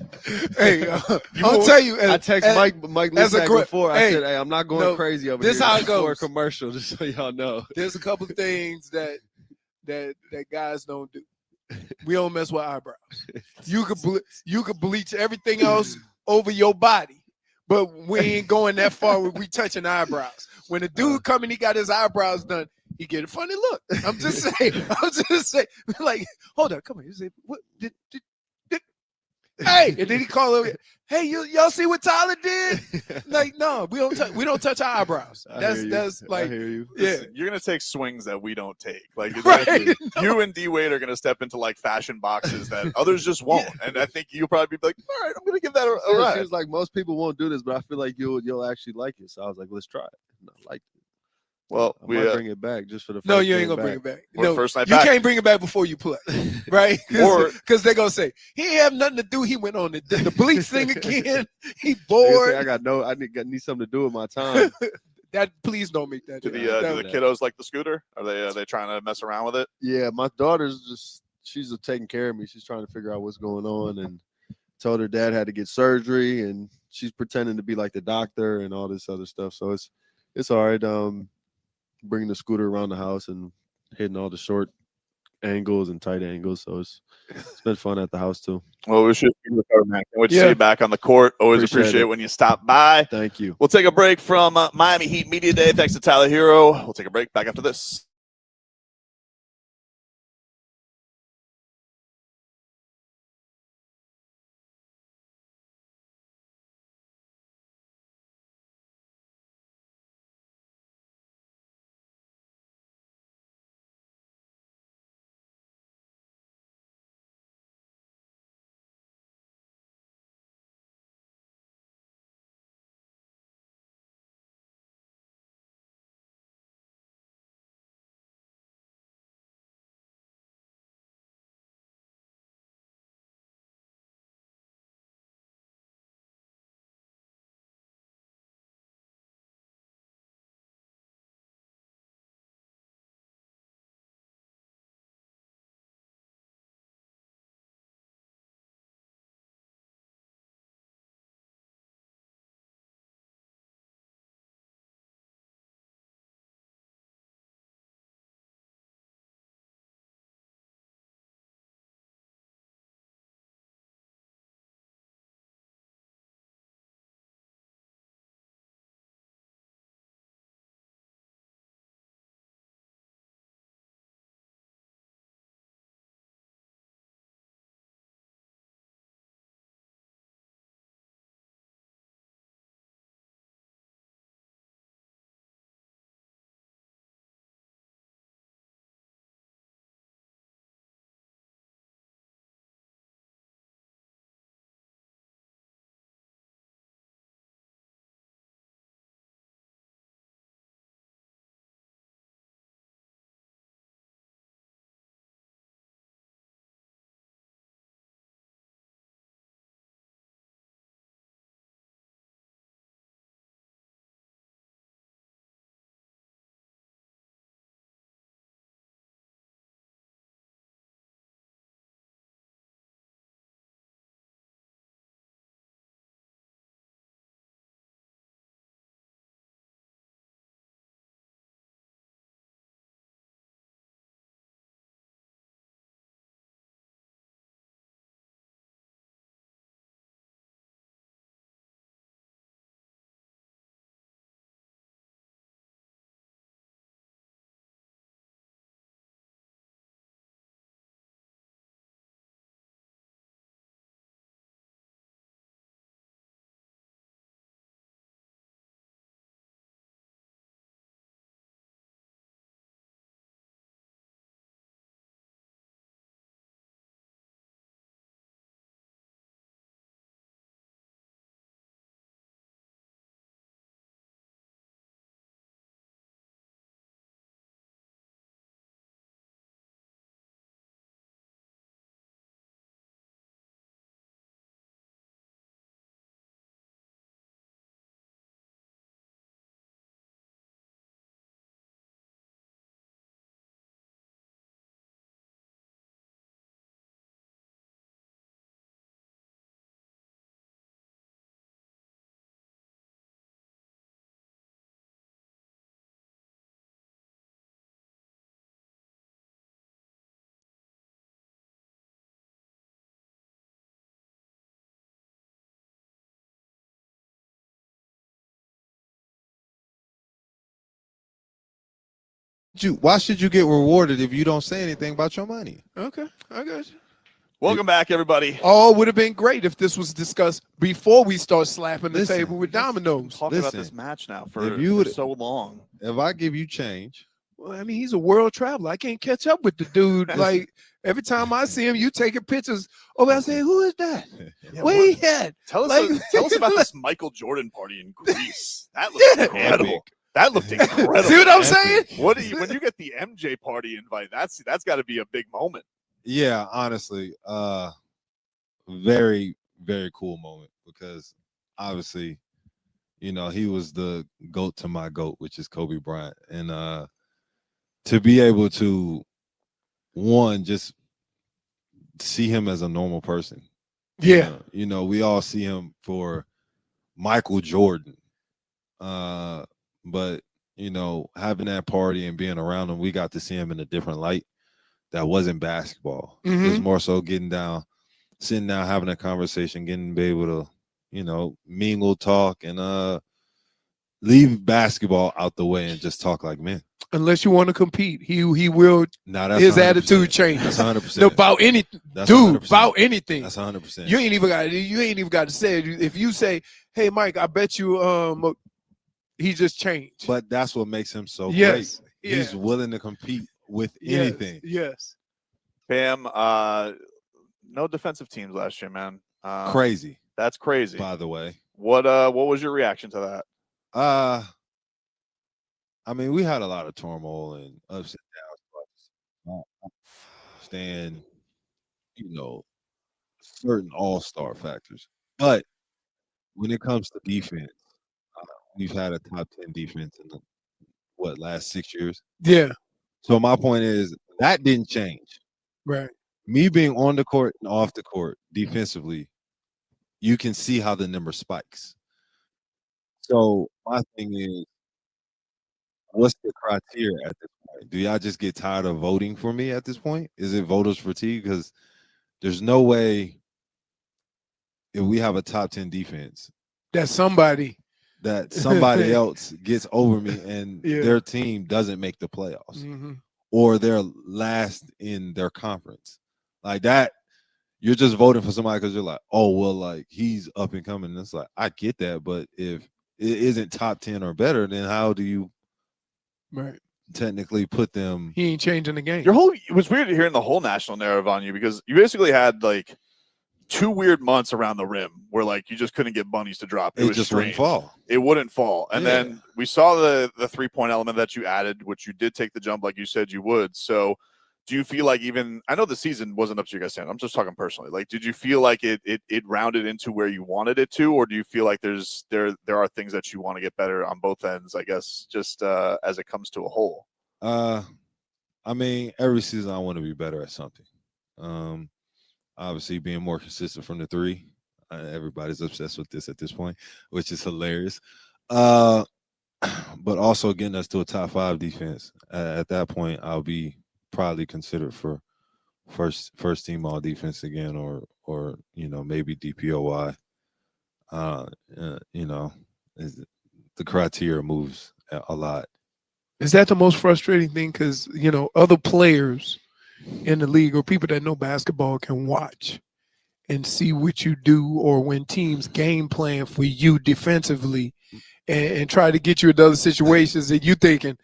I'll tell you. I text Mike Lisak before. I said, "Hey, I'm not going crazy over this here." How it goes. For a commercial, just so y'all know. There's a couple things that guys don't do. We don't mess with eyebrows. You could bleach everything else over your body, but we ain't going that far when we touching eyebrows. When a dude come and he got his eyebrows done, he get a funny look. I'm just saying. Like, hold on, come on. You say, what did hey, and then he call over. Hey, y'all see what Tyler did? Like, no, we don't touch our eyebrows. That's like, I hear you. Yeah, Listen, you're gonna take swings that we don't take. Like, right. You and D Wade are gonna step into like fashion boxes that others just won't. And I think you'll probably be like, "All right, I'm gonna give that a ride." She was like, "Most people won't do this, but I feel like you'll actually like it." So I was like, "Let's try it." And I liked it. Well, I might bring it back just for the first. No, you ain't gonna bring it back. Or No, first night you back. can't bring it back before you play, right? Because they're gonna say he ain't have nothing to do. He went on the bleach thing again. He bored. I need something to do with my time. That please don't make that. Do the kiddos like the scooter? Are they trying to mess around with it? Yeah, my daughter's she's taking care of me. She's trying to figure out what's going on, and told her dad had to get surgery, and she's pretending to be like the doctor and all this other stuff. So it's all right. Bringing the scooter around the house and hitting all the short angles and tight angles. So it's been fun at the house too. Well, we should be recovering, man. Can't wait to see you back on the court. Always appreciate it when you stop by. Thank you. We'll take a break from Miami Heat Media Day. Thanks to Tyler Herro. We'll take a break back after this. Why should you get rewarded if you don't say anything about your money? Okay, I got you. Welcome back, everybody. Oh, it would have been great if this was discussed before we start slapping the table with dominoes. Talking about this match now for so long. If I give you change. Well, I mean, he's a world traveler. I can't catch up with the dude. Like, every time I see him, you taking pictures. Oh, I say, who is that? Yeah, Where he at? Tell us, Like- tell us about this Michael Jordan party in Greece. That looked incredible. That looked incredible. See what I'm saying? What do you, when you get the MJ party invite? That's got to be a big moment. Yeah, honestly, very, very cool moment because obviously, you know, he was the GOAT to my GOAT, which is Kobe Bryant. And to be able to, one, just see him as a normal person. Yeah. You know, we all see him for Michael Jordan. But, you know, having that party and being around him, we got to see him in a different light. That wasn't basketball. It was more so getting down, sitting down, having a conversation, getting to be able to, you know, mingle, talk, and leave basketball out the way and just talk like men. Unless you want to compete, he will. That's his 100%. attitude change. That's 100%. About anything, That's dude. 100%. About anything. That's 100%. You ain't even got to say it. If you say, "Hey, Mike, I bet you," he just changed. But that's what makes him so Yes. great. He's willing to compete with anything. Yes. Bam. No defensive teams last year, man. Crazy. That's crazy. By the way. What was your reaction to that? I mean, we had a lot of turmoil and ups and downs, but I understand, you know, certain all-star factors. But when it comes to defense, we've had a top 10 defense in the last 6 years. Yeah. So my point is that didn't change. Right. Me being on the court and off the court defensively, you can see how the number spikes. So my thing is, what's the criteria at this point? Do y'all just get tired of voting for me at this point? Is it voters fatigue? Because there's no way if we have a top 10 defense that somebody else gets over me and their team doesn't make the playoffs or they're last in their conference. Like that, you're just voting for somebody because you're like, oh, well, like he's up and coming. And it's like, I get that, but if it isn't top 10 or better, then how do you technically put them? He ain't changing the game. It was weird hearing the whole national narrative on you because you basically had like 2 weird months around the rim where like you just couldn't get bunnies to drop. It was just strange. wouldn't fall. It wouldn't fall. And then we saw the 3-point element that you added, which you did take the jump like you said you would. So do you feel like I know the season wasn't up to your guys' standard. I'm just talking personally. Like, did you feel like it rounded into where you wanted it to, or do you feel like there are things that you want to get better on both ends, I guess, just as it comes to a whole? I mean, every season I want to be better at something. Obviously being more consistent from the 3. Everybody's obsessed with this at this point, which is hilarious. But also getting us to a top 5 defense. At that point, I'll be probably considered for first team all defense again, or you know, maybe DPOY. You know, the criteria moves a lot. Is that the most frustrating thing? Because, you know, other players in the league or people that know basketball can watch and see what you do, or when teams game plan for you defensively and try to get you into other situations that you thinking,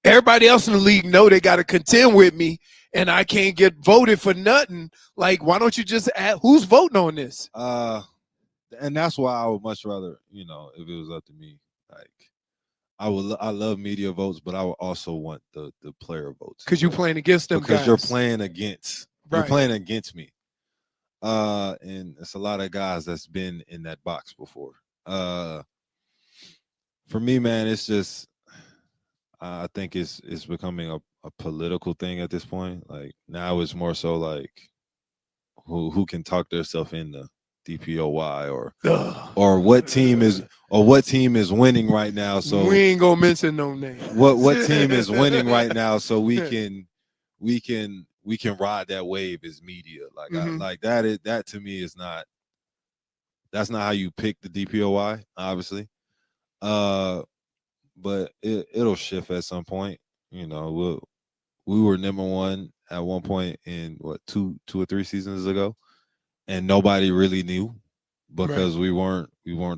everybody else in the league know they got to contend with me and I can't get voted for nothing. Like, why don't you just ask who's voting on this? And that's why I would much rather, you know, if it was up to me, like I love media votes, but I would also want the player votes. Because you're playing against them because guys. you're playing against me. And it's a lot of guys that's been in that box before. For me, man, it's just I think it's becoming a political thing at this point. Like now it's more so like who can talk themselves into DPOY or what team is winning right now. So we ain't gonna mention no name. What team is winning right now so we can ride that wave as media. Like that to me is not, that's not how you pick the DPOY, obviously. But it'll shift at some point. You know, we were number one at one point in what two or three seasons ago, and nobody really knew because we weren't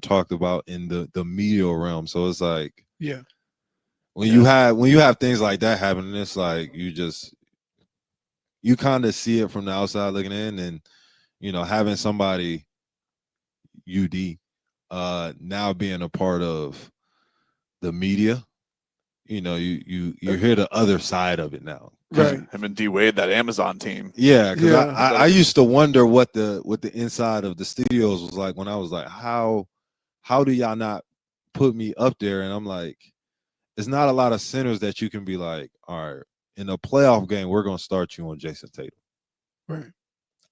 talked about in the media realm. So it's like, yeah, when you have things like that happening, it's like you kind of see it from the outside looking in, and you know, having somebody UD now being a part of the media, you know, you hear the other side of it now. right. Him and D Wade, that Amazon team. Yeah, because Yeah. I used to wonder what the inside of the studios was like when I was like, how do y'all not put me up there? And I'm like, it's not a lot of centers that you can be like, all right, in a playoff game, we're gonna start you on Jason Tatum. Right.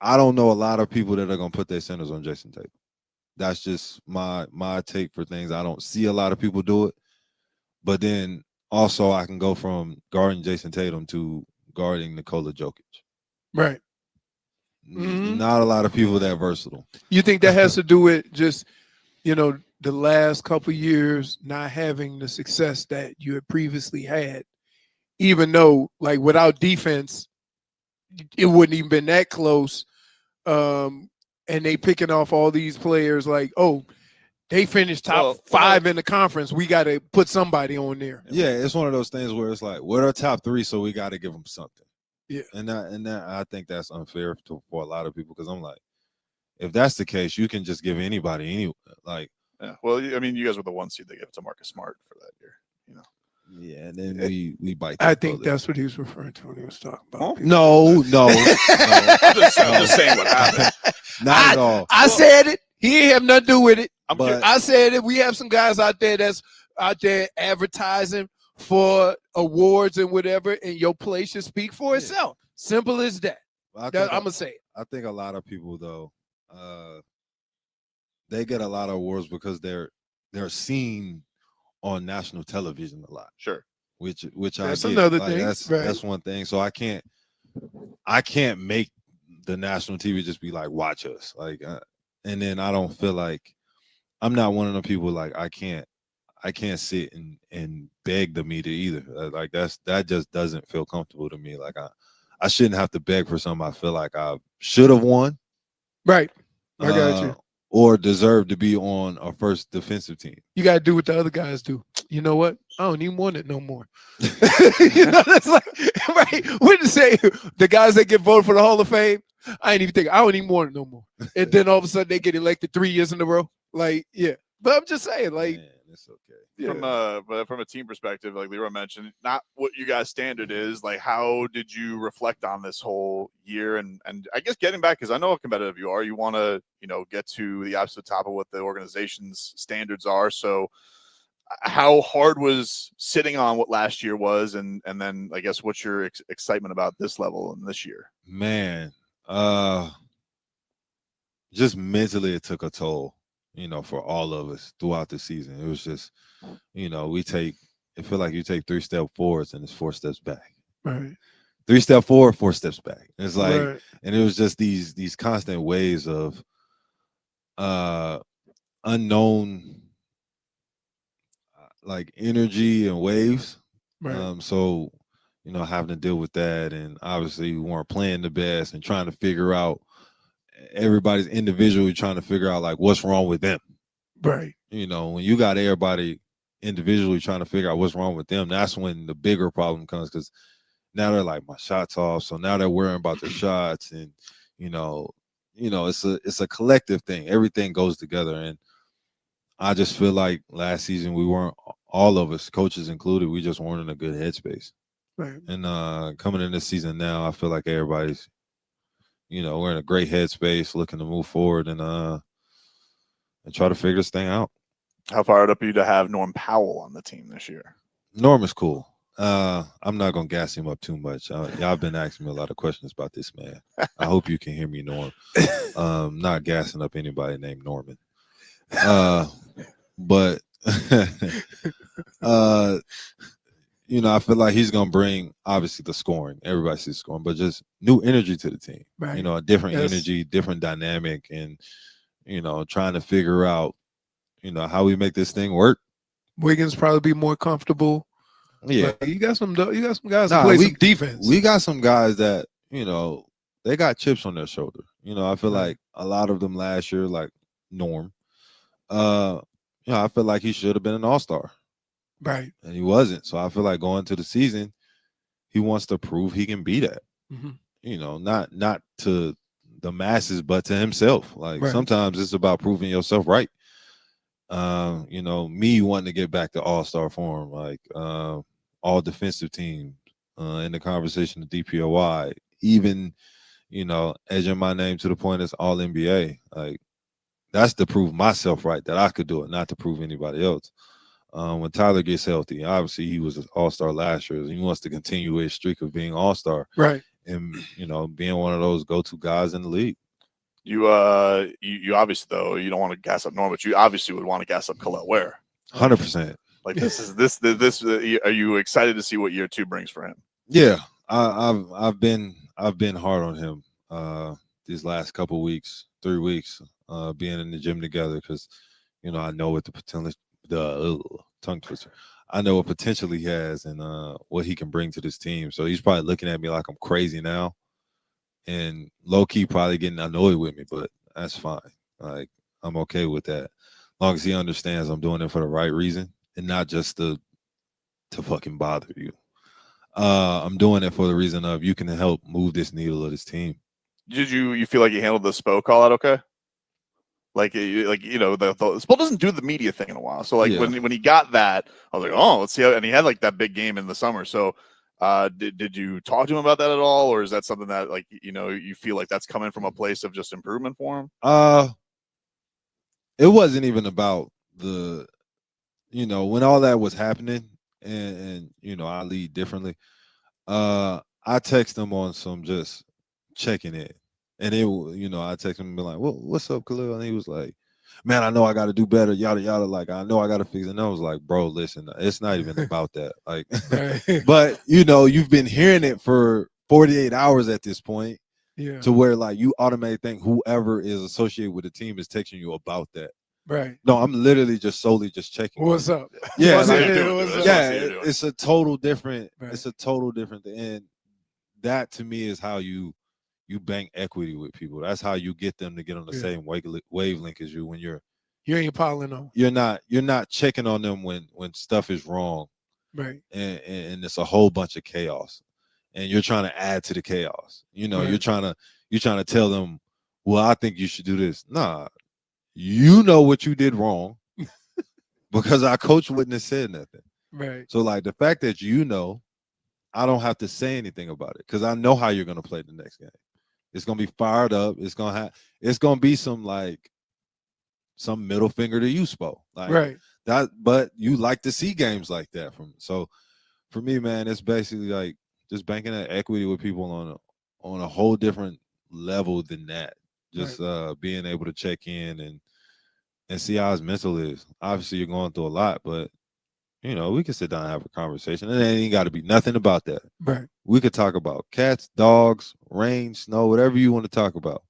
I don't know a lot of people that are gonna put their centers on Jason Tatum. That's just my take for things. I don't see a lot of people do it. But then also I can go from guarding Jason Tatum to guarding Nikola Jovic. Right. Mhm. Not a lot of people that versatile. You think that has to do with just, you know, the last couple of years not having the success that you had previously had, even though, like, without defense, it wouldn't even been that close. And they picking off all these players like, oh, they finished top 5 in the conference. We got to put somebody on there. Yeah, it's one of those things where it's like, we're our top 3, so we got to give them something. Yeah, and that I think that's unfair for a lot of people, because I'm like, if that's the case, you can just give anybody any like. Yeah. Well, I mean, you guys were the 1 seed they gave it to Marcus Smart for that year. You know. Yeah, and then we bite. I think that's what he was referring to when he was talking about. No. I'm just saying what happened. Not at all. I said it. He ain't have nothing to do with it. But I said it. We have some guys out there that's out there advertising for awards and whatever, and your play should speak for itself. Simple as that. I'm gonna say it. I think a lot of people though, they get a lot of awards because they're seen on national television a lot. Sure. Which That's I get. another Like, thing. That's one thing. So I can't make the national TV just be like, watch us. Like, and then I don't feel like I'm not one of the people like I can't sit and beg the media either. Like that just doesn't feel comfortable to me. Like I shouldn't have to beg for something I feel like I should have won. Right. I got you. Or deserve to be on a first defensive team. You got to do what the other guys do. You know what? I don't even want it no more. You know, that's like, right. What to say? The guys that get voted for the Hall of Fame, I ain't even think, I don't even want it no more. And then all of a sudden they get elected 3 years in a row. Like, yeah. But I'm just saying, like, man, it's okay. Yeah. But from a team perspective, like Leroy mentioned, not what you guys' standard is. Like, how did you reflect on this whole year? And I guess getting back, because I know how competitive you are. You want to, get to the absolute top of what the organization's standards are. So, how hard was sitting on what last year was, and then I guess what's your excitement about this level and this year? Man, just mentally it took a toll. For all of us throughout the season. It was just, it feel like you take 3 steps forwards and it's 4 steps back. Right. 3 steps forward, 4 steps back. It's like, Right. And it was just these constant waves of unknown like energy and waves. Right. So, having to deal with that, and obviously we weren't playing the best and trying to figure out, everybody's individually trying to figure out like what's wrong with them. Right. When you got everybody individually trying to figure out what's wrong with them, that's when the bigger problem comes, because now they're like, my shot's off, so now they're worrying about their shots, and it's a collective thing. Everything goes together, and I just feel like last season we weren't, all of us, coaches included, we just weren't in a good headspace. Right. And coming in this season now, I feel like everybody's, we're in a great headspace, looking to move forward and try to figure this thing out. How fired up are you to have Norm Powell on the team this year? Norm is cool. I'm not gonna gas him up too much. Y'all been asking me a lot of questions about this man. I hope you can hear me, Norm. Not gassing up anybody named Norman. But I feel like he's gonna bring obviously the scoring. Everybody sees scoring, but just new energy to the team. Right. A different energy, different dynamic, and trying to figure out, how we make this thing work. Wiggins probably be more comfortable. Yeah, Like, you got some guys who Nah, play some defense. we got some guys that, they got chips on their shoulder. I feel Right. like a lot of them last year, like Norm, I feel like he should have been an all-star. Right. And he wasn't. So I feel like going to the season, he wants to prove he can be that. Not to the masses, but to himself. Like Right. sometimes it's about proving yourself right. Me wanting to get back to all-star form, like all defensive team, in the conversation of DPOY, even, edging my name to the point as all NBA. Like that's to prove myself right that I could do it, not to prove anybody else. When Tyler gets healthy, obviously he was an all-star last year. He wants to continue his streak of being all-star. Right. And, being one of those go-to guys in the league. You obviously, though, you don't want to gas up Norm, but you obviously would want to gas up Kel'el Ware. 100%. Like this. Are you excited to see what year 2 brings for him? Yeah, I've been hard on him these last couple weeks, 3 weeks, being in the gym together because I know what the tongue twister. I know what potential he has and what he can bring to this team. So he's probably looking at me like I'm crazy now, and low key probably getting annoyed with me, but that's fine. Like I'm okay with that, as long as he understands I'm doing it for the right reason and not just to fucking bother you. I'm doing it for the reason of you can help move this needle of this team. Did you feel like you handled the Spo call out okay? The Spo doesn't do the media thing in a while. So when he got that, I was like, oh, let's see how. And he had like that big game in the summer. So did you talk to him about that at all, or is that something that you feel like that's coming from a place of just improvement for him? It wasn't even about the, when all that was happening, and I lead differently. I text him on some just checking in, and I text him and be like, "Well, what's up, Kel'el?" And he was like, "Man, I know I got to do better, yada yada. Like I know I got to fix it." And I was like, "Bro, listen, it's not even about that. Like, but you've been hearing it for 48 hours at this point, to where like you automatically think whoever is associated with the team is texting you about that." Right. No, I'm literally just solely just checking. What's up? Yeah, What's like, up? it's a total different. Right. It's a total different thing, and that to me is how you bank equity with people. That's how you get them to get on the same wavelength as you. When you ain't piling on. You're not checking on them when stuff is wrong, right? And it's a whole bunch of chaos, and you're trying to add to the chaos. Right. You're trying to tell them, well, I think you should do this. Nah. You know what you did wrong because our coach wouldn't have said nothing. Right. So, like, the fact that I don't have to say anything about it because I know how you're going to play the next game. It's going to be fired up. It's going to be some middle finger to you, Spo. Like, right. That, but you like to see games like that from. So, for me, man, it's basically like just banking that equity with people on a whole different level than that. Just being able to check in and see how his mental is. Obviously, you're going through a lot, but we can sit down and have a conversation. And it ain't got to be nothing about that. Right. We could talk about cats, dogs, rain, snow, whatever you want to talk about.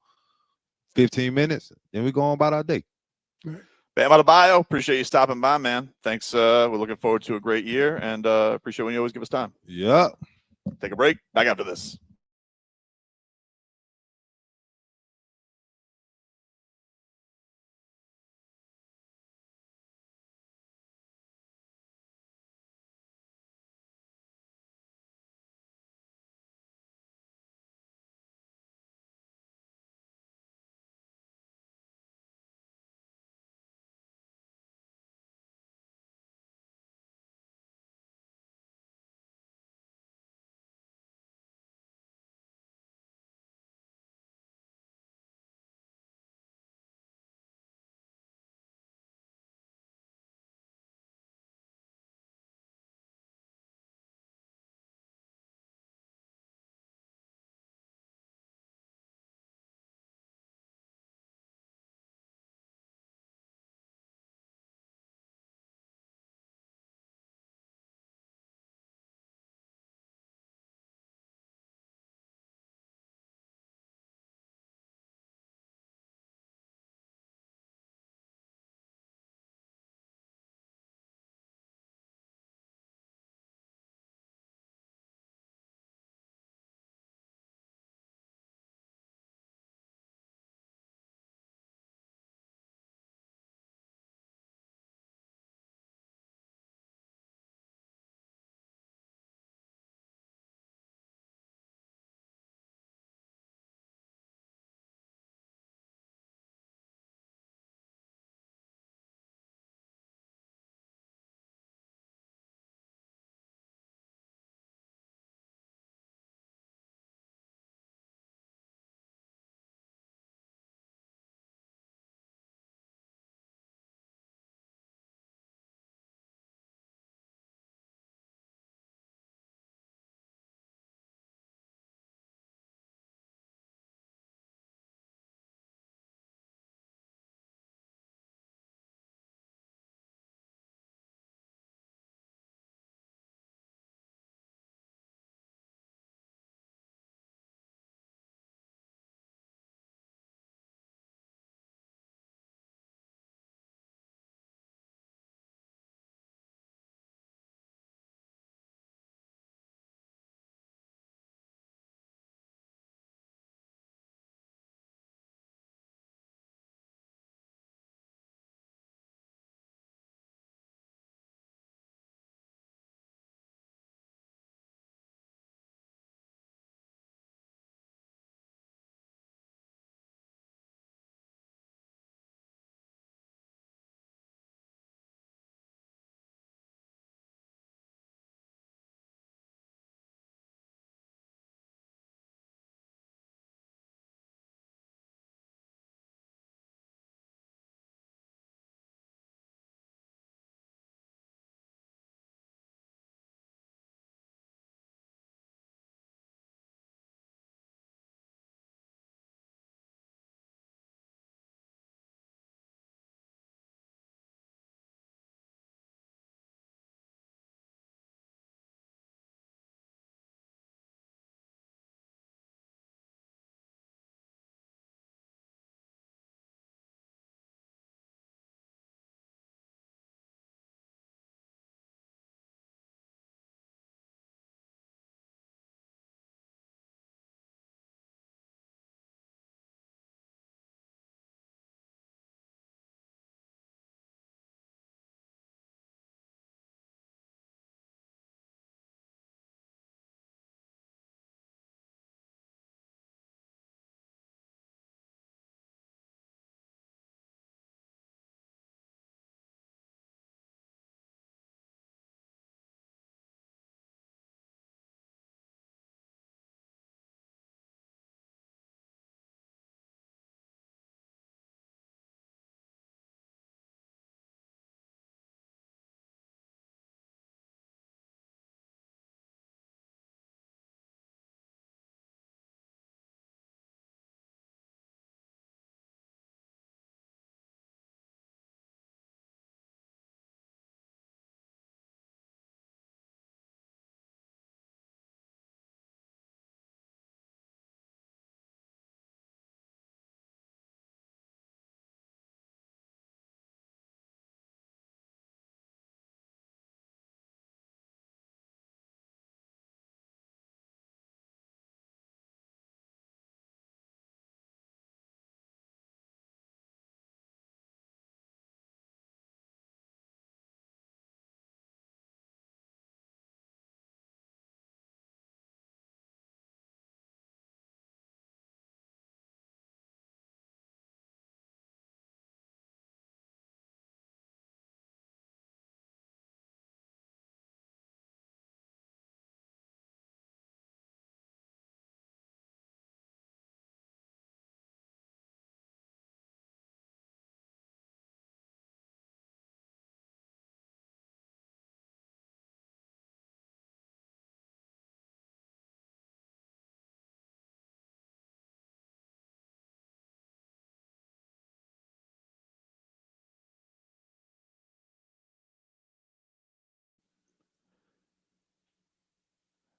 15 minutes, then we go on about our day. Right. Bam Adebayo, appreciate you stopping by, man. Thanks. We're looking forward to a great year, and appreciate when you always give us time. Yeah. Take a break. Back after this.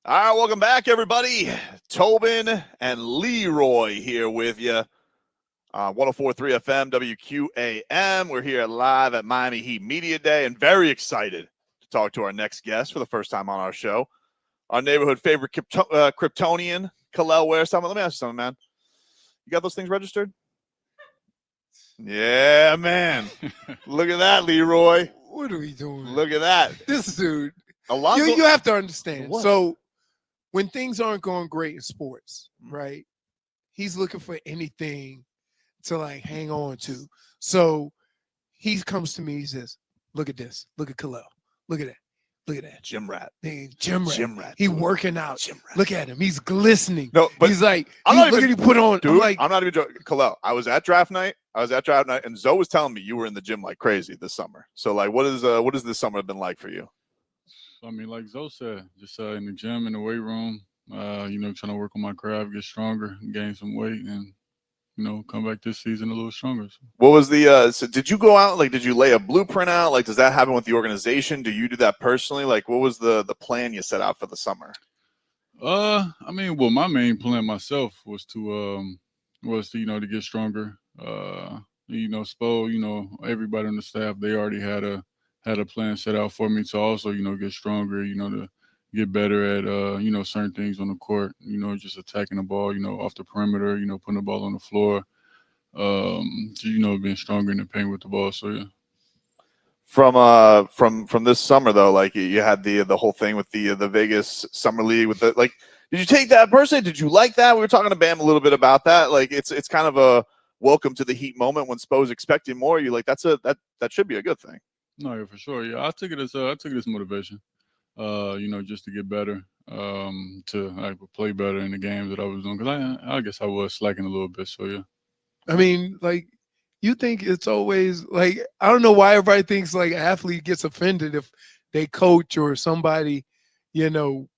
All right, welcome back, everybody. Tobin and Leroy here with you. 104.3 FM, WQAM. We're here live at Miami Heat Media Day and very excited to talk to our next guest for the first time on our show. Our neighborhood favorite Kryptonian, Kel'el Ware. Let me ask you something, man. You got those things registered? Yeah, man. Look at that, Leroy. What are we doing? Look at that. This dude. Alonzo. You have to understand. What? So when things aren't going great in sports, right, he's looking for anything to like hang on to. So he comes to me, he says, look at this. Look at Kel'el. Look at that. Look at that. Gym rat. Gym rat. Gym rat. He working out. Gym rat. Look at him. He's glistening. No, but he's like, look at he put on. Dude, I'm like, I'm not even joking. Kel'el, I was at draft night, and Zoe was telling me you were in the gym like crazy this summer. So, like, what has this summer been like for you? I mean, like Zoe said, just in the gym, in the weight room, trying to work on my craft, get stronger, gain some weight, and, come back this season a little stronger. So. What was the so did you go out, like, did you lay a blueprint out? Like, does that happen with the organization? Do you do that personally? Like, what was the plan you set out for the summer? I mean, well, my main plan myself was to to get stronger. Spo, everybody on the staff, they already had a plan set out for me to also, get stronger, to get better at, certain things on the court, just attacking the ball, off the perimeter, putting the ball on the floor, being stronger in the paint with the ball. So, yeah. From this summer, though, like you had the whole thing with the Vegas Summer League with the, like, did you take that personally? Did you like that? We were talking to Bam a little bit about that. Like, it's kind of a welcome to the Heat moment when Spo's expecting more. You like, that should be a good thing. No, yeah, for sure. Yeah, I took it as motivation. Just to get better, to play better in the games that I was doing. Because I guess I was slacking a little bit. So yeah. I mean, like, you think it's always like, I don't know why everybody thinks like an athlete gets offended if they coach or somebody, yells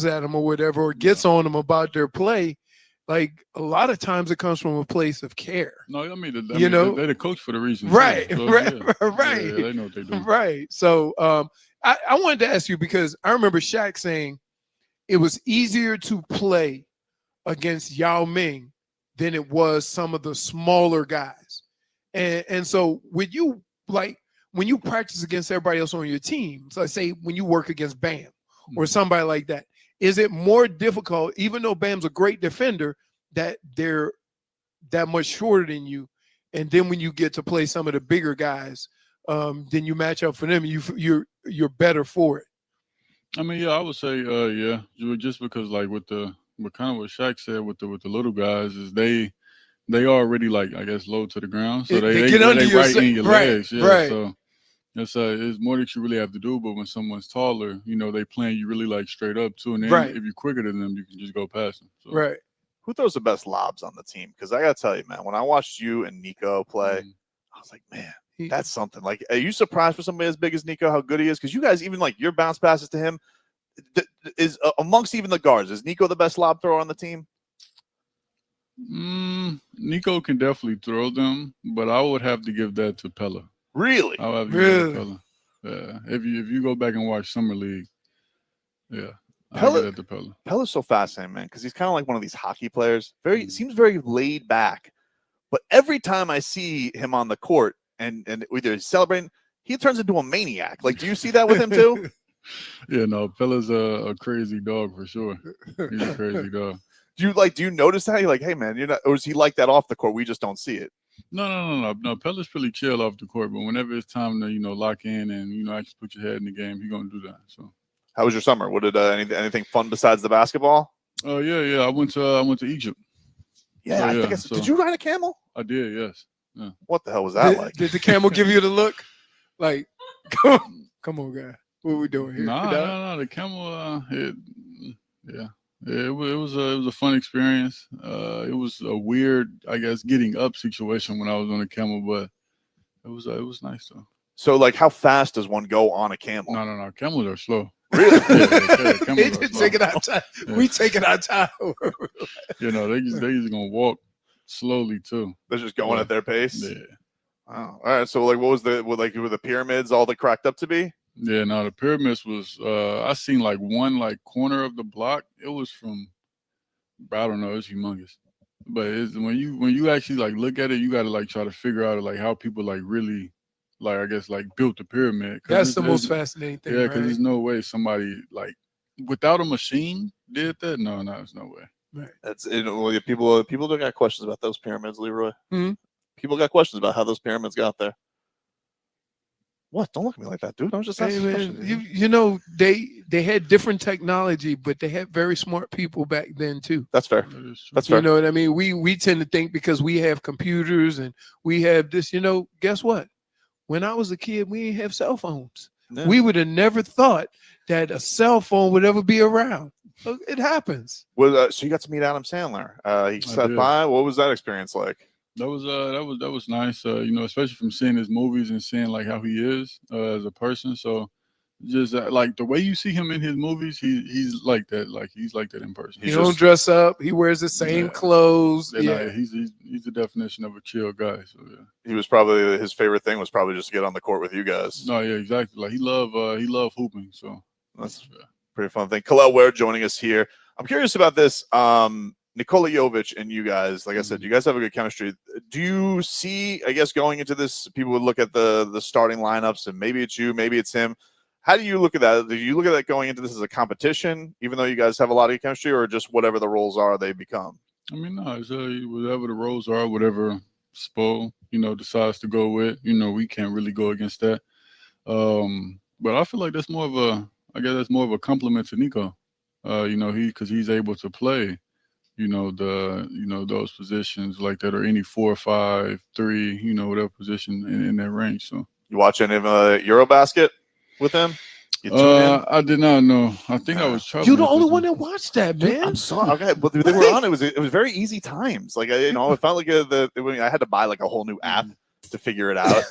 at them or whatever, or gets on them about their play. Like, a lot of times it comes from a place of care. No, I mean, they're the coach for the reason. Right, so, right, yeah. right. Yeah, they know what they do. Right. So I wanted to ask you, because I remember Shaq saying it was easier to play against Yao Ming than it was some of the smaller guys. And so when you practice against everybody else on your team, so let's say when you work against Bam or somebody like that, is it more difficult, even though Bam's a great defender, that they're that much shorter than you? And then when you get to play some of the bigger guys, then you match up for them, you're better for it. I mean, yeah, I would say, yeah, just because like what Shaq said with the little guys is they already, like, I guess, low to the ground, so they get under your right in your legs, yeah. Right. So it's more that you really have to do. But when someone's taller, they playing you really like straight up too, and then if you're quicker than them, you can just go past them. So. Right. Who throws the best lobs on the team? Because I gotta tell you, man, when I watched you and Nico play, I was like, man, that's something. Like, are you surprised for somebody as big as Nico how good he is? Because you guys, even like your bounce passes to him, is amongst even the guards, is Nico the best lob thrower on the team? Nico can definitely throw them, but I would have to give that to Pella. Really? I would have to give that to Pella. Yeah. If you go back and watch Summer League, yeah. Pella's so fascinating, man, because he's kind of like one of these hockey players. Seems very laid back, but every time I see him on the court and either he's celebrating, he turns into a maniac. Like, do you see that with him too? Yeah, no, Pella's a crazy dog for sure. He's a crazy dog. Do you notice that? You're like, hey man, you're not, or is he like that off the court? We just don't see it. No. Pella's pretty chill off the court, but whenever it's time to lock in and actually put your head in the game, he's gonna do that. So. How was your summer? What did anything fun besides the basketball? Oh yeah. I went to Egypt. Yeah, did you ride a camel? I did, yes. Yeah. What the hell was that like? Did the camel give you the look? Like, come on, guy. What are we doing here? No. The camel, it was a fun experience. It was a weird, I guess, getting up situation when I was on the camel, but it was nice though. So, like, how fast does one go on a camel? No. Camels are slow. Really? They just taking our time. Yeah. We taking our time. They just gonna walk slowly too. They're just going at their pace. Yeah. Oh, all right. So, like, were the pyramids all they cracked up to be? Yeah, no, the pyramids was I seen like one like corner of the block. It was from I don't know, it's humongous. But it's when you actually like look at it, you gotta like try to figure out like how people like really like I guess like built the pyramid. That's the most fascinating thing. Yeah, because there's no way somebody like without a machine did that. No, there's no way. Right. That's well, people don't got questions about those pyramids, Leroy. Mm-hmm. People got questions about how those pyramids got there. What? Don't look at me like that, dude. I was just asking questions. You know, they had different technology, but they had very smart people back then too. That's fair. That's fair. You know what I mean? We tend to think because we have computers and we have this, you know, guess what? When I was a kid, we didn't have cell phones. Yeah. We would have never thought that a cell phone would ever be around. It happens. Well, so you got to meet Adam Sandler. He stopped by. What was that experience like? That was nice. You know, especially from seeing his movies and seeing like how he is as a person. So just like the way you see him in his movies, he's like that. Like he's like that in person. He don't dress up. He wears the same clothes. Yeah, he's the definition of a chill guy. So yeah, he was probably his favorite thing was probably just to get on the court with you guys. No, yeah, exactly. Like he loved hooping. So that's pretty fun thing. Kel'el Ware joining us here. I'm curious about this. Nikola Jovic and you guys, like I said, you guys have a good chemistry. Do you see, I guess, going into this, people would look at the starting lineups and maybe it's you, maybe it's him. How do you look at that? Do you look at that going into this as a competition, even though you guys have a lot of chemistry, or just whatever the roles are they become? I mean, no, it's whatever the roles are, whatever Spo, decides to go with, we can't really go against that. But I feel like that's more of a compliment to Nico. Because he's able to play those positions like that, or any 4, 5, 3, whatever position in that range. So you watch any of Eurobasket with him? I did not know. I think I was troubled. You're the only one that watched that, man. Dude, I'm sorry. Okay, but they were on. It was very easy times. Like it felt like I had to buy like a whole new app to figure it out.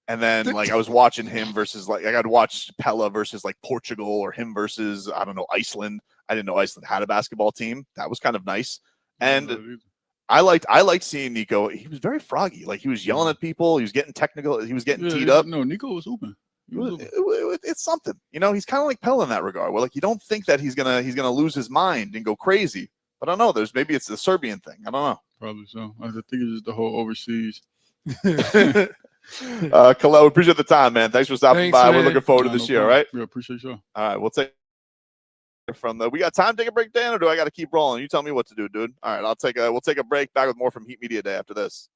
And then like I was watching him versus like I'd watch Pella versus like Portugal, or him versus I don't know, Iceland. I didn't know Iceland had a basketball team. That was kind of nice. And I liked seeing Nico. He was very froggy. Like he was yelling at people. He was getting technical. He was getting teed up. No, Nico was hooping. It's something. He's kind of like Pella in that regard. Where like you don't think that he's gonna lose his mind and go crazy. But I don't know. Maybe it's the Serbian thing. I don't know. Probably so. I think it's just the whole overseas. Kel'el, appreciate the time, man. Thanks for stopping by. Man. We're looking forward to this year, right? Yeah, appreciate you. All right, we'll take we got time to take a break, Dan, or do I got to keep rolling? You tell me what to do, dude. All right, we'll take a break. Back with more from Heat Media Day after this.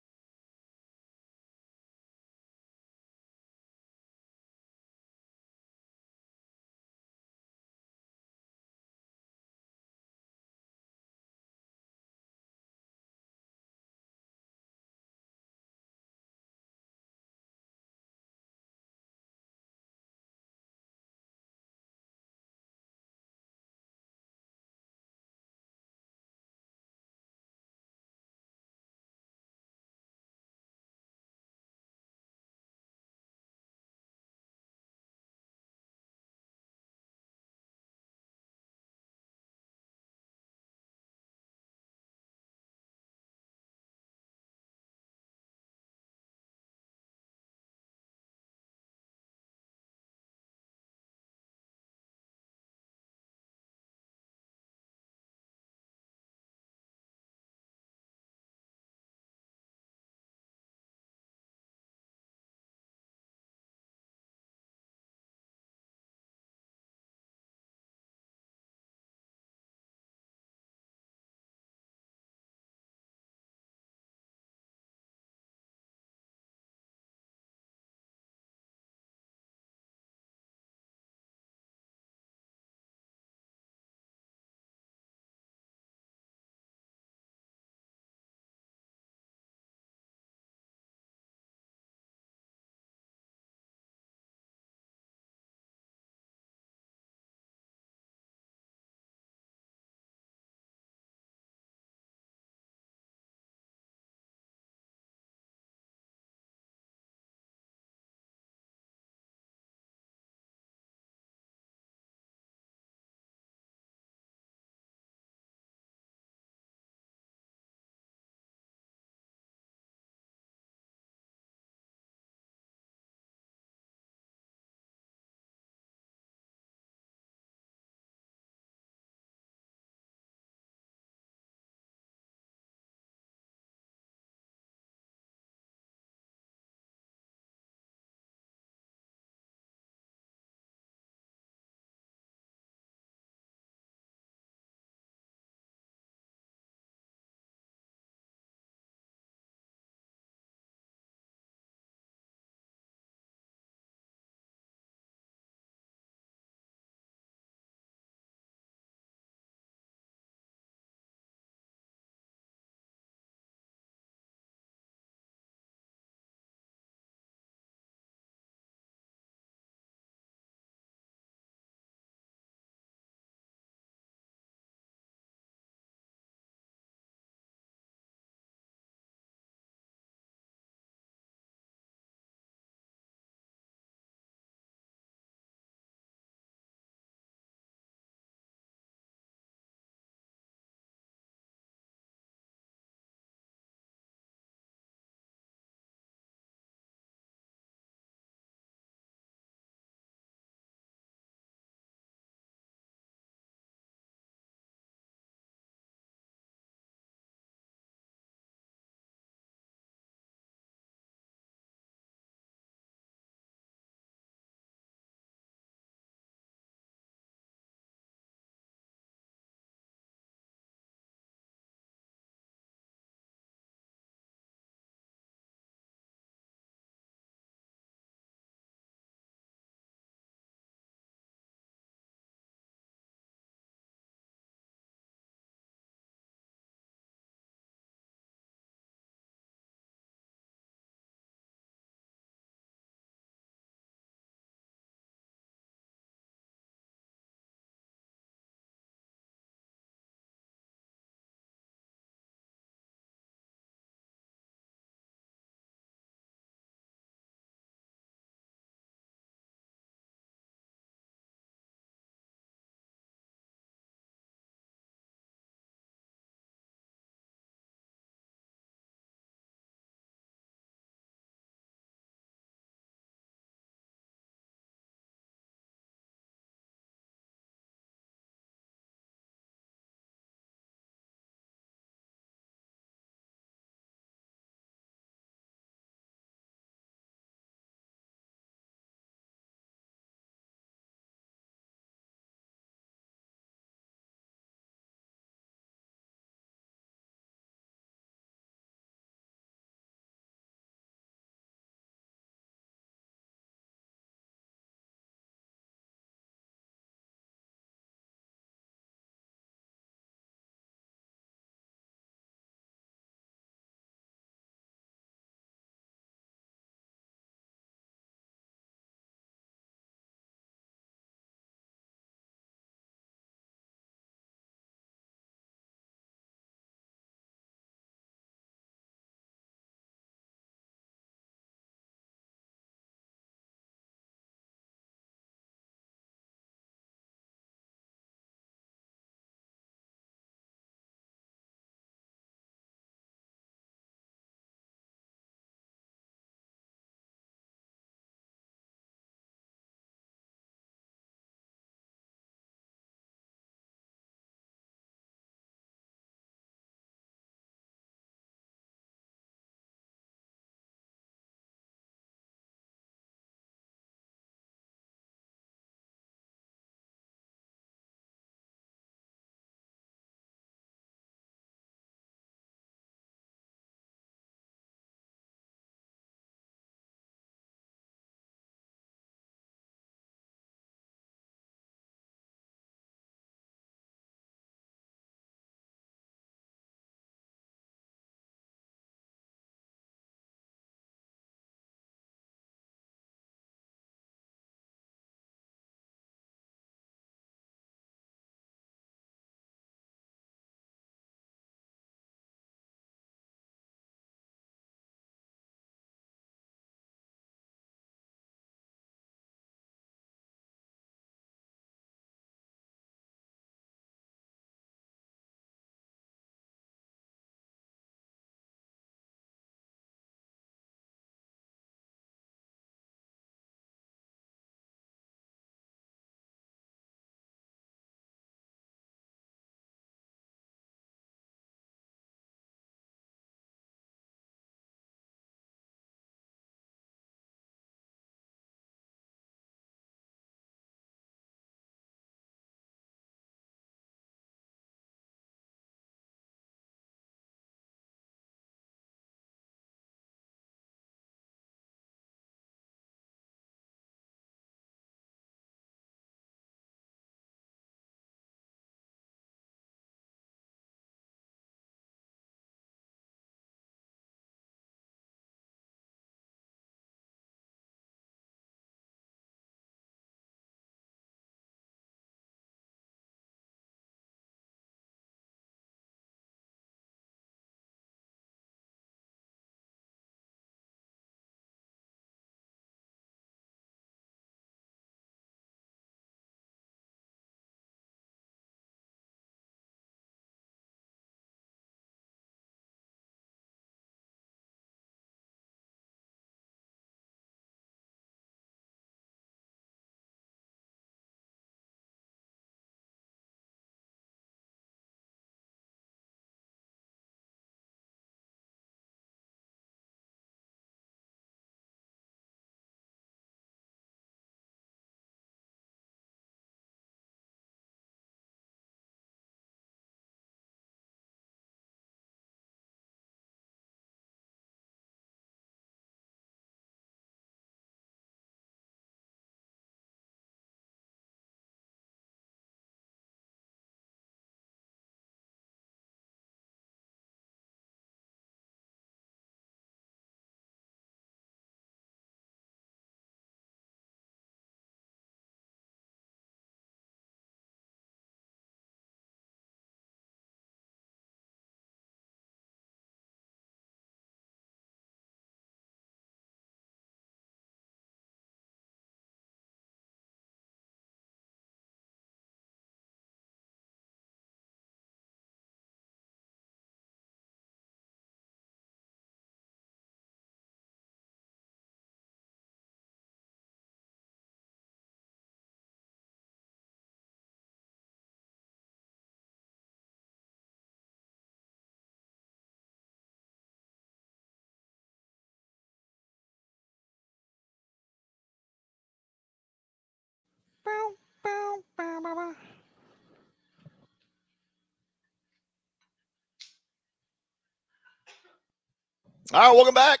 All right, welcome back.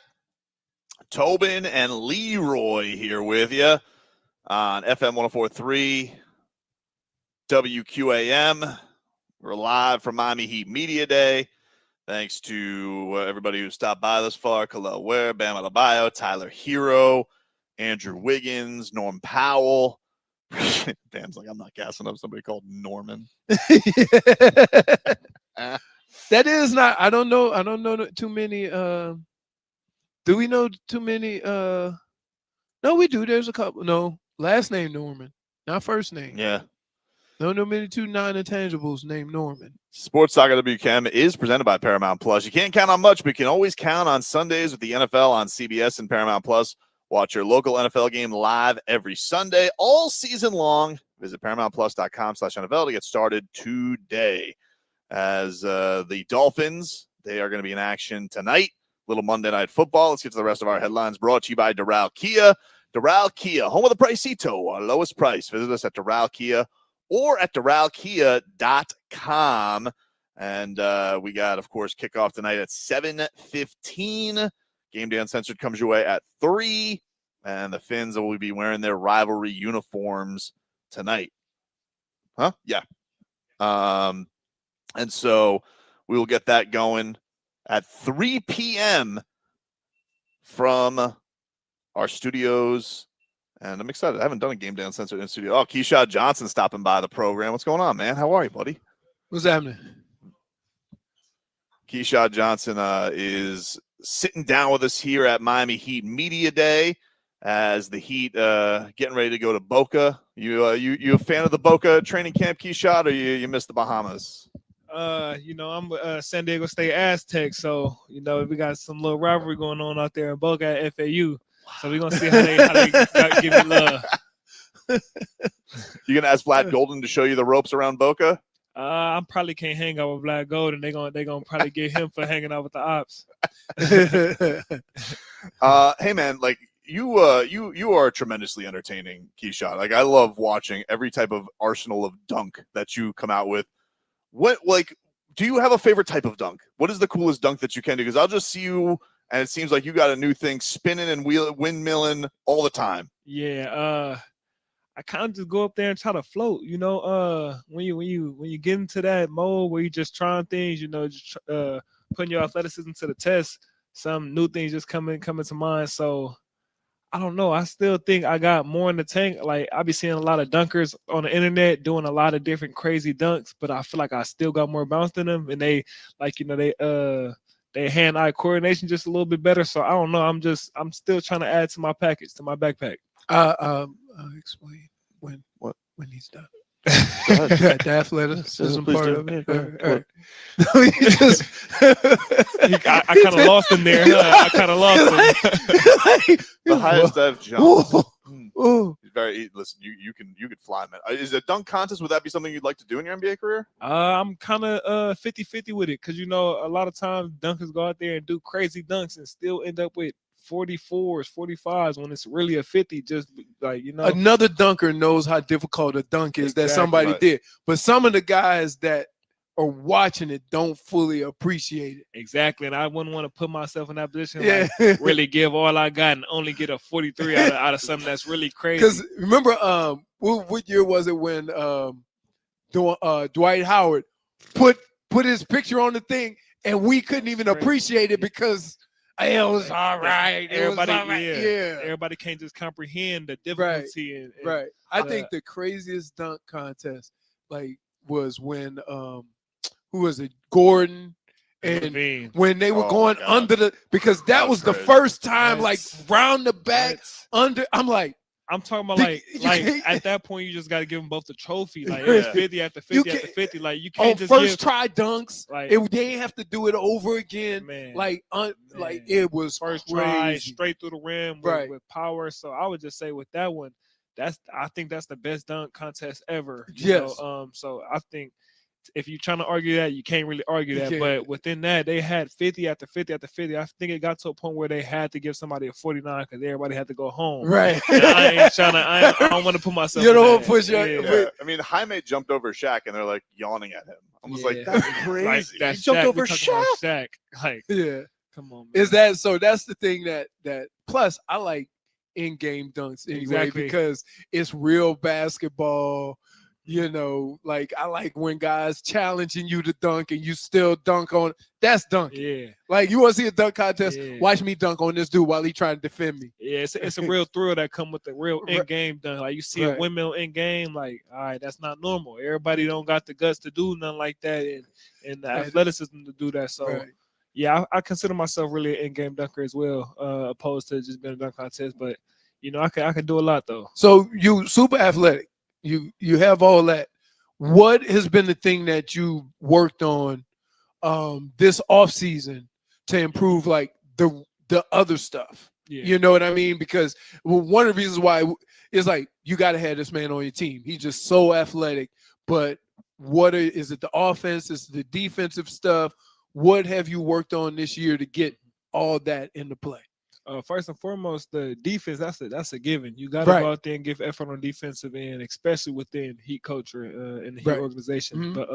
Tobin and Leroy here with you on FM 104.3 WQAM. We're live from Miami Heat Media Day. Thanks to everybody who stopped by thus far. Kel'el Ware, Bam Adebayo, Tyler Herro, Andrew Wiggins, Norm Powell. Bam's like, I'm not gassing up somebody called Norman. That is not, I don't know too many. Do we know too many? No, we do. There's a couple. No, last name Norman, not first name. Yeah. No many two non-intangibles named Norman. Sports Talk at WCAM is presented by Paramount Plus. You can't count on much, but you can always count on Sundays with the NFL on CBS and Paramount Plus. Watch your local NFL game live every Sunday, all season long. Visit ParamountPlus.com/NFL to get started today. As the Dolphins, they are going to be in action tonight. Little Monday Night Football. Let's get to the rest of our headlines. Brought to you by Doral Kia. Doral Kia, home of the Pricito, our lowest price. Visit us at Doral Kia or at DoralKia.com. And we got, of course, kickoff tonight at 7:15. Game Day Uncensored comes your way at 3. And the Fins will be wearing their rivalry uniforms tonight. Huh? Yeah. And so we will get that going at 3 p.m. from our studios. And I'm excited. I haven't done a Game Day Uncensored in studio. Oh, Keyshawn Johnson stopping by the program. What's going on, man? How are you, buddy? What's happening? Keyshawn Johnson is sitting down with us here at Miami Heat Media Day as the Heat getting ready to go to Boca. You a fan of the Boca training camp, Keyshawn, or you missed the Bahamas? I'm San Diego State Aztecs, so we got some little rivalry going on out there in Boca at FAU. So we're gonna see how they give you love. You gonna ask Vlad Golden to show you the ropes around Boca? I probably can't hang out with Vlad Golden. They're gonna probably get him for hanging out with the ops. Hey man, like you are tremendously entertaining, Keyshawn. Like I love watching every type of arsenal of dunk that you come out with. What, like, do you have a favorite type of dunk? What is the coolest dunk that you can do? Because I'll just see you, and it seems like you got a new thing spinning and windmilling all the time. Yeah, I kind of just go up there and try to float. When you get into that mode where you're just trying things, just putting your athleticism to the test, some new things just coming to mind. So I don't know. I still think I got more in the tank. Like I be seeing a lot of dunkers on the internet doing a lot of different crazy dunks, but I feel like I still got more bounce than them, and they hand-eye coordination just a little bit better. So I don't know. I'm still trying to add to my package, to my backpack. Explain when he's done. The athleticism part of it. I kind of lost him there. I kind of lost him. The highest I've jumped. Listen, you can fly, man. Is a dunk contest? Would that be something you'd like to do in your NBA career? I'm kind of 50-50 with it because a lot of times dunkers go out there and do crazy dunks and still end up with 44s, 45s when it's really a 50. Just like another dunker knows how difficult a dunk is that somebody did, but some of the guys that are watching it don't fully appreciate it. Exactly, and I wouldn't want to put myself in that position. Yeah, like, really give all I got and only get a 43 out of something that's really crazy. Because remember, what year was it when Dwight Howard put his picture on the thing and we couldn't even appreciate it because it was all right. Everybody can't just comprehend the difficulty. Right. I think the craziest dunk contest was when who was it? Gordon and when they were going under because that was the first time round the back under. I'm talking about like at that point you just got to give them both the trophy. Like it's 50 after 50 after 50. Like you can't just first try dunks. They didn't have to do it over again. Man, it was first crazy. Try straight through the rim with power. So I would just say with that one, I think that's the best dunk contest ever. Yes. So I think if you're trying to argue that, you can't really argue that. But within that, they had 50 after 50 after 50. I think it got to a point where they had to give somebody a 49 because everybody had to go home. Right. And I don't want to put myself. You don't want to push I mean, Jaime jumped over Shaq, and they're like yawning at him. I was like, that's crazy. That's he jumped Shaq. over Shaq. Shaq. Yeah. Come on, man. Is that so? That's the thing that plus I like in-game dunks anyway Exactly. because it's real basketball. You know, like I like when guys challenging you to dunk and you still dunk on. That's dunking. Yeah. Like you want to see a dunk contest? Yeah. Watch me dunk on this dude while he trying to defend me. Yeah, it's a real thrill that come with the real in-game dunk. Like you see a windmill in-game, like, all right, that's not normal. Everybody don't got the guts to do nothing like that and the athleticism to do that. So yeah, I consider myself really an in-game dunker as well, opposed to just being a dunk contest. But you know, I can do a lot though. So you super athletic. You have all that. What has been the thing that you worked on this off season to improve like the other stuff? Yeah. You know what I mean? Because one of the reasons why is like you got to have this man on your team. He's just so athletic. But is it the offense? Is it the defensive stuff? What have you worked on this year to get all that into play? First and foremost, the defense, that's a given. You got to go out there and give effort on defensive end, especially within Heat culture in the Heat organization. But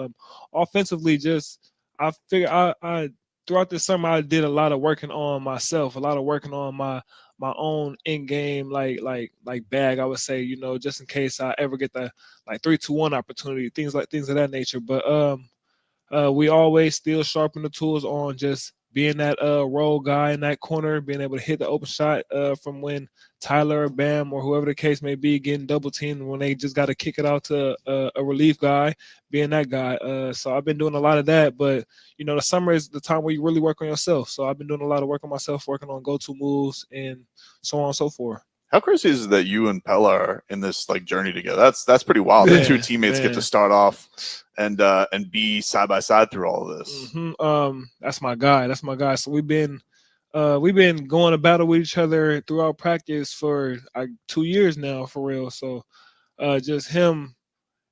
offensively, just I figure I throughout this summer I did a lot of working on myself, a lot of working on my own in-game like bag, I would say, you know, just in case I ever get the like 3-2-1 opportunity, things of that nature. But we always still sharpen the tools on just being that role guy in that corner, being able to hit the open shot from when Tyler or Bam or whoever the case may be getting double teamed when they just got to kick it out to a relief guy, being that guy. So I've been doing a lot of that. But, you know, the summer is the time where you really work on yourself. So I've been doing a lot of work on myself, working on go-to moves and so on and so forth. How crazy is it that you and Pella are in this like journey together? That's pretty wild. The two teammates get to start off and be side by side through all of this. That's my guy. That's my guy. So we've been going to battle with each other throughout practice for like 2 years now, for real. So just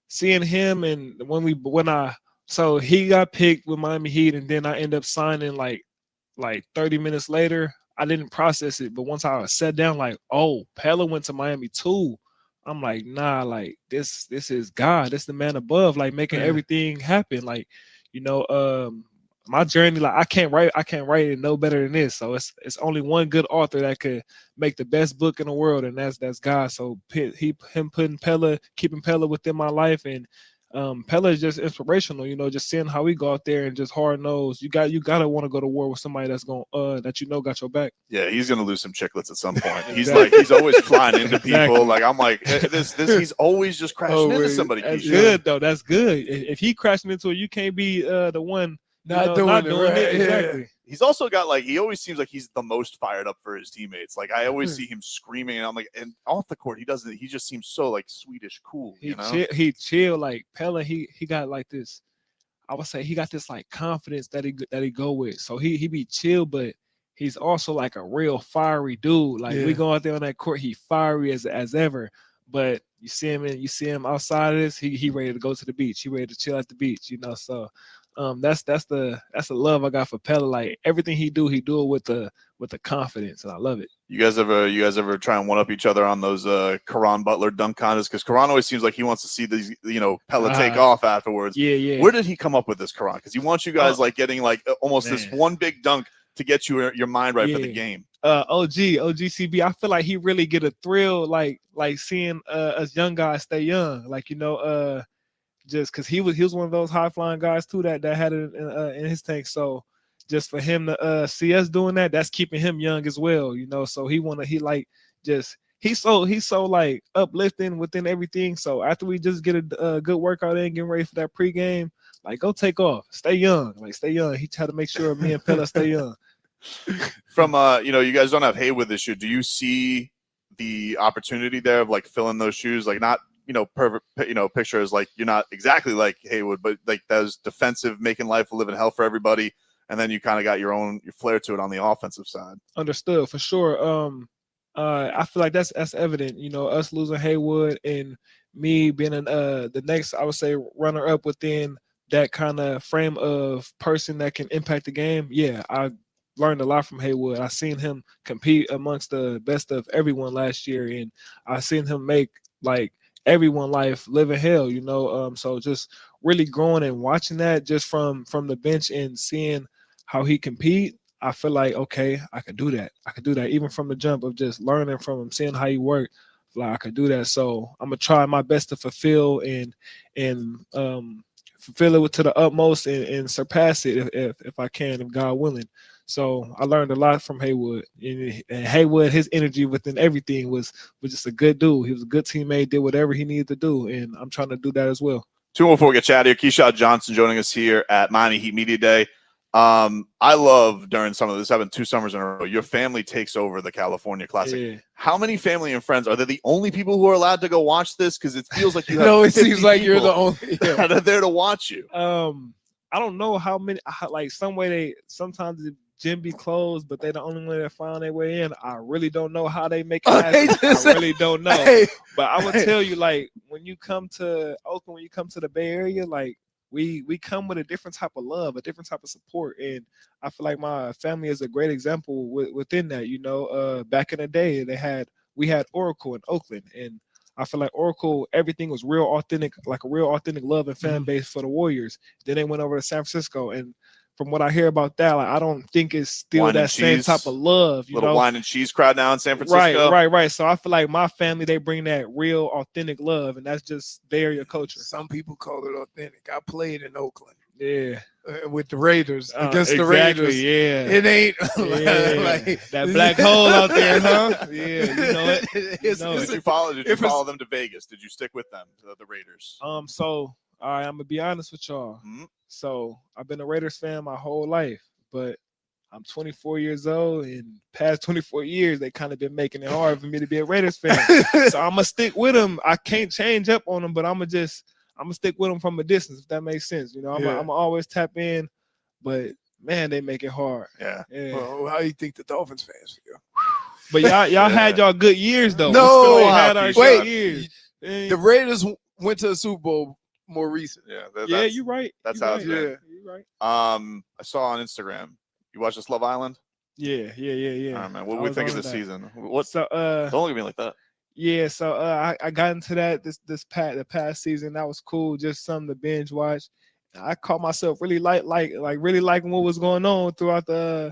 seeing him, and so he got picked with Miami Heat, and then I end up signing like 30 minutes later. I didn't process it, but once I sat down, like, oh, Pella went to Miami too. I'm like, nah, like this is God. This the man above, like making everything happen. Like, you know, my journey, like I can't write it no better than this. So it's only one good author that could make the best book in the world, and that's God. So him putting Pella, keeping Pella within my life, and Pella is just inspirational, you know, just seeing how we go out there and just hard nosed. You gotta want to go to war with somebody that's going that you know got your back. Yeah, he's gonna lose some chicklets at some point. He's always flying into people. Like I'm like this he's always just crashing into somebody. That's good though. That's good. If he crashing into it, you can't be the one not doing it. Exactly. He's also got like he always seems like he's the most fired up for his teammates. Like I always see him screaming, and I'm like, and off the court he doesn't. He just seems so like Swedish cool. He chill like Pella. He got like this. I would say he got this like confidence that he go with. So he be chill, but he's also like a real fiery dude. Like we go out there on that court, he fiery as ever. But you see him outside of this, he ready to go to the beach. He ready to chill at the beach, you know. So that's the love I got for Pella. Like everything he do it with the confidence, and I love it. You guys ever try and one up each other on those Caron Butler dunk contests? Because Caron always seems like he wants to see these, you know, Pella take off afterwards. Yeah. Where did he come up with this, Caron? Because he wants you guys like getting like almost this one big dunk to get your mind right for the game. OGCB, I feel like he really get a thrill like seeing us young guys stay young. Like, you know, just because he was one of those high flying guys too that had it in his tank. So just for him to see us doing that, that's keeping him young as well, you know. So he's so like uplifting within everything. So after we just get a good workout in, getting ready for that pregame, like go take off, stay young. He tried to make sure me and Pella stay young. From you know, you guys don't have Haywood this year. Do you see the opportunity there of like filling those shoes? Like not, you know, perfect, you know, picture is like you're not exactly like Haywood, but like those defensive, making life a living hell for everybody, and then you kind of got your flair to it on the offensive side. Understood for sure. I feel like that's evident. You know, us losing Haywood and me being the next, I would say, runner up within that kind of frame of person that can impact the game. Yeah, I learned a lot from Haywood. I seen him compete amongst the best of everyone last year, and I seen him make like everyone life living hell, you know. So just really growing and watching that just from the bench and seeing how he compete. I feel like, okay, I could do that. I could do that even from the jump of just learning from him, seeing how he worked. Like I could do that. So I'm gonna try my best to fulfill and fulfill it to the utmost and surpass it if I can, if God willing. So I learned a lot from Haywood, and Haywood, his energy within everything was just a good dude. He was a good teammate, did whatever he needed to do, and I'm trying to do that as well. 2 more before we get chat here. Keyshawn Johnson joining us here at Miami Heat Media Day. I love during some of this, having 2 summers in a row, your family takes over the California Classic. Yeah. How many family and friends are they the only people who are allowed to go watch this? Because it feels like you have no, it seems like you're the only that are there to watch you. I don't know how many. Like sometimes the gym be closed, but they the only one that found their way in. I really don't know how they make it happen. I really don't know. But I would tell you, like when you come to Oakland, when you come to the Bay Area, like we come with a different type of love, a different type of support, and I feel like my family is a great example within that. You know, back in the day, we had Oracle in Oakland, and I feel like Oracle, everything was real authentic, like a real authentic love and fan base for the Warriors. Then they went over to San Francisco, and from what I hear about that, like, I don't think it's still Wine that same type of love. You little know? wine and cheese crowd now in San Francisco. Right. So I feel like my family, they bring that real authentic love, and that's just the area culture. Some people call it authentic. I played in Oakland. Yeah. With the Raiders, against exactly, the Raiders. Yeah. It ain't like that black hole out there, huh? Yeah, you know it. Did you follow them to Vegas? Did you stick with them, the Raiders? So all right, I'm gonna be honest with y'all. So I've been a Raiders fan my whole life, but I'm 24 years old, and past 24 years they kind of been making it hard for me to be a Raiders fan. So I'm gonna stick with them. I can't change up on them, but I'm gonna stick with them from a distance, if that makes sense. You know, I'm gonna always tap in, but man, they make it hard. Yeah. Well, how do you think the Dolphins fans feel? But y'all had y'all good years though. No, we still had our good years. The Raiders went to the Super Bowl more recent. Yeah, you're right. That's how it's been. You're right. I saw on Instagram. You watch this Love Island? Yeah. All right, man. What do we think of this season? What? So don't look at me like that. Yeah, so I got into that the past season. That was cool, just something to binge watch. I caught myself really really liking what was going on throughout the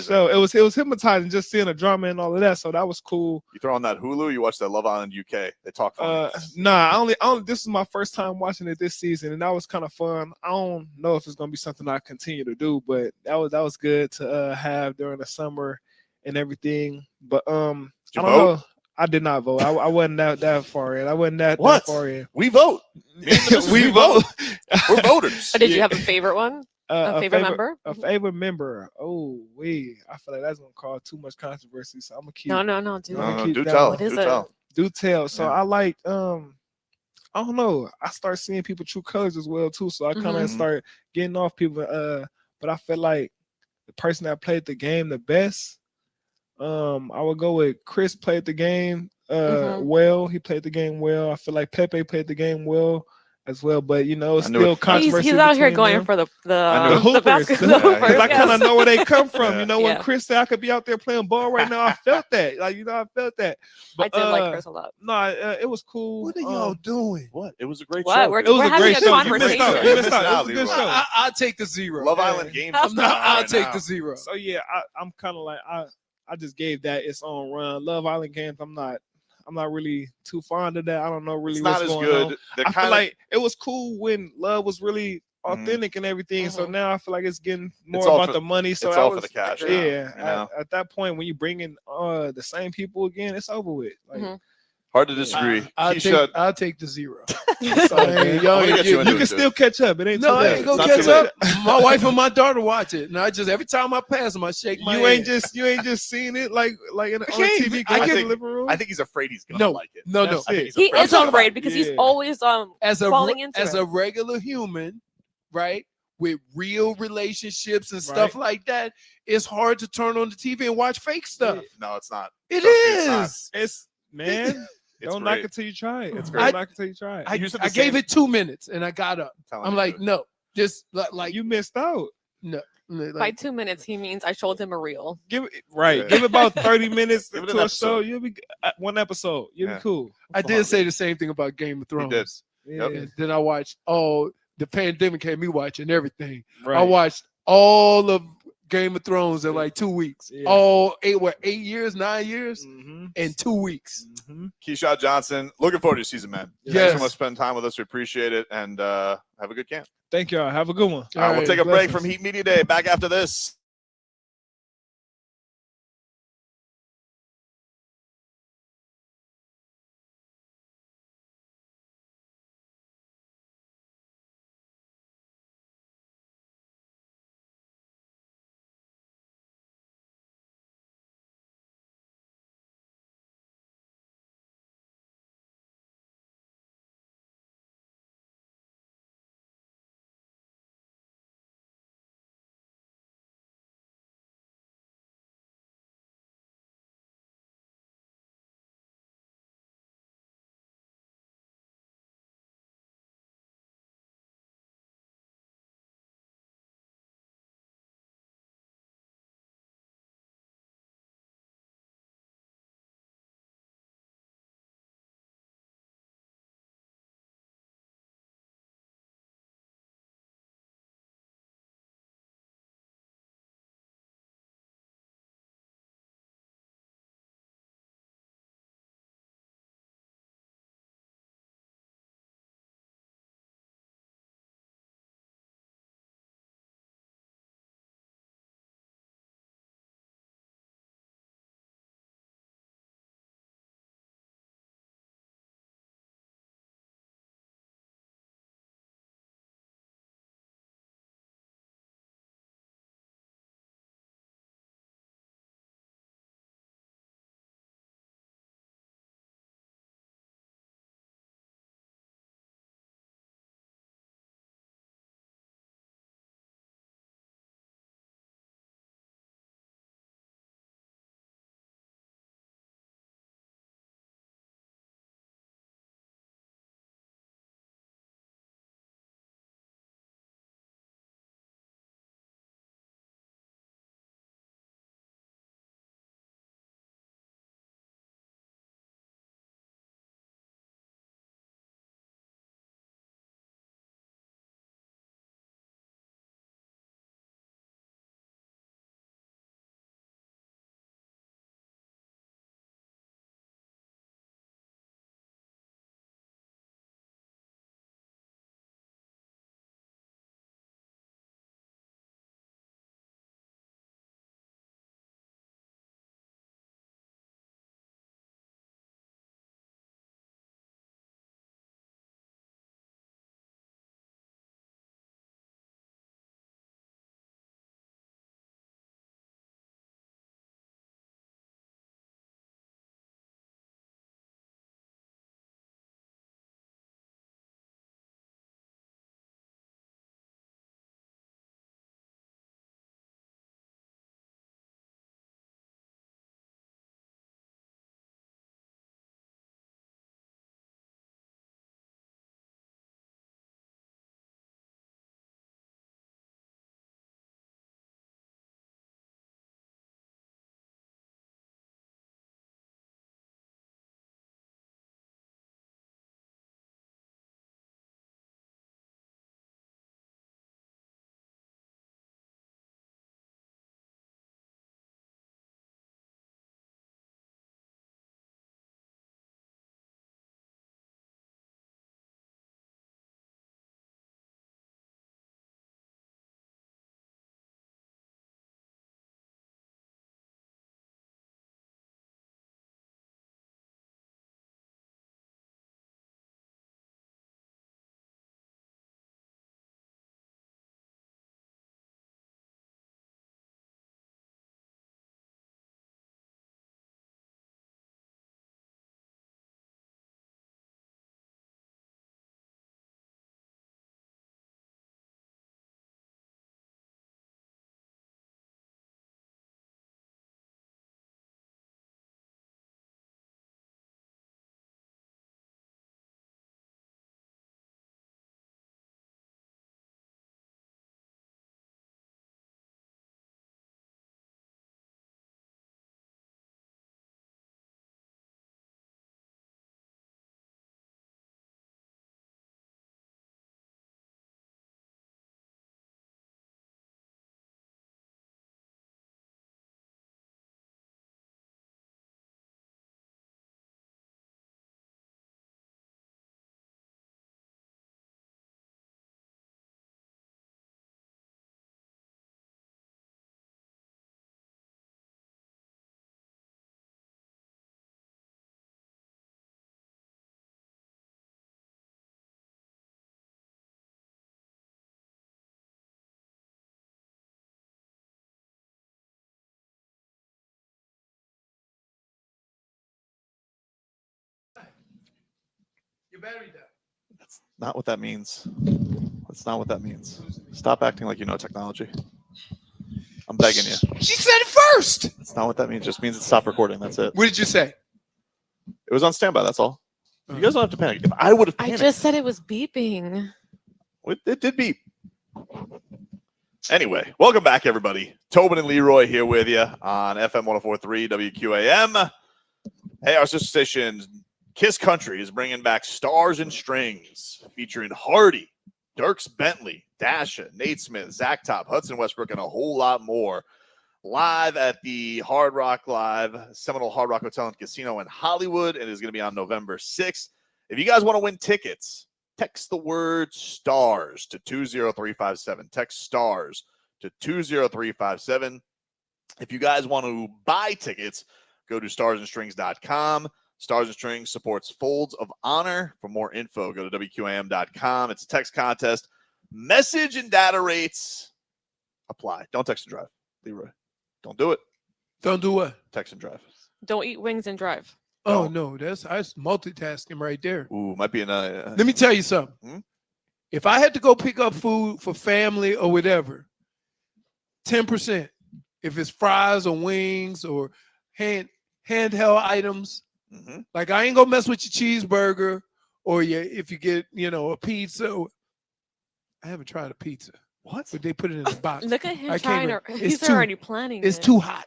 show. It was hypnotizing just seeing the drama and all of that. So that was cool. You throw on that Hulu, you watch that Love Island UK. They talk funny. Nah, I only this is my first time watching it this season, and that was kind of fun. I don't know if it's gonna be something I continue to do, but that was good to have during the summer and everything. But I don't know. I did not vote. I wasn't that far in. I wasn't that far in. We vote. We vote. We're voters. Did you have a favorite one? A favorite member? A favorite member. Oh, I feel like that's gonna cause too much controversy. So I'm gonna keep. No. Do tell. What is it? Do tell. So I like. I don't know. I start seeing people true colors as well too. So I kind of start getting off people. But I feel like the person that played the game the best. I would go with Chris played the game well. He played the game well. I feel like Pepe played the game well as well. But you know, still controversy. He's out here going for the basketball. I kind of know where they come from. You know, when Chris said I could be out there playing ball right now, I felt that. Like, you know, I felt that. But, I did like Chris a lot. No, it was cool. What are y'all doing? What? It was a great show. It was a great show. You missed out. You missed out. It was a good show. I'll take the 0. Love Island games. I'll take the 0. So yeah, I'm kind of like I just gave that its own run. Love Island games, I'm not really too fond of that. I don't know really what's going on. I feel like it was cool when Love was really authentic and everything. So now I feel like it's getting more about the money. So it's all for the cash. Yeah. At that point, when you bring in the same people again, it's over with. Like, hard to disagree. I'll take the 0. You can still catch up. It ain't no, I ain't gonna catch up. My wife and my daughter watch it, and I just every time I pass them, I shake my head. You ain't just seeing it like on TV. I think in the living room. I think he's afraid he's gonna like it. No. He is afraid because he's always falling into as a regular human, right? With real relationships and stuff like that, it's hard to turn on the TV and watch fake stuff. No, it's not. It is. It's man. Don't knock it till you try it. It's great. Knock it till you try it. I gave it 2 minutes and I got up. I'm like, no, just like you missed out. No. By 2 minutes, he means I showed him a reel. Give about 30 minutes to a show. You'll be one episode. You'll be cool. I did say the same thing about Game of Thrones. And then I watched the pandemic had me watching everything. I watched all of Game of Thrones in like 2 weeks. Yeah. All 8 years, 9 years, in 2 weeks. Keyshawn Johnson, looking forward to your season, man. Yes. Thanks so much for spending time with us. We appreciate it, and have a good camp. Thank y'all. Have a good one. All right, we'll take a break from Heat Media Day. Back after this. Your battery died. That's not what that means. That's not what that means. Stop acting like you know technology. I'm begging you. She said it first. That's not what that means. It just means it stopped recording. That's it. What did you say? It was on standby. That's all. You guys don't have to panic. If I would have I panicked. just said it was beeping. It did beep. Anyway, welcome back, everybody. Tobin and Leroy here with you on FM 104.3 WQAM. Hey, our sister station, Kiss Country, is bringing back Stars and Strings, featuring Hardy, Dierks Bentley, Dasha, Nate Smith, Zach Top, Hudson Westbrook, and a whole lot more. Live at the Hard Rock Live, Seminole Hard Rock Hotel and Casino in Hollywood. It is going to be on November 6th. If you guys want to win tickets, text the word STARS to 20357. Text STARS to 20357. If you guys want to buy tickets, go to starsandstrings.com. Stars and Strings supports Folds of Honor. For more info, go to WQAM.com. It's a text contest. Message and data rates apply. Don't text and drive. Leroy, don't do it. Don't do what? Text and drive. Don't eat wings and drive. Oh, no. That's multitasking right there. Ooh, might be Let me tell you something. If I had to go pick up food for family or whatever, 10%. If it's fries or wings or handheld items, like I ain't gonna mess with your cheeseburger or if you get, a pizza. I haven't tried a pizza. What? But they put it in a box. Look at him trying. He's too, already planning. It's it. too hot.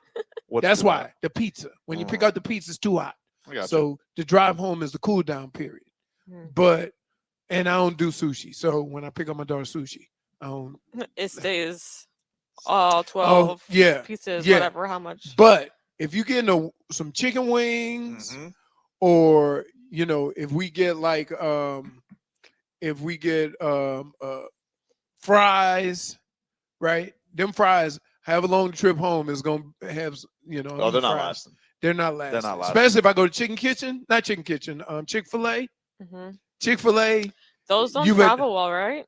That's why hot? The pizza. When you pick out the pizza, it's too hot. So the drive home is the cool down period. And I don't do sushi. So when I pick up my daughter sushi, I don't. It stays all 12 pieces, whatever, how much. But if you get some chicken wings or, if we get like, fries, right? Them fries, however long the trip home is going to have, Oh, they're not lasting. They're not lasting. They're not lasting. Especially if I go to Chick-fil-A. Chick-fil-A. Those don't travel well, right?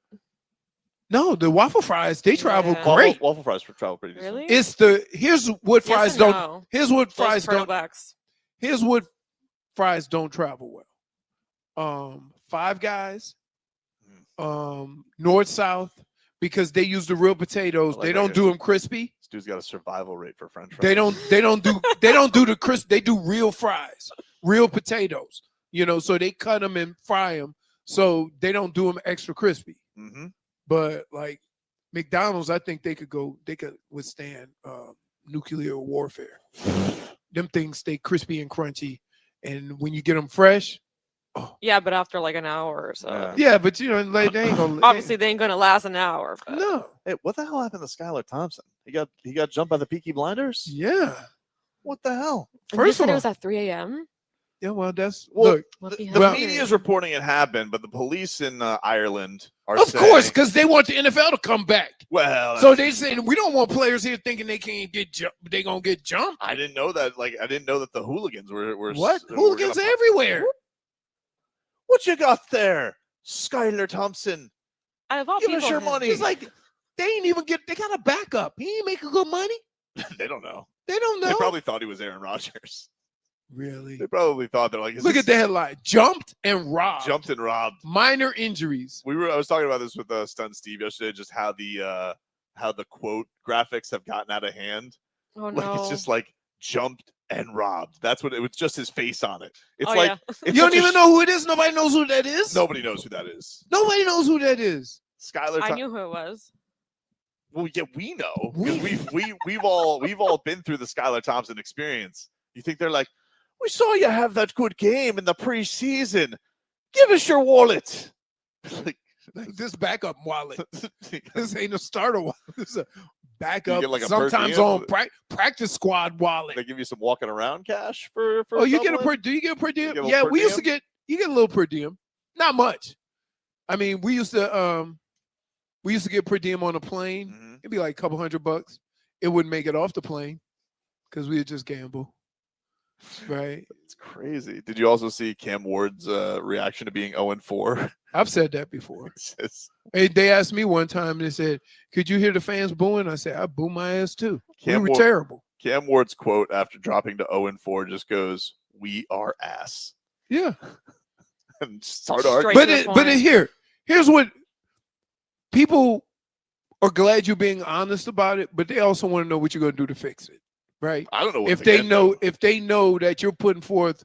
No, the waffle fries, they travel great. Waffle fries travel pretty decent. Really? Here's what fries don't. Here's what fries don't. Here's what fries don't travel well. Five Guys, North South, because they use the real potatoes. They don't do them crispy. This dude's got a survival rate for French fries. They don't do the crisp. They do real fries, real potatoes. So they cut them and fry them. So they don't do them extra crispy. But like McDonald's, I think they could withstand nuclear warfare. Them things stay crispy and crunchy, and when you get them fresh. Yeah, but after like an hour or so. Yeah, but they ain't gonna. Obviously, they ain't gonna last an hour. But. No. Hey, what the hell happened to Skylar Thompson? He got jumped by the Peaky Blinders. Yeah. What the hell? First of all, it was at 3 a.m. Yeah, well, the the media is reporting it happened, but the police in Ireland are of saying, course, because they want the NFL to come back. Well, so they say we don't want players here thinking they can't get they gonna get jumped. I didn't know that. I didn't know that the hooligans were what hooligans everywhere. What you got there, Skylar Thompson? Give us your money. It's like they ain't even they got a backup. He ain't making good money. They don't know. They don't know. They probably thought he was Aaron Rodgers. Really? They probably thought they're like. Look at the headline: jumped and robbed. Jumped and robbed. Minor injuries. I was talking about this with Stunt Steve yesterday. Just how the quote graphics have gotten out of hand. Oh no! It's just like jumped and robbed. That's what it was. Just his face on it. It's you don't even know who it is. Nobody knows who that is. Nobody knows who that is. Nobody knows who that is. Skylar. I knew who it was. Well, yeah, we know. We've all been through the Skylar Thompson experience. You think they're like, we saw you have that good game in the preseason. Give us your wallet. like this backup wallet. This ain't a starter wallet. This is a backup. Sometimes on practice squad wallet. They give you some walking around cash for. Oh, you get do you get a per diem? Yeah, we used to get. You get a little per diem. Not much. I mean, we used to get per diem on a plane. It'd be like a couple $100. It wouldn't make it off the plane because we would just gamble. Right. It's crazy. Did you also see Cam Ward's reaction to being 0-4? I've said that before. Hey, they asked me one time, they said, could you hear the fans booing? I said, I boo my ass too. We were terrible. Cam Ward's quote after dropping to 0-4 just goes, we are ass. Yeah. It's hard to argue. But here's what people are glad you're being honest about it, but they also want to know what you're going to do to fix it, right? I don't know if they know that you're putting forth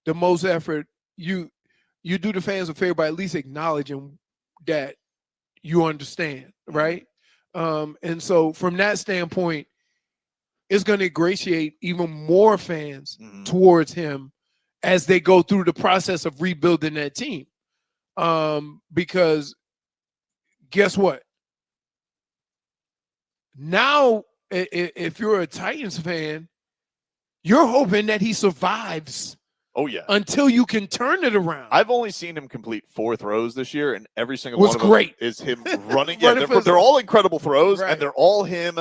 the most effort, you do the fans a favor by at least acknowledging that you understand, right? And so from that standpoint, it's going to ingratiate even more fans towards him as they go through the process of rebuilding that team. Because guess what? Now, if you're a Titans fan, you're hoping that he survives. Oh, yeah. Until you can turn it around. I've only seen him complete 4 throws this year, and every single was one of great. them is him running. Yeah, they're all incredible throws, and they're all him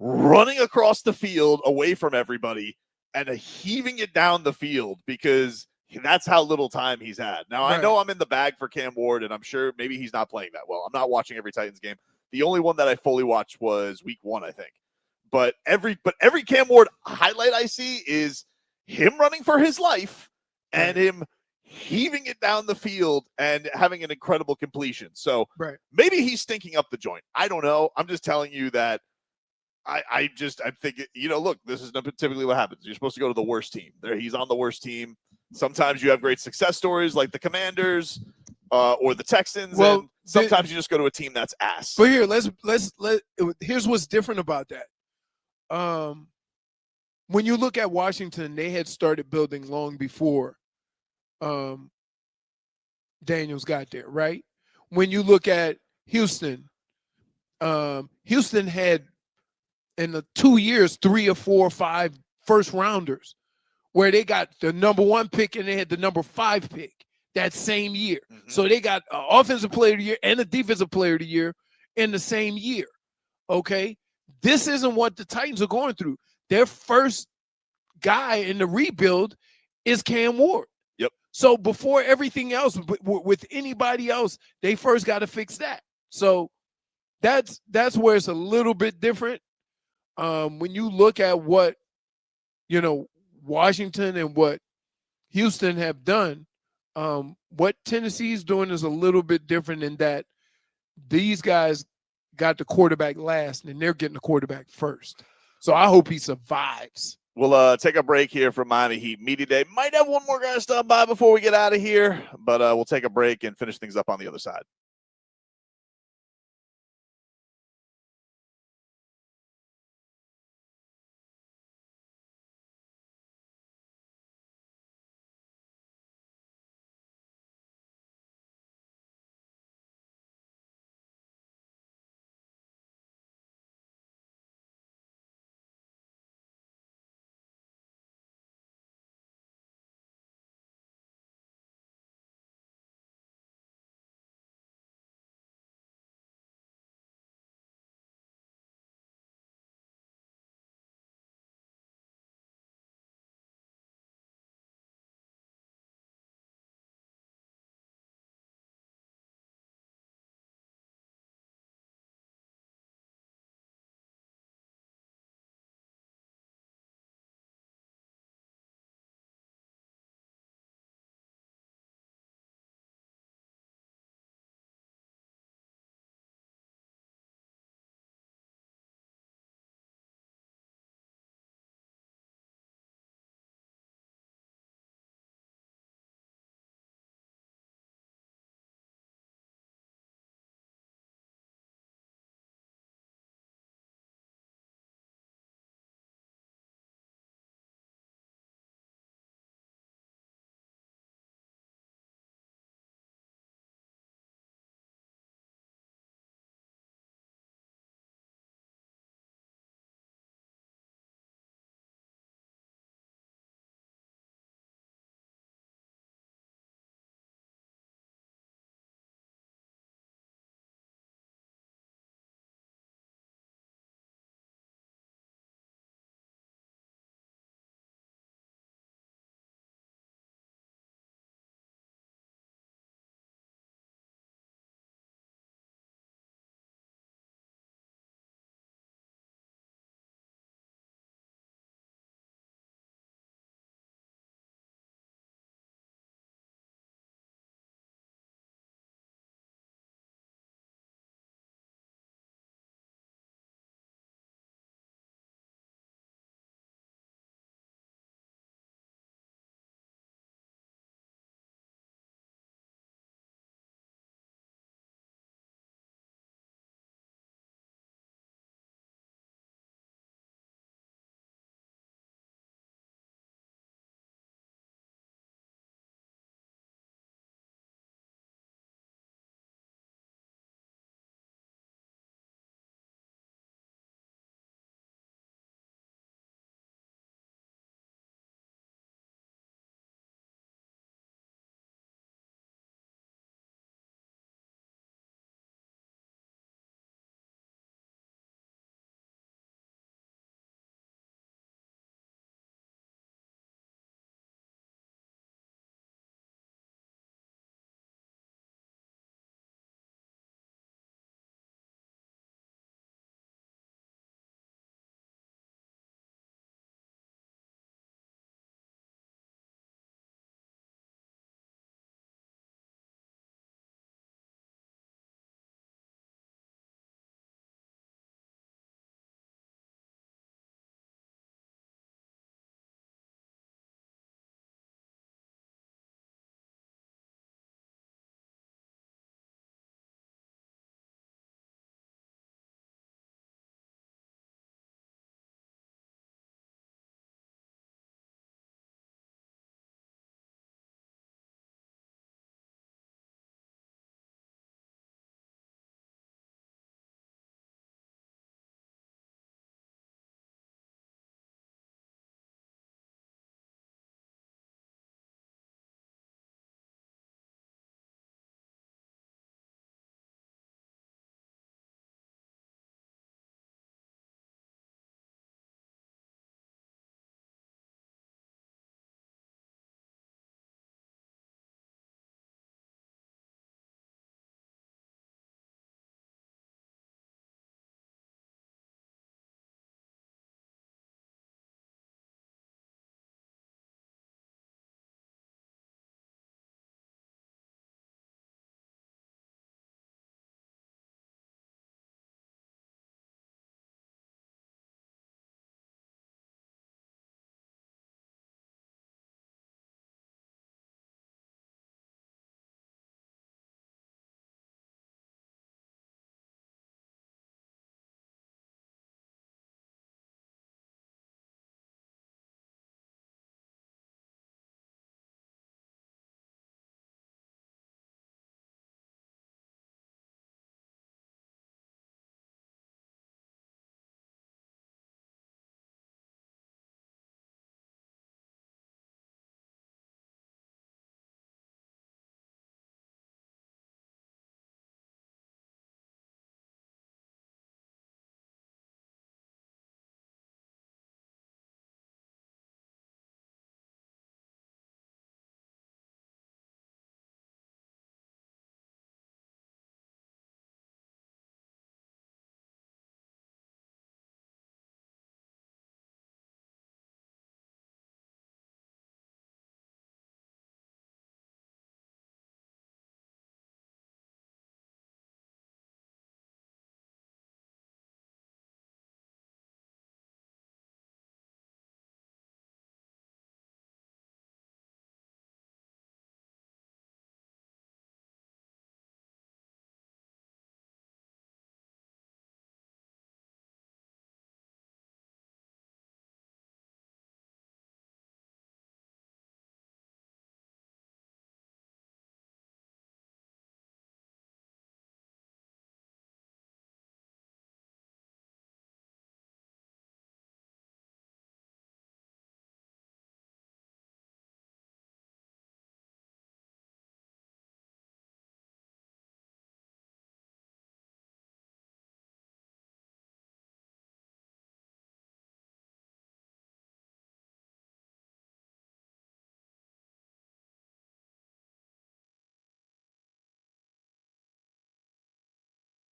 running across the field away from everybody and heaving it down the field because that's how little time he's had. Now, I know I'm in the bag for Cam Ward, and I'm sure maybe he's not playing that well. I'm not watching every Titans game. The only one that I fully watched was week 1, I think. But every Cam Ward highlight I see is him running for his life and him heaving it down the field and having an incredible completion. So maybe he's stinking up the joint. I don't know. I'm just telling you that I'm thinking, look, this is typically what happens. You're supposed to go to the worst team. He's on the worst team. Sometimes you have great success stories like the Commanders or the Texans. Well, and sometimes you just go to a team that's ass. But here, here's what's different about that. When you look at Washington, they had started building long before Daniels got there, right? When you look at Houston, Houston had in the 2 years 3 or 4 or 5 first rounders where they got the number 1 pick and they had the number 5 pick that same year. So they got an offensive player of the year and a defensive player of the year in the same year. Okay, this isn't what the Titans are going through. Their first guy in the rebuild is Cam Ward. Yep. So before everything else, with anybody else, they first got to fix that. So that's where it's a little bit different. When you look at what Washington and what Houston have done, what Tennessee's doing is a little bit different in that these guys got the quarterback last and they're getting the quarterback first. So I hope he survives. We'll take a break here from Miami Heat Media Day. Might have one more guy stop by before we get out of here, but we'll take a break and finish things up on the other side.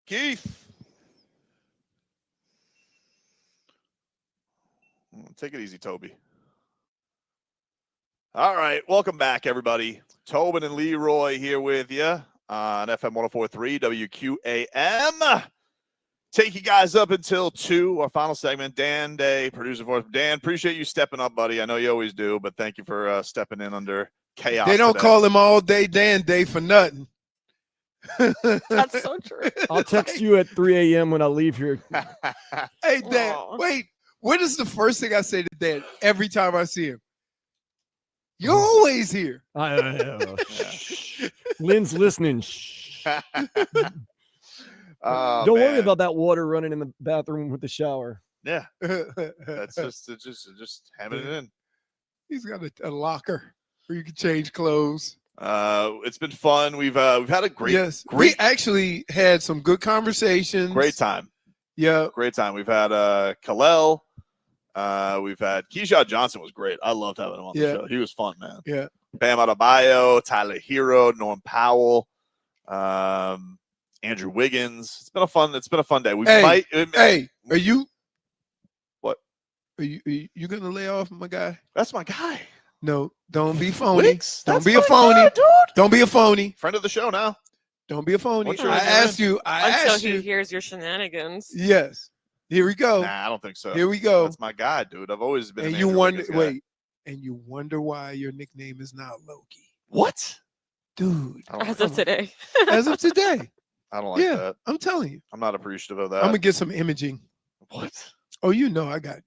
Keith. Take it easy, Toby. All right. Welcome back, everybody. Tobin and Leroy here with you on FM 104.3 WQAM. Take you guys up until 2, our final segment. Dan Day, producer for us. Dan, appreciate you stepping up, buddy. I know you always do, but thank you for stepping in under chaos. They don't today. call him all day Dan Day for nothing. That's so true. I'll text you at 3 a.m. when I leave here. Hey, Dan, wait. What is the first thing I say to Dan every time I see him? You're always here. Lynn's listening. Don't worry about that water running in the bathroom with the shower. Yeah, that's just having it in. He's got a locker where you can change clothes. It's been fun. We've had a great. We actually had some good conversations. Great time. Yeah, great time. We've had Kel'el. We've had Keyshawn Johnson was great. I loved having him on the show. He was fun, man. Yeah. Bam Adebayo, Tyler Herro, Norm Powell, Andrew Wiggins. It's been a fun day. Are you? What? Are you gonna lay off my guy? That's my guy. No, don't be phony. Wicks? Don't That's be a my phony, guy, dude. Don't be a phony. Friend of the show now. Don't be a phony. What's your I name? asked you. Until he hears your shenanigans. Yes. Here we go. Nah, I don't think so. Here we go. That's my guy, dude. I've always been. And an you Andrew wonder, Wiggins guy. wait, and you wonder why your nickname is not Loki, What? dude? As of today. As of today. I don't like that. I'm telling you. I'm not appreciative of that. I'm gonna get some imaging. What? Oh, you know, I got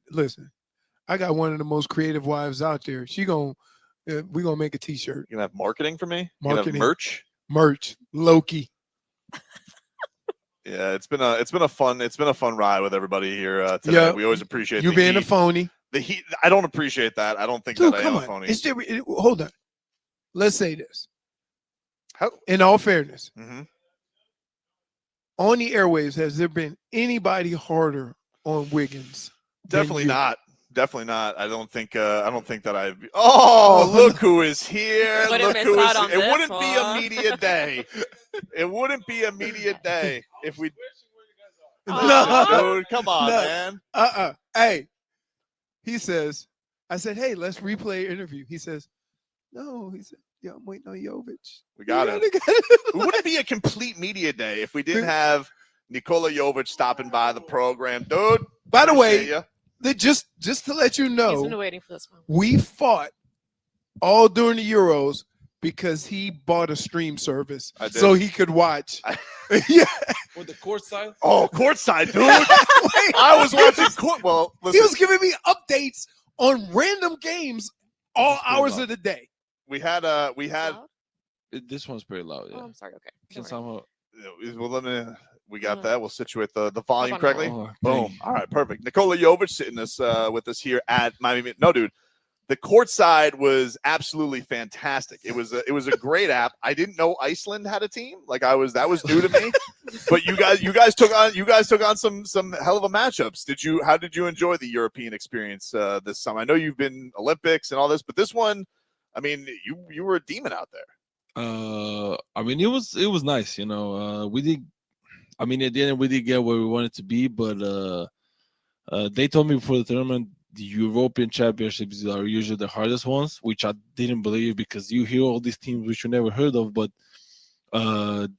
one of the most creative wives out there. We're gonna make a T-shirt. You gonna have marketing for me? You gonna have Marketing. merch. Loki. Yeah, it's been a fun ride with everybody here today. Yeah. We always appreciate You the being a heat. phony. The Heat. I don't appreciate that. I don't think Dude, that I come am on. a phony. Is there, hold on. Let's say this. How? In all fairness, Mhm. on the airwaves, has there been anybody harder on Wiggins? than Definitely you? not. Definitely not. I don't think that I've. Oh, look who is here! Wouldn't Look miss who out is. on It this wouldn't be a one. media day. It wouldn't be a media day if we. No. Dude, come on, No. man. Hey, he says, I said, hey, let's replay interview. He says, no. He said, yeah, I'm waiting on Jovic. We got it. It wouldn't be a complete media day if we didn't have Nikola Jovic stopping by the program, dude. By the way, appreciate ya. just to let you He's been know, waiting for this one. we fought all during the Euros because he bought a stream service I did. so he could watch. Yeah. With the court side? Oh, courtside, dude. I was watching court. Well, He listen, was giving me updates on random games all That's pretty hours loud. of the day. we had. This one's pretty loud. Yeah. Oh, I'm sorry. Okay. Can Don't worry. somehow. Well, let me. We got that. We'll situate the volume on, correctly. Oh, Boom. All right, perfect. Nikola Jovic sitting with us here at Miami. No, dude, the courtside was absolutely fantastic. It was a great app. I didn't know Iceland had a team. That was new to me. But you guys took on some hell of a matchups. How did you enjoy the European experience this summer? I know you've been Olympics and all this, but this one, I mean, you were a demon out there. I mean, it was nice. We did. I mean, at the end, we did get where we wanted to be, but they told me before the tournament, the European championships are usually the hardest ones, which I didn't believe because you hear all these teams which you never heard of, but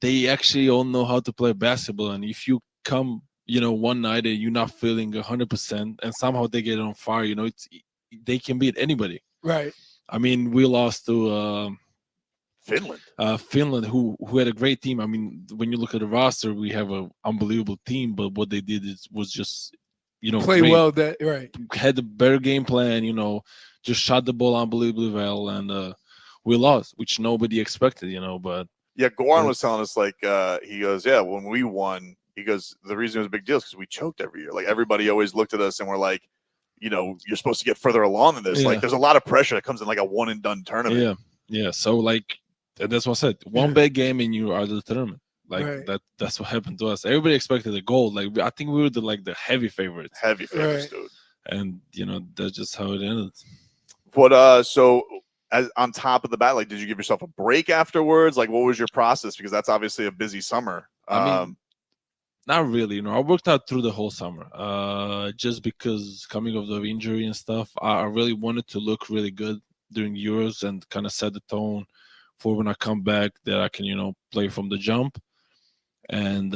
they actually all know how to play basketball. And if you come, one night and you're not feeling 100%, and somehow they get on fire, they can beat anybody. Right. I mean, we lost to Finland, who had a great team. I mean, when you look at the roster, we have an unbelievable team, but what they did was just, Play great. well. That right. Had a better game plan, just shot the ball unbelievably well, and we lost, which nobody expected, But yeah, Goran was telling us he goes, yeah, when we won, he goes, the reason it was a big deal is because we choked every year. Everybody always looked at us and we're like, you're supposed to get further along in this. Yeah. There's a lot of pressure that comes in a one and done tournament. Yeah. So that's what I said. One bad game and you are the tournament. Right. That's what happened to us. Everybody expected a gold. I think we were the heavy favorites. Heavy favorites, dude. And that's just how it ended. But so as on top of the bat, did you give yourself a break afterwards? What was your process? Because that's obviously a busy summer. I mean, Not really. I worked out through the whole summer. Just because coming off the injury and stuff, I really wanted to look really good during Euros and kind of set the tone for when I come back that I can, play from the jump. And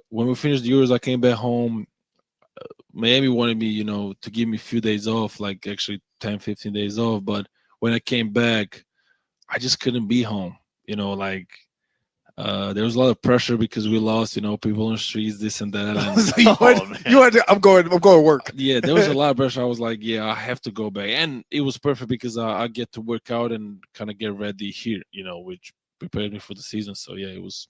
when we finished the Euros, I came back home. Miami wanted me, to give me a few days off, like actually 10, 15 days off. But when I came back, I just couldn't be home. There was a lot of pressure because we lost, people on the streets, this and that. And, so I'm going to work. Yeah, there was a lot of pressure. I was like, yeah, I have to go back. And it was perfect because I get to work out and kind of get ready here, which prepared me for the season. So yeah, it was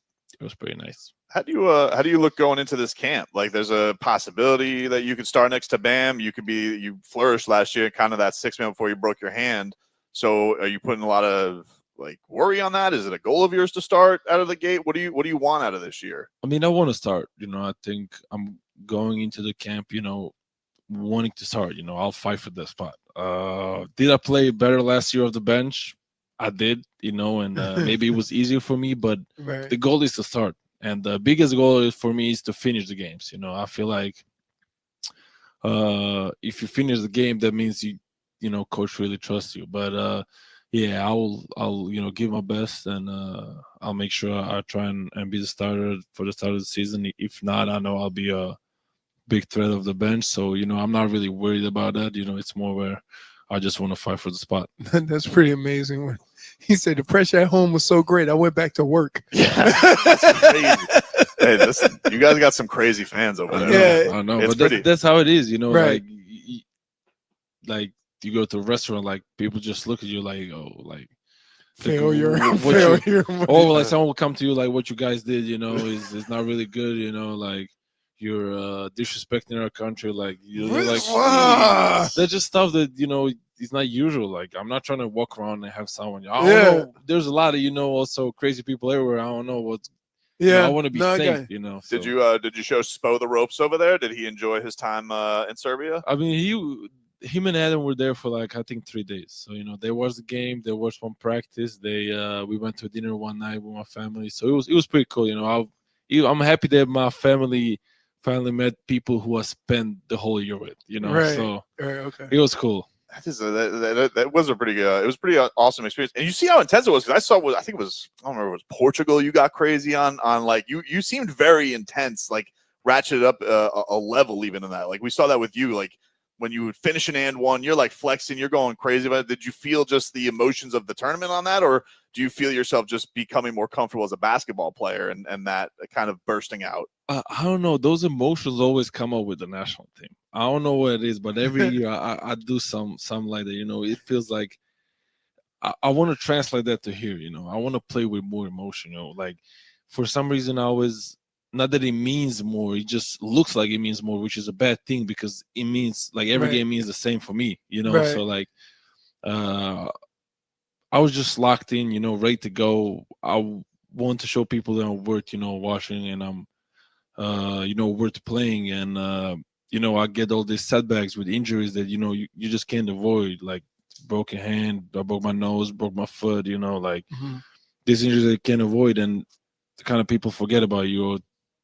pretty nice. How do you look going into this camp? Like, there's a possibility that you could start next to Bam. You flourished last year, kind of that 6 man before you broke your hand. So are you putting a lot of worry on that? Is it a goal of yours to start out of the gate? What do you want out of this year? I mean, I want to start. I think I'm going into the camp, wanting to start. I'll fight for that spot. Did I play better last year off the bench? I did, and maybe it was easier for me, but right. The goal is to start. And the biggest goal for me is to finish the games. I feel like if you finish the game, that means coach really trusts you. But yeah, I'll give my best, and I'll make sure I try and be the starter for the start of the season. If not, I know I'll be a big threat of the bench. So I'm not really worried about that. It's more where I just want to fight for the spot. That's pretty amazing. When he said the pressure at home was so great, I went back to work. Yeah, that's crazy. Hey, you guys got some crazy fans over there. Yeah, I know, but that's how it is. Right. Like you go to a restaurant, like people just look at you like, oh, like failure. Or like someone will come to you like, what you guys did, is not really good. Like you're disrespecting our country. Like that's just stuff that it's not usual. Like I'm not trying to walk around and have someone. I don't know. There's a lot of also crazy people everywhere. I don't know what's. Yeah, I want to be safe. So. Did you show Spo the ropes over there? Did he enjoy his time in Serbia? I mean, him and Adam were there for I think 3 days. So there was the game, there was one practice. We went to dinner one night with my family. So it was pretty cool. I'm happy that my family finally met people who I spent the whole year with. Right. So right, okay. It was cool. That was a pretty it was pretty awesome experience. And you see how intense it was, because I think it was, I don't remember, it was Portugal you got crazy on like you seemed very intense, like ratcheted up a level even in that. Like we saw that with you, like when you would finish an and one, you're like flexing, you're going crazy about it. Did you feel just the emotions of the tournament on that, or do you feel yourself just becoming more comfortable as a basketball player and that kind of bursting out? I don't know. Those emotions always come up with the national team. I don't know what it is, but every year I do some like that. It feels like I want to translate that to here. I want to play with more emotion. Like for some reason I always, not that it means more, it just looks like it means more, which is a bad thing because it means like every game means the same for me. Right. So like I was just locked in, ready to go. I want to show people that I'm worth, watching, and I'm worth playing. And I get all these setbacks with injuries that you just can't avoid, like broken hand, I broke my nose, broke my foot, these injuries that you can't avoid, and the kind of people forget about you or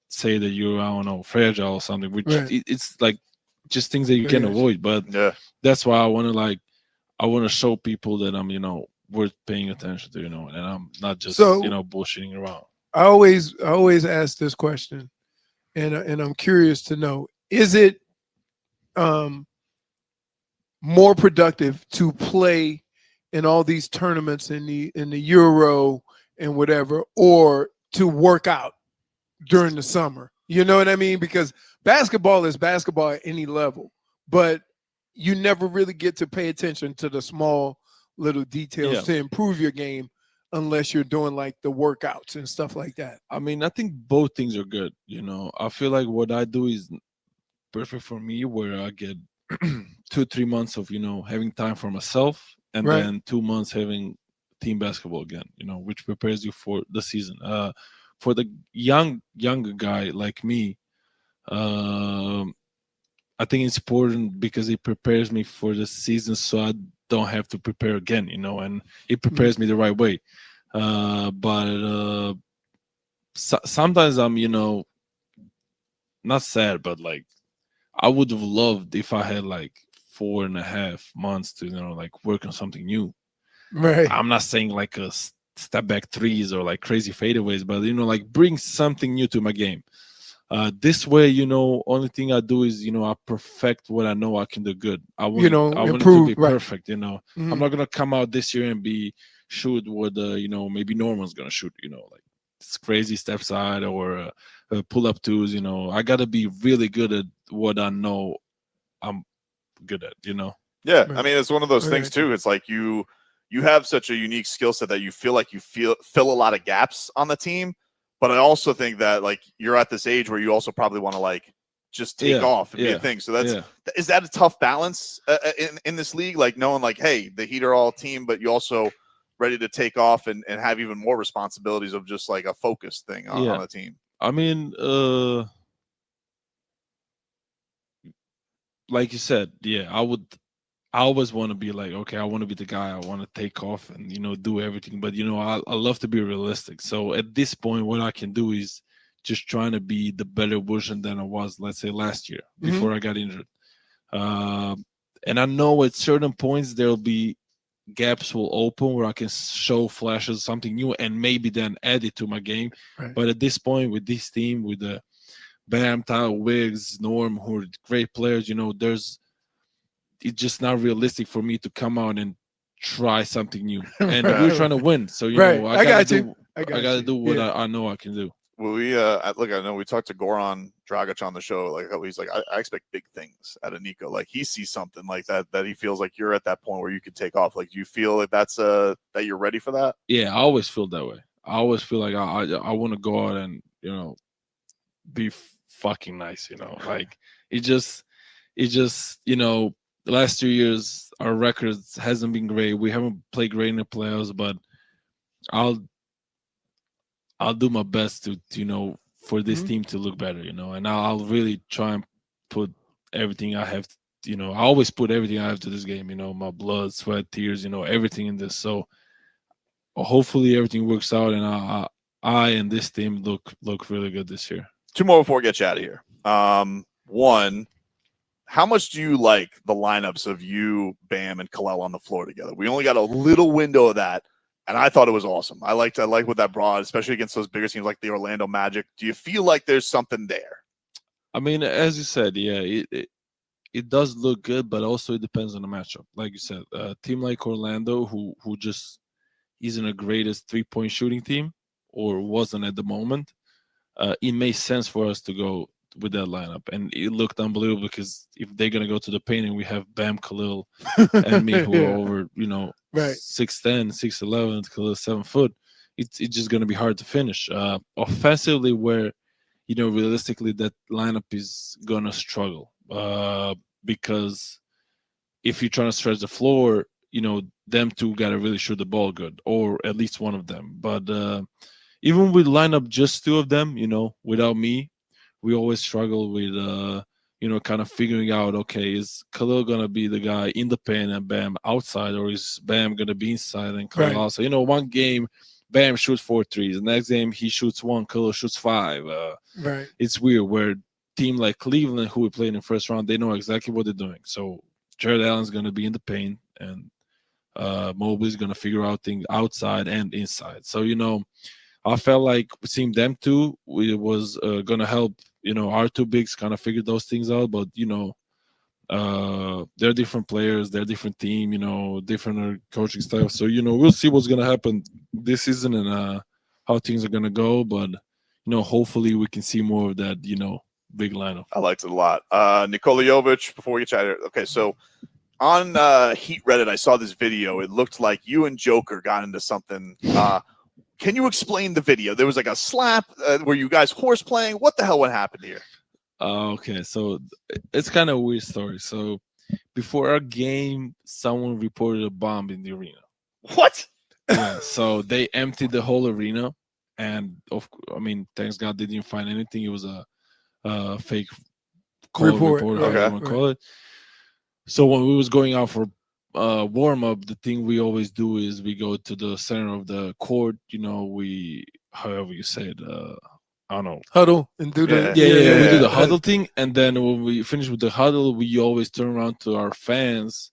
say that you're, I don't know, fragile or something, which it's like just things that you can't avoid. But that's why I want to show people that I'm worth paying attention to, and I'm not just bullshitting around. I always ask this question, and I'm curious to know, is it more productive to play in all these tournaments in the Euro and whatever, or to work out during the summer? You know what I mean? Because basketball is basketball at any level, but you never really get to pay attention to the small little details to improve your game unless you're doing like the workouts and stuff like that. I mean, I think both things are good. I feel like what I do is perfect for me, where I get 2-3 months of, having time for myself, and then 2 months having team basketball again, which prepares you for the season. For the younger guy like me, I think it's important because it prepares me for the season, so I don't have to prepare again, and it prepares me the right way. But sometimes I'm, not sad, but like I would have loved if I had like 4.5 months to like work on something new. Right. I'm not saying like a step back threes or like crazy fadeaways, but like bring something new to my game. This way, only thing I do is I perfect what I know I can do good. I want it to be perfect. Mm-hmm. I'm not gonna come out this year and be shoot what maybe Norman's gonna shoot. Like it's crazy step side or pull up twos. I gotta be really good at what I know I'm good at. Yeah, I mean it's one of those things too. It's like you have such a unique skill set that you feel like you fill a lot of gaps on the team. But I also think that like you're at this age where you also probably want to like just take off and be a thing. So is that a tough balance in this league? Like knowing like, hey, the Heat are all team, but you also ready to take off and have even more responsibilities of just like a focus thing on the team. I mean, like you said, I always want to be like, okay, I want to be the guy. I want to take off and, do everything. But, I love to be realistic. So at this point, what I can do is just trying to be the better version than I was, let's say, last year before I got injured. And I know at certain points, there'll be gaps will open where I can show flashes of something new and maybe then add it to my game. Right. But at this point, with this team, with the Bam, Tyler, Wiggs, Norm, who are great players, it's just not realistic for me to come out and try something new. And we're trying to win. So, I gotta do what I know I can do. Well, look, I know we talked to Goran Dragic on the show. Like, he's like, I expect big things out of Nico. Like, he sees something like that he feels like you're at that point where you can take off. Like, do you feel like that's that you're ready for that? Yeah, I always feel that way. I always feel like I want to go out and be fucking nice. Like it just the last 2 years, our records hasn't been great. We haven't played great in the playoffs, but I'll do my best to for this team to look better, and I'll really try and put everything I have. I always put everything I have to this game. My blood, sweat, tears, everything in this. So hopefully everything works out, and I and this team look really good this year. Two more before we get you out of here. One. How much do you like the lineups of you, Bam, and Kel'el on the floor together? We only got a little window of that, and I thought it was awesome. I like what that brought, especially against those bigger teams like the Orlando Magic. Do you feel like there's something there? I mean, as you said, yeah, it does look good, but also it depends on the matchup. Like you said, a team like Orlando, who just isn't the greatest 3-point shooting team, or wasn't at the moment, it makes sense for us to go with that lineup, and it looked unbelievable because if they're gonna go to the paint and we have Bam, Kel'el, and me who are over 6'10", 6'11", Kel'el 7 foot, it's just gonna be hard to finish. Offensively, where realistically that lineup is gonna struggle because if you're trying to stretch the floor, them two gotta really shoot the ball good, or at least one of them. But even with lineup just two of them, without me, we always struggle with, kind of figuring out, okay, is Kel'el going to be the guy in the paint and Bam outside, or is Bam going to be inside and Kel'el outside? One game, Bam shoots 4 threes. The next game, he shoots 1, Kel'el shoots 5. It's weird where team like Cleveland, who we played in first round, they know exactly what they're doing. So Jared Allen's going to be in the paint, and Mobley's going to figure out things outside and inside. So, I felt like seeing them two, it was going to help, our two bigs kind of figure those things out. But, they're different players, they're different team, different coaching style. So, we'll see what's going to happen this season and how things are going to go. But, hopefully we can see more of that, big lineup. I liked it a lot. Nikola Jovic, before we get you out of here. Okay, so on Heat Reddit, I saw this video. It looked like you and Joker got into something. Can you explain the video? There was like a slap. Were you guys horse playing? What the hell would happen here? Okay, so it's kind of a weird story. So before our game, someone reported a bomb in the arena. What? Yeah, so they emptied the whole arena, and thanks God they didn't find anything. It was a fake report, call it. So when we was going out for warm up, the thing we always do is we go to the center of the court. We, however you say it, I don't know. Huddle and do the Yeah. We do the huddle thing, and then when we finish with the huddle, we always turn around to our fans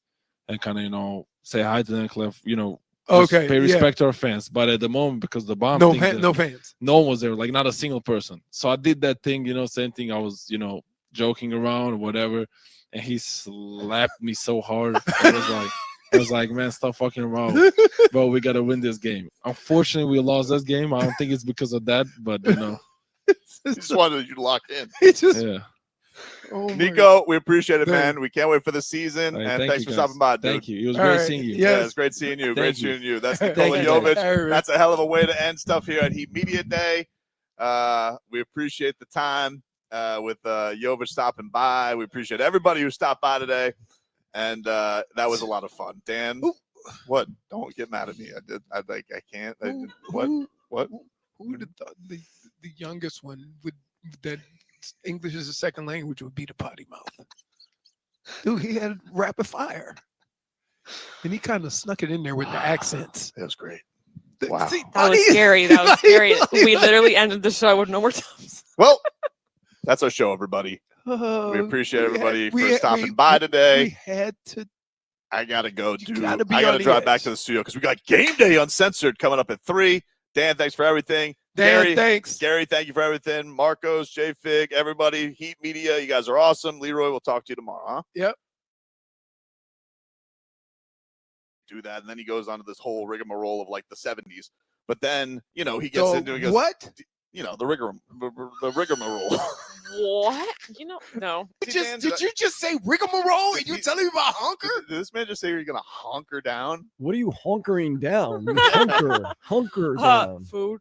and kind of say hi to them, pay respect to our fans. But at the moment, because the bomb, no fans, no one was there, like not a single person. So I did that thing, same thing. I was joking around or whatever, and he slapped me so hard. I was like, man, stop fucking around, bro. We gotta win this game. Unfortunately, we lost this game. I don't think it's because of that, but He just wanted you to lock in. Yeah. Oh Nico, we appreciate it, man. We can't wait for the season. Right, and thanks for stopping by, dude. Thank you. It was great seeing you. Yeah, it's great seeing you. Great seeing you. That's Nikola Thank you. Jovic. That's a hell of a way to end stuff here at Heat Media Day. We appreciate the time with Jovic stopping by. We appreciate everybody who stopped by today. And that was a lot of fun. Dan, what? Don't get mad at me. I can't. What? Who the youngest one would that English is a second language would be the potty mouth? Dude, he had rapid fire. And he kind of snuck it in there with the accents. That was great. Wow. That was scary. That was scary. We literally ended the show with no more times. Well, that's our show, everybody. We appreciate everybody for stopping by today. We had to. I gotta go, dude. I gotta gotta drive back to the studio because we got Game Day Uncensored coming up at 3. Dan, thanks for everything. Dan, Gary, thanks. Gary, thank you for everything. Marcos, J-Fig, everybody, Heat Media, you guys are awesome. Leroy, we'll talk to you tomorrow, huh? Yep. Do that, and then he goes on to this whole rigmarole of like the 70s. But then, he gets into it. He goes, what? The rigmarole. What? No. Did you just say rigmarole and you're telling me about honker? Did this man just say you're going to honker down? What are you honkering down? You hunker down. Food.